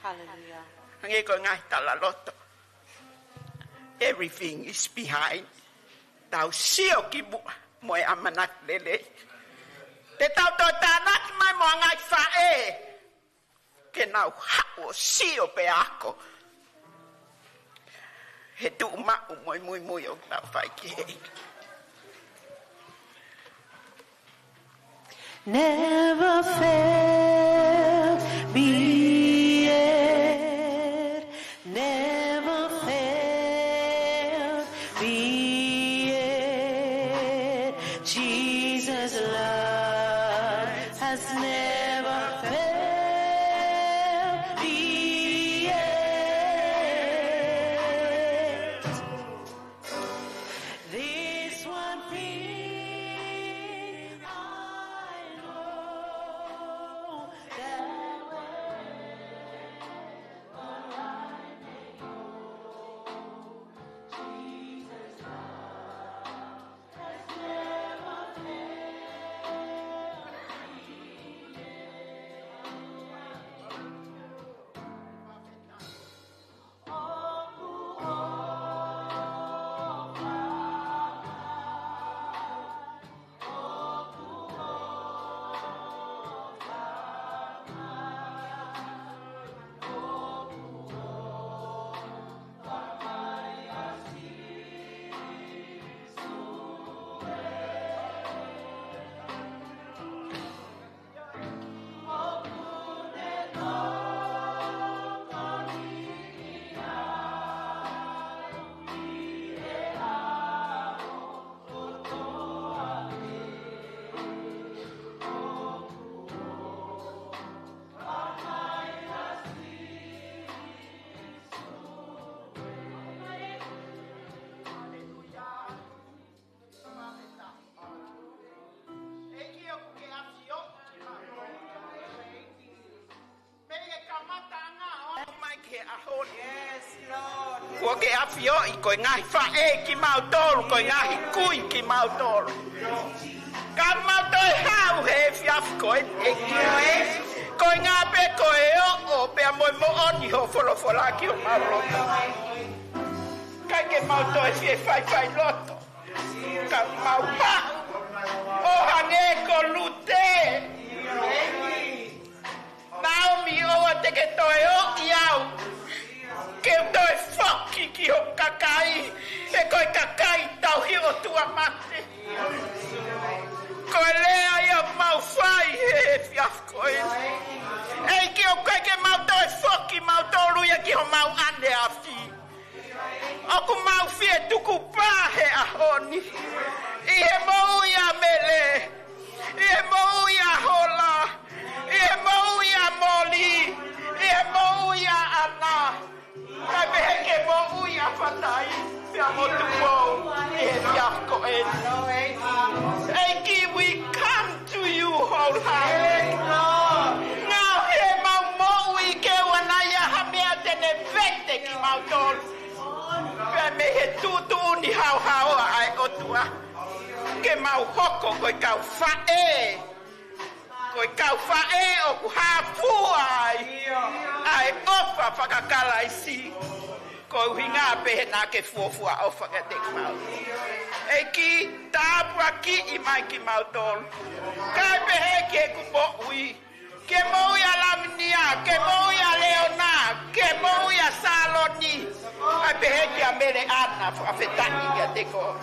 Hallelujah. Hange koe ngai tala loto. Everything is behind. Tau sio ki mua. Mo e amanak lele. Te tau tō tānaki mai mo ngai whae. Ke nau hao sio pe ako. He tu mau moi mui mui o tau whai ki he. Never failed me yet. Never failed me yet. Jesus' love has never Lord. Ko ke afio I ko ngai fa e ki mau tolu ko ngai kui ki mau tolu. Ka mau toi hau he fiaf ko e ki. Ko ngai pe ko e o pe mo oni ho fola ki o mau lo. Ka ke mau toi fai loto. Ka mau pa. O hange ko lute. Naomi o te ke toi o iau. Ke toi foki ki o kakai. E koi kakai tau hi o tua mate. Ko lea ia mau fai he fiaf koe. Ei ki o koe ke mau toi foki mau tolu ia ki o mau ande a fi. Oku mau fie tuku pā he ahoni. I he mou ia mele. I he mou ia hola. I he mou ia moli. I he mou ia ana. Kai mehe ke mou ia whatai. Pia motu mou. I he fiako e. Eki, we come to you wholeheartedly. Ngau he mau mou I ke wanaia hamea tene vete ki mau tolu. Pia mehe tutu ni hau ai otua. Ke mau hoko koi kau whae. Koi kau whae o ku hapua ai. Ai ofa whakakala isi. Koi hinga pehe nā ke fuafua o whakatek mau. Eki tāpua ki I mai ki mau tolu. Kai pehe ke kupo ui. Ke mau ia Lavinia, ke mau ia Leona, ke mau ia Saloni. Ai pehe ke a mere ana whawhetani kia teko.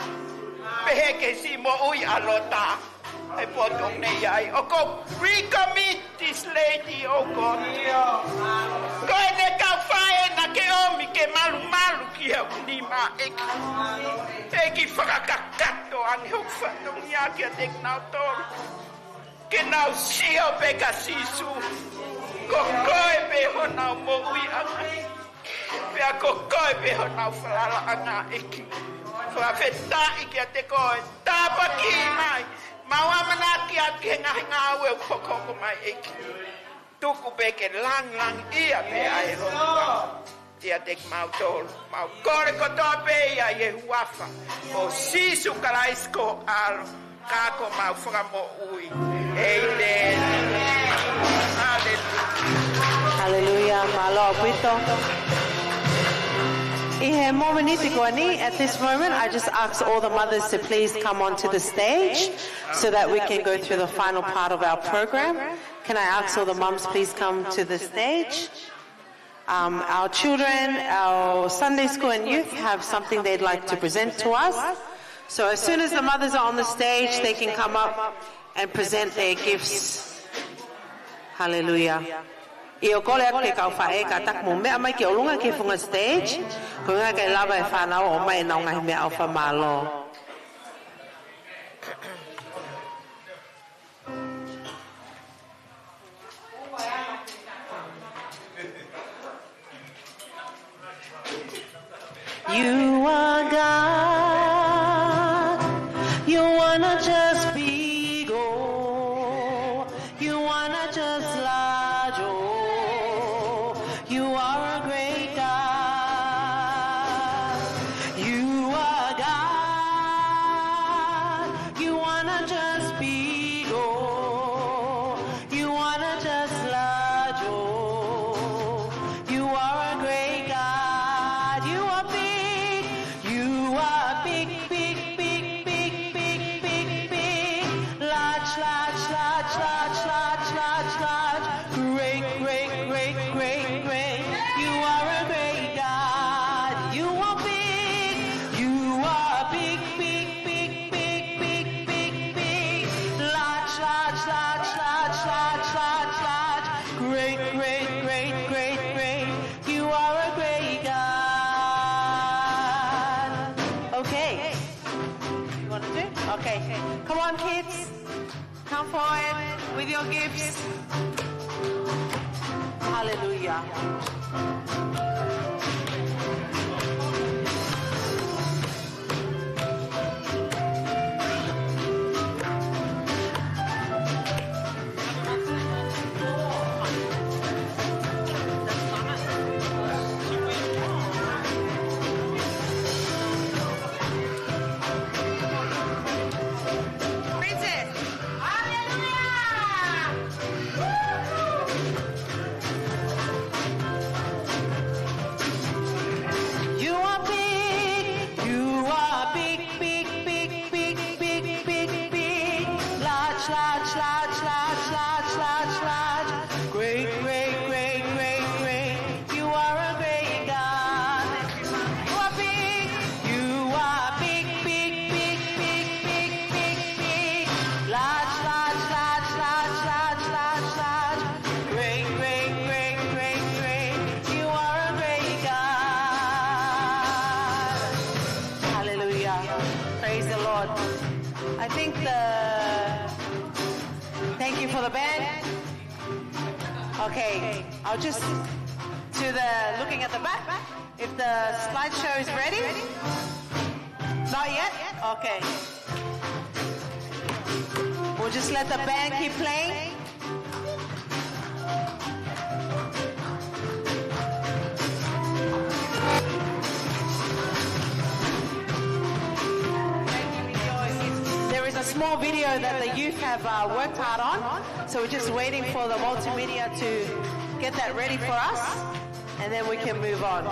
Pehe ke si mo ui alota. Ai potong nei ai. O ko recommit this lady, oh God. Ko e ne kau whae na ke omi ke malu ki au ni ma eki. Eki whakakakato ani hok whanong ia kia tek nau tolu. Ke nau sio pe ka sisu. Ko koe pe ho nau mo ui anga. Pea ko koe pe ho nau whalala anga eki. Whawheta I kia te koe. Tāpa ki mai. Maua manaki at ke ngahinga awe ukokoko mai eki. Tuku pe ke lang ia pe ai rotua. Tia tek mau tolu. Mau kore kotoa pe ia ye huafa. O sisu kalaisko alo. Kako mau whakamo ui. Amen. Hallelujah. Hallelujah. Malo pito. At this moment, I just ask all the mothers to please come onto the stage so that we can go through the final part of our program. Can I ask all the mums please come to the stage? Our children, our Sunday school and youth have something they'd like to present to us. So as soon as the mothers are on the stage, they can come up and present their gifts. Hallelujah. I o kole ake kau whae ka tak mo mea mai ke olunga ke funga stage. Ko ngā kei lava e whanau o mai nao ngahi mea au whamalo. You are God. You wanna just be go. You wanna just large. You are a great God. You are God. You wanna just be go. You wanna just large. You are a great God. You are big. You are big, big, big, big, big, big, big. Large, large, large, large, large, large, large. Great, great, great, great, great. You are a great God. You are big. You are big, big, big, big, big, big, big. Large, large, large, large, large, large, large. Great, great, great, great, great. You are a great God. Okay. You want to do? Okay. Come on, kids. Come forward with your gifts. Hallelujah. Lord. I think thank you for the band. Okay, I'll just looking at the back. If the slideshow is ready. Not yet? Okay. We'll just let the band keep playing. There is a small video that the youth have worked hard on, so we're just waiting for the multimedia to get that ready for us, and then we can move on.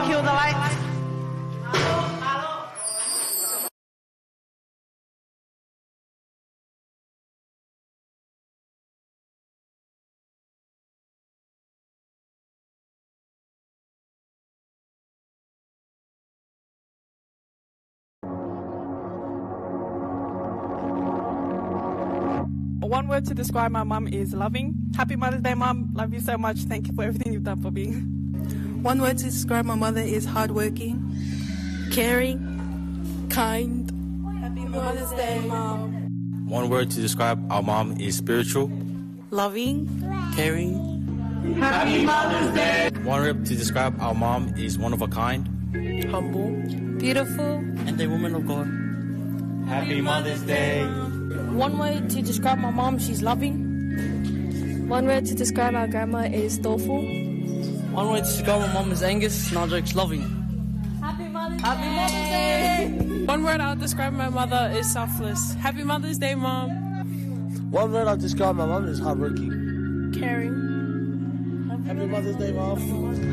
Cue the lights. One word to describe my mum is loving. Happy Mother's Day, Mum. Love you so much. Thank you for everything you've done for me. One word to describe my mother is hardworking, caring, kind. Happy Mother's Day, Mum. One word to describe our mom is spiritual, loving, caring. Happy Mother's Day. One word to describe our mom is one of a kind, humble, beautiful, and a woman of God. Happy Mother's Day. One word to describe my mom, she's loving. One word to describe our grandma is thoughtful. One word to describe my mom is Angus, no jokes, loving. Happy Mother's Day! Happy Mother's Day! One word I'll describe my mother is selfless. Happy Mother's Day, Mom. One word I'll describe my mom is hardworking. Caring. Happy Mother's Day, Mom.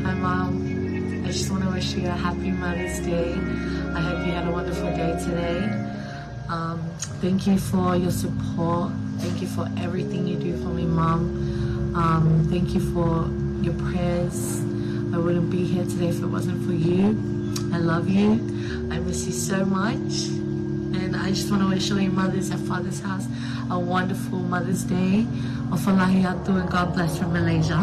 Hi, Mom. I just want to wish you a happy Mother's Day. I hope you had a wonderful day today. Thank you for your support. Thank you for everything you do for me, Mom. Thank you for your prayers. I wouldn't be here today if it wasn't for you. I love you. I miss you so much. And I just want to wish all your mothers at Father's house a wonderful Mother's Day. Ofalahi atu and God bless from Malaysia.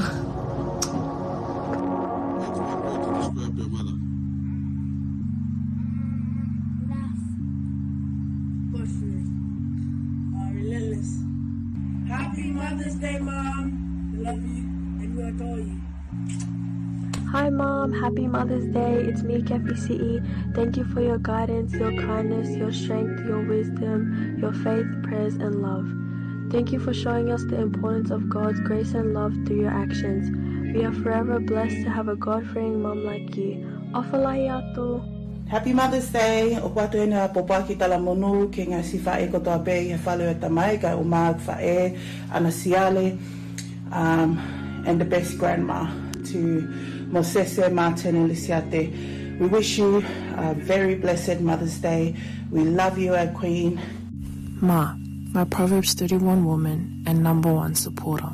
Happy Mother's Day, Mom. We love you and we adore you. Hi Mom, happy Mother's Day. It's me, Kefi CE. Thank you for your guidance, your kindness, your strength, your wisdom, your faith, prayers, and love. Thank you for showing us the importance of God's grace and love through your actions. We are forever blessed to have a God-fearing mom like you. Ofalahi atu. Happy Mother's Day. O watu e nea popa ki tala monu ke ngā si whae kotoa pei he whale o tamai ka o maag whae ana siale and the best grandma to Mosese, Martin and Lisiate. We wish you a very blessed Mother's Day. We love you, our Queen. Ma, my Proverbs 31 woman and number one supporter.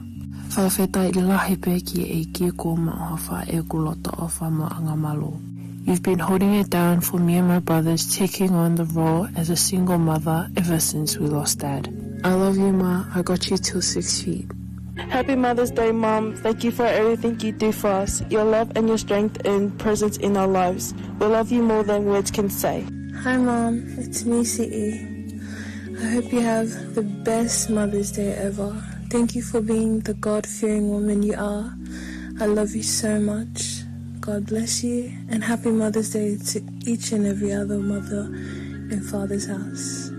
Whawheta I lahi pe ki e kia kōma o hawha e kulota o whama angamalo. You've been holding it down for me and my brothers, taking on the role as a single mother ever since we lost Dad. I love you, Ma. I got you till 6 feet. Happy Mother's Day, Mom. Thank you for everything you do for us, your love and your strength and presence in our lives. We love you more than words can say. Hi Mom, it's me, CE. I hope you have the best Mother's Day ever. Thank you for being the God-fearing woman you are. I love you so much. God bless you, and happy Mother's Day to each and every other mother in Father's house.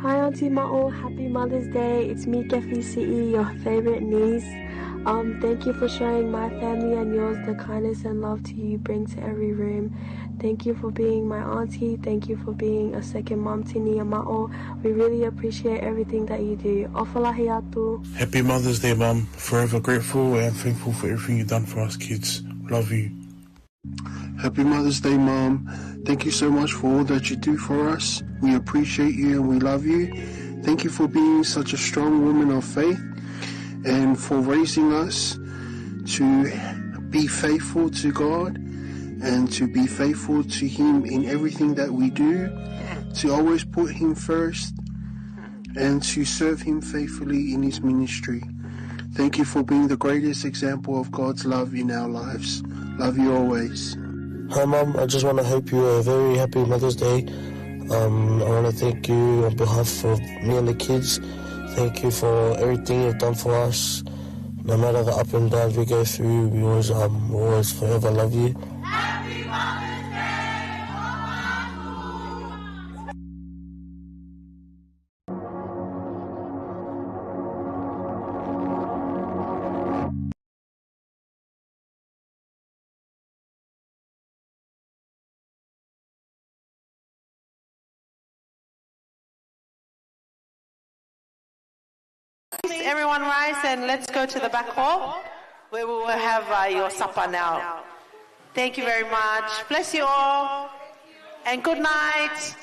Hi Auntie Ma'o, happy Mother's Day. It's me, Kefi CE, your favorite niece. Thank you for showing my family and yours the kindness and love you bring to every room. Thank you for being my auntie. Thank you for being a second mom to Nia Ma'o. We really appreciate everything that you do. Ofalahi atu. Happy Mother's Day, Mum. Forever grateful and thankful for everything you've done for us kids. Love you. Happy Mother's Day, Mom. Thank you so much for all that you do for us. We appreciate you and we love you. Thank you for being such a strong woman of faith and for raising us to be faithful to God and to be faithful to Him in everything that we do, to always put Him first and to serve Him faithfully in His ministry. Thank you for being the greatest example of God's love in our lives. Love you always. Hi Mum, I just want to hope you a very happy Mother's Day. I want to thank you on behalf of me and the kids. Thank you for everything you've done for us. No matter the up and downs we go through, we always forever love you. Happy Mother's Day, Please, everyone rise and let's go to the back hall where we will have your supper now. Thank you very much. Bless you all and good night.